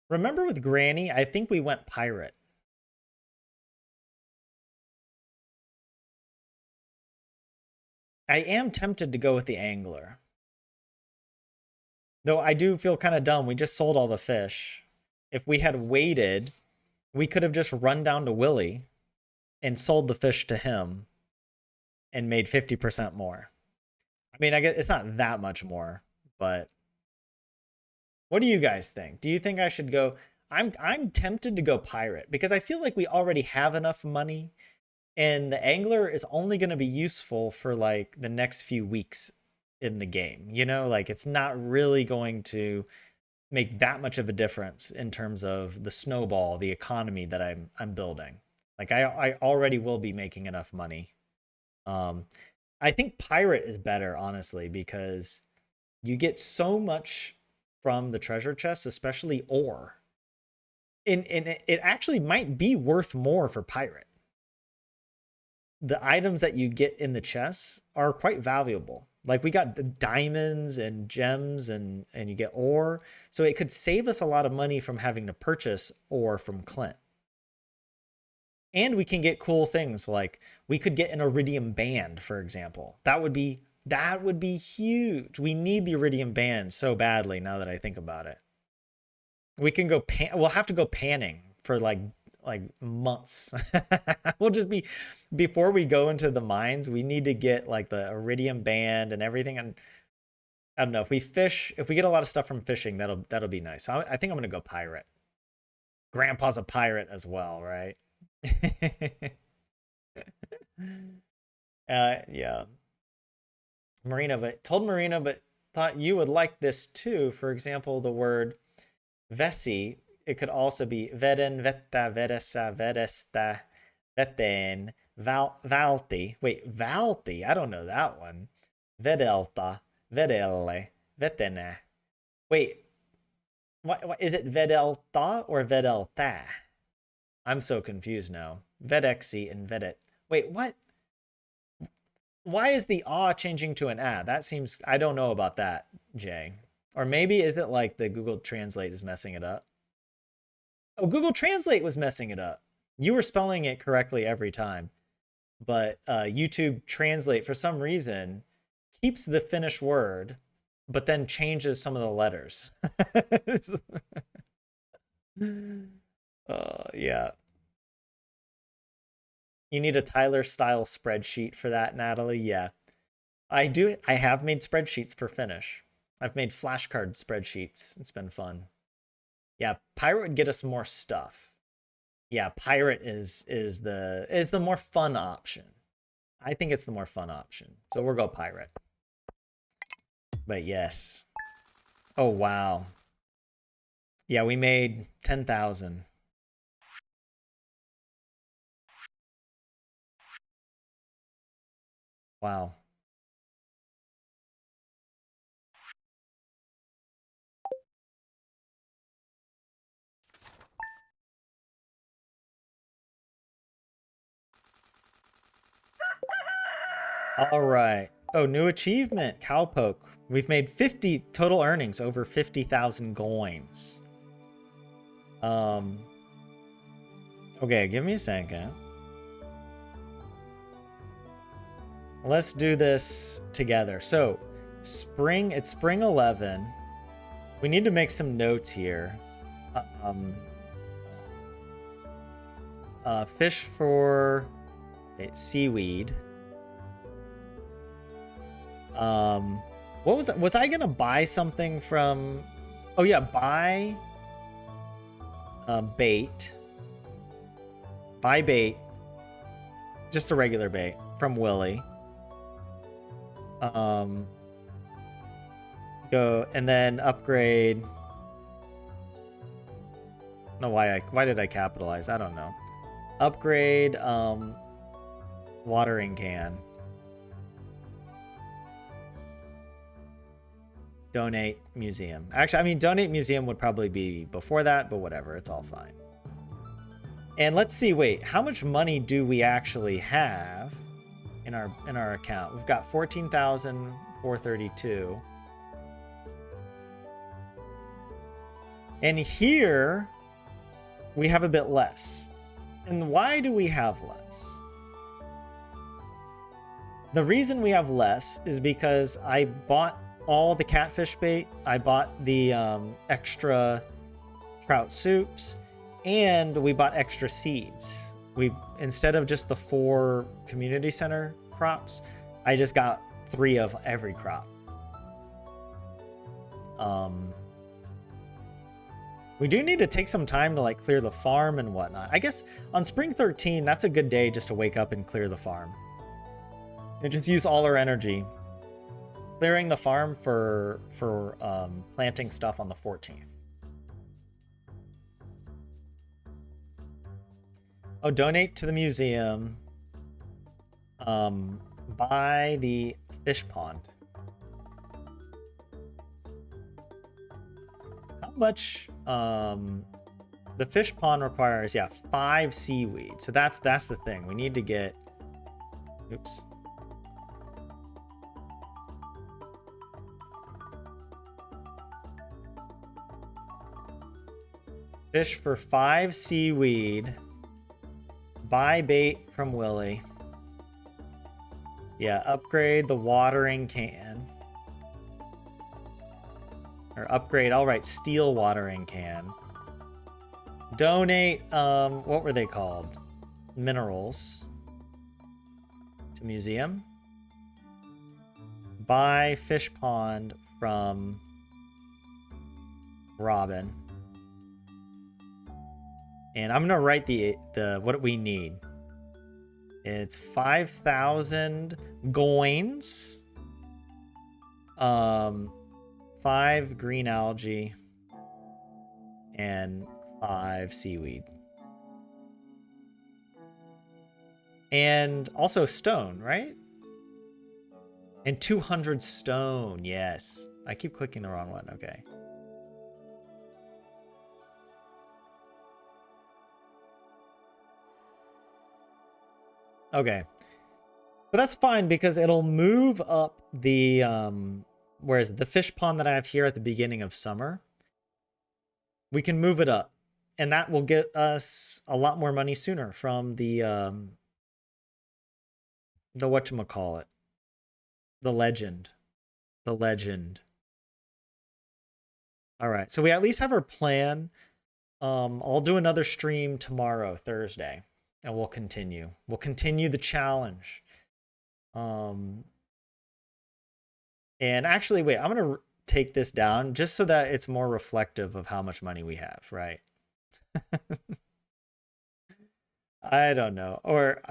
Remember with Granny, I think we went pirate. I am tempted to go with the angler. Though I do feel kind of dumb. We just sold all the fish. If we had waited, we could have just run down to Willy and sold the fish to him and made 50% more. I mean, I guess it's not that much more, but what do you guys think? Do you think I should go? I'm tempted to go pirate because I feel like we already have enough money and the angler is only going to be useful for like the next few weeks in the game. You know, like it's not really going to make that much of a difference in terms of the snowball, the economy that I'm building. Like I already will be making enough money. I think pirate is better, honestly, because you get so much from the treasure chest, especially ore. And it actually might be worth more for pirate. the items that you get in the chests are quite valuable. Like we got the diamonds and gems and you get ore. So it could save us a lot of money from having to purchase ore from Clint. And we can get cool things like we could get an iridium band, for example. That would be huge. We need the iridium band so badly now that I think about it. We can go we'll have to go panning for like months. We'll just be before we go into the mines, we need to get like the iridium band and everything. And I don't know, if we get a lot of stuff from fishing, that'll be nice. I think I'm gonna go pirate. Grandpa's a pirate as well, right? Yeah. Told Marina, but thought you would like this too. For example, the word Vessi, it could also be veden, vetta, vedessa, vedesta, veten, valti. Wait, valti? I don't know that one. Vedelta, vedelle, vetene. Wait, what is it vedelta or vedelta? I'm so confused now. Vedexi and vedet. Wait, what? Why is the ah changing to an ah? That seems, I don't know about that, Jay. Or maybe is it like the Google Translate is messing it up? Oh, Google Translate was messing it up. You were spelling it correctly every time. But YouTube Translate, for some reason, keeps the Finnish word, but then changes some of the letters. Yeah. You need a Tyler style spreadsheet for that, Natalie. Yeah. I do. I have made spreadsheets for Finnish. I've made flashcard spreadsheets. It's been fun. Yeah, pirate would get us more stuff. Yeah, pirate is the more fun option. I think it's the more fun option. So we'll go pirate. But yes. Oh wow. Yeah, we made 10,000. Wow. All right. Oh, new achievement, cowpoke. We've made 50 total earnings, over 50,000 coins. Okay, give me a second. Let's do this together. So, it's spring 11. We need to make some notes here. Fish for seaweed. What was that? Was I gonna buy something from? Oh yeah, buy bait. Buy bait. Just a regular bait from Willie. Go and then upgrade. No, why did I capitalize? I don't know. Upgrade watering can. Donate museum. Actually, I mean, donate museum would probably be before that, but whatever, it's all fine. And let's see, wait, how much money do we actually have in our account? We've got 14,432. And here we have a bit less. And why do we have less? The reason we have less is because I bought all the catfish bait. I bought the extra trout soups, and we bought extra seeds. We, instead of just the 4 community center crops, I just got 3 of every crop. We do need to take some time to like clear the farm and whatnot. I guess on spring 13, that's a good day just to wake up and clear the farm. And just use all our energy clearing the farm for planting stuff on the 14th. Oh, donate to the museum. Buy the fish pond. How much? The fish pond requires, yeah, 5 seaweed. So that's the thing. We need to get Oops. Fish for 5 seaweed. Buy bait from Willie. Yeah, upgrade the watering can. Or upgrade, I'll write steel watering can. Donate, what were they called? Minerals. To museum. Buy fish pond from Robin. And I'm gonna write the what we need. It's 5,000 goins. 5 green algae and 5 seaweed. And also stone, right? And 200 stone, yes. I keep clicking the wrong one, okay. Okay. But that's fine because it'll move up the, where is it? The fish pond that I have here at the beginning of summer. We can move it up. And that will get us a lot more money sooner from the whatchamacallit. The legend. The legend. All right. So we at least have our plan. I'll do another stream tomorrow, Thursday, and we'll continue. We'll continue the challenge. And actually, wait, I'm going to take this down just so that it's more reflective of how much money we have, right? I don't know. Or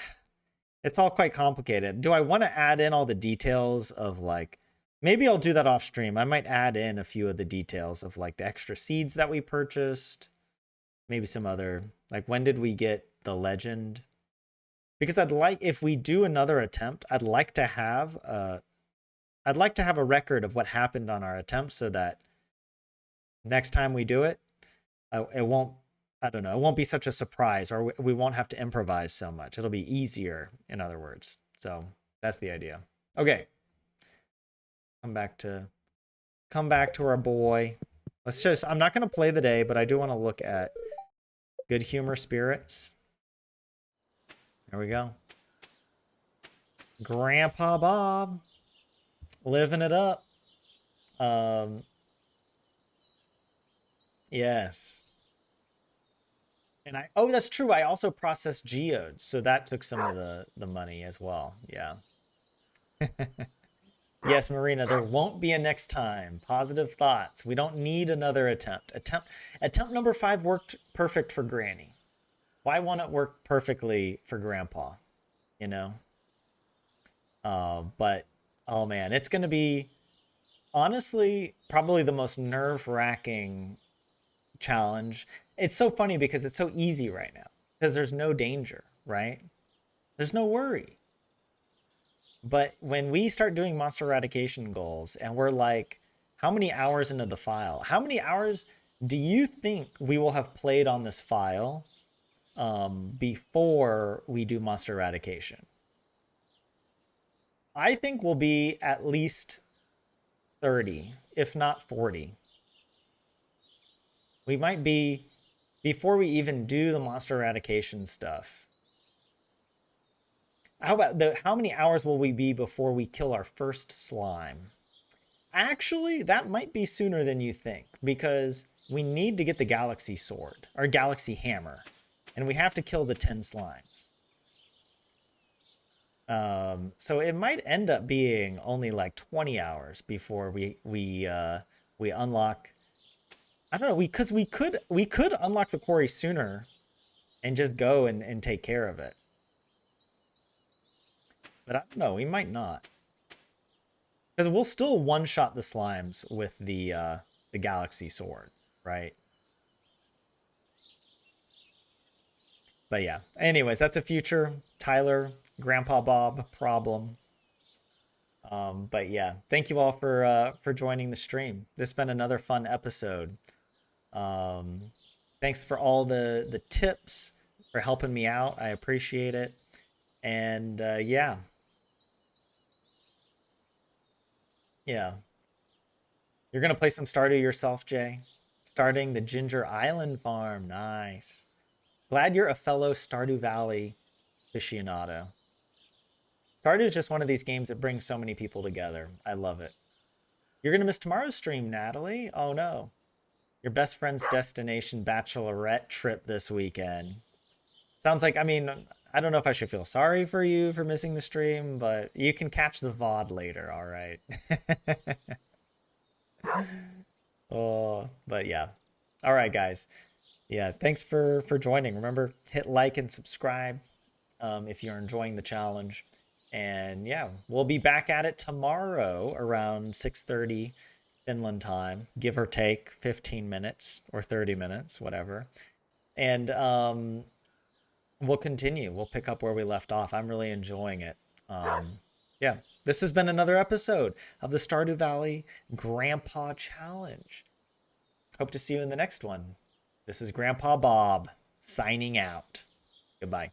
it's all quite complicated. Do I want to add in all the details of like, maybe I'll do that off stream. I might add in a few of the details of like the extra seeds that we purchased. Maybe some other, like when did we get the legend? Because I'd like, if we do another attempt, I'd like to have a record of what happened on our attempt so that next time we do it, it won't, I don't know, it won't be such a surprise, or we won't have to improvise so much. It'll be easier, in other words. So that's the idea. Okay. Come back to our boy. Let's just, I'm not going to play the day, but I do want to look at Good Humor Spirits. There we go. Grandpa Bob. Living it up. Yes. And oh, that's true. I also processed geodes, so that took some of the money as well. Yeah. Yes, Marina, there won't be a next time. Positive thoughts. We don't need another attempt. Attempt number 5 worked perfect for Granny. Why won't it work perfectly for Grandpa? You know? But, oh man, it's going to be, honestly, probably the most nerve-wracking challenge. It's so funny because it's so easy right now. Because there's no danger, right? There's no worry. But when we start doing monster eradication goals and we're like, how many hours into the file? How many hours do you think we will have played on this file before we do monster eradication? I think we'll be at least 30, if not 40. We might be, before we even do the monster eradication stuff. How about how many hours will we be before we kill our first slime? Actually, that might be sooner than you think, because we need to get the galaxy sword, or galaxy hammer, and we have to kill the 10 slimes. So it might end up being only like 20 hours before we unlock. I don't know, because we could unlock the quarry sooner and just go and take care of it. But I don't know, we might not. Because we'll still one-shot the slimes with the galaxy sword, right? But yeah, anyways, that's a future Tyler, Grandpa Bob problem. But yeah, thank you all for joining the stream. This has been another fun episode. Thanks for all the tips, for helping me out. I appreciate it. And yeah, Yeah. You're gonna play some Stardew yourself, Jay? Starting the Ginger Island farm. Nice. Glad you're a fellow Stardew Valley aficionado. Stardew is just one of these games that brings so many people together. I love it. You're gonna miss tomorrow's stream, Natalie. Oh no. Your best friend's destination bachelorette trip this weekend. Sounds like, I mean, I don't know if I should feel sorry for you for missing the stream, but you can catch the VOD later, all right? Oh, but yeah. All right, guys. Yeah, thanks for joining. Remember, hit like and subscribe if you're enjoying the challenge. And yeah, we'll be back at it tomorrow around 6:30 Finland time, give or take 15 minutes or 30 minutes, whatever. And we'll continue. We'll pick up where we left off. I'm really enjoying it. Yeah, this has been another episode of the Stardew Valley Grandpa Challenge. Hope to see you in the next one. This is Grandpa Bob signing out. Goodbye.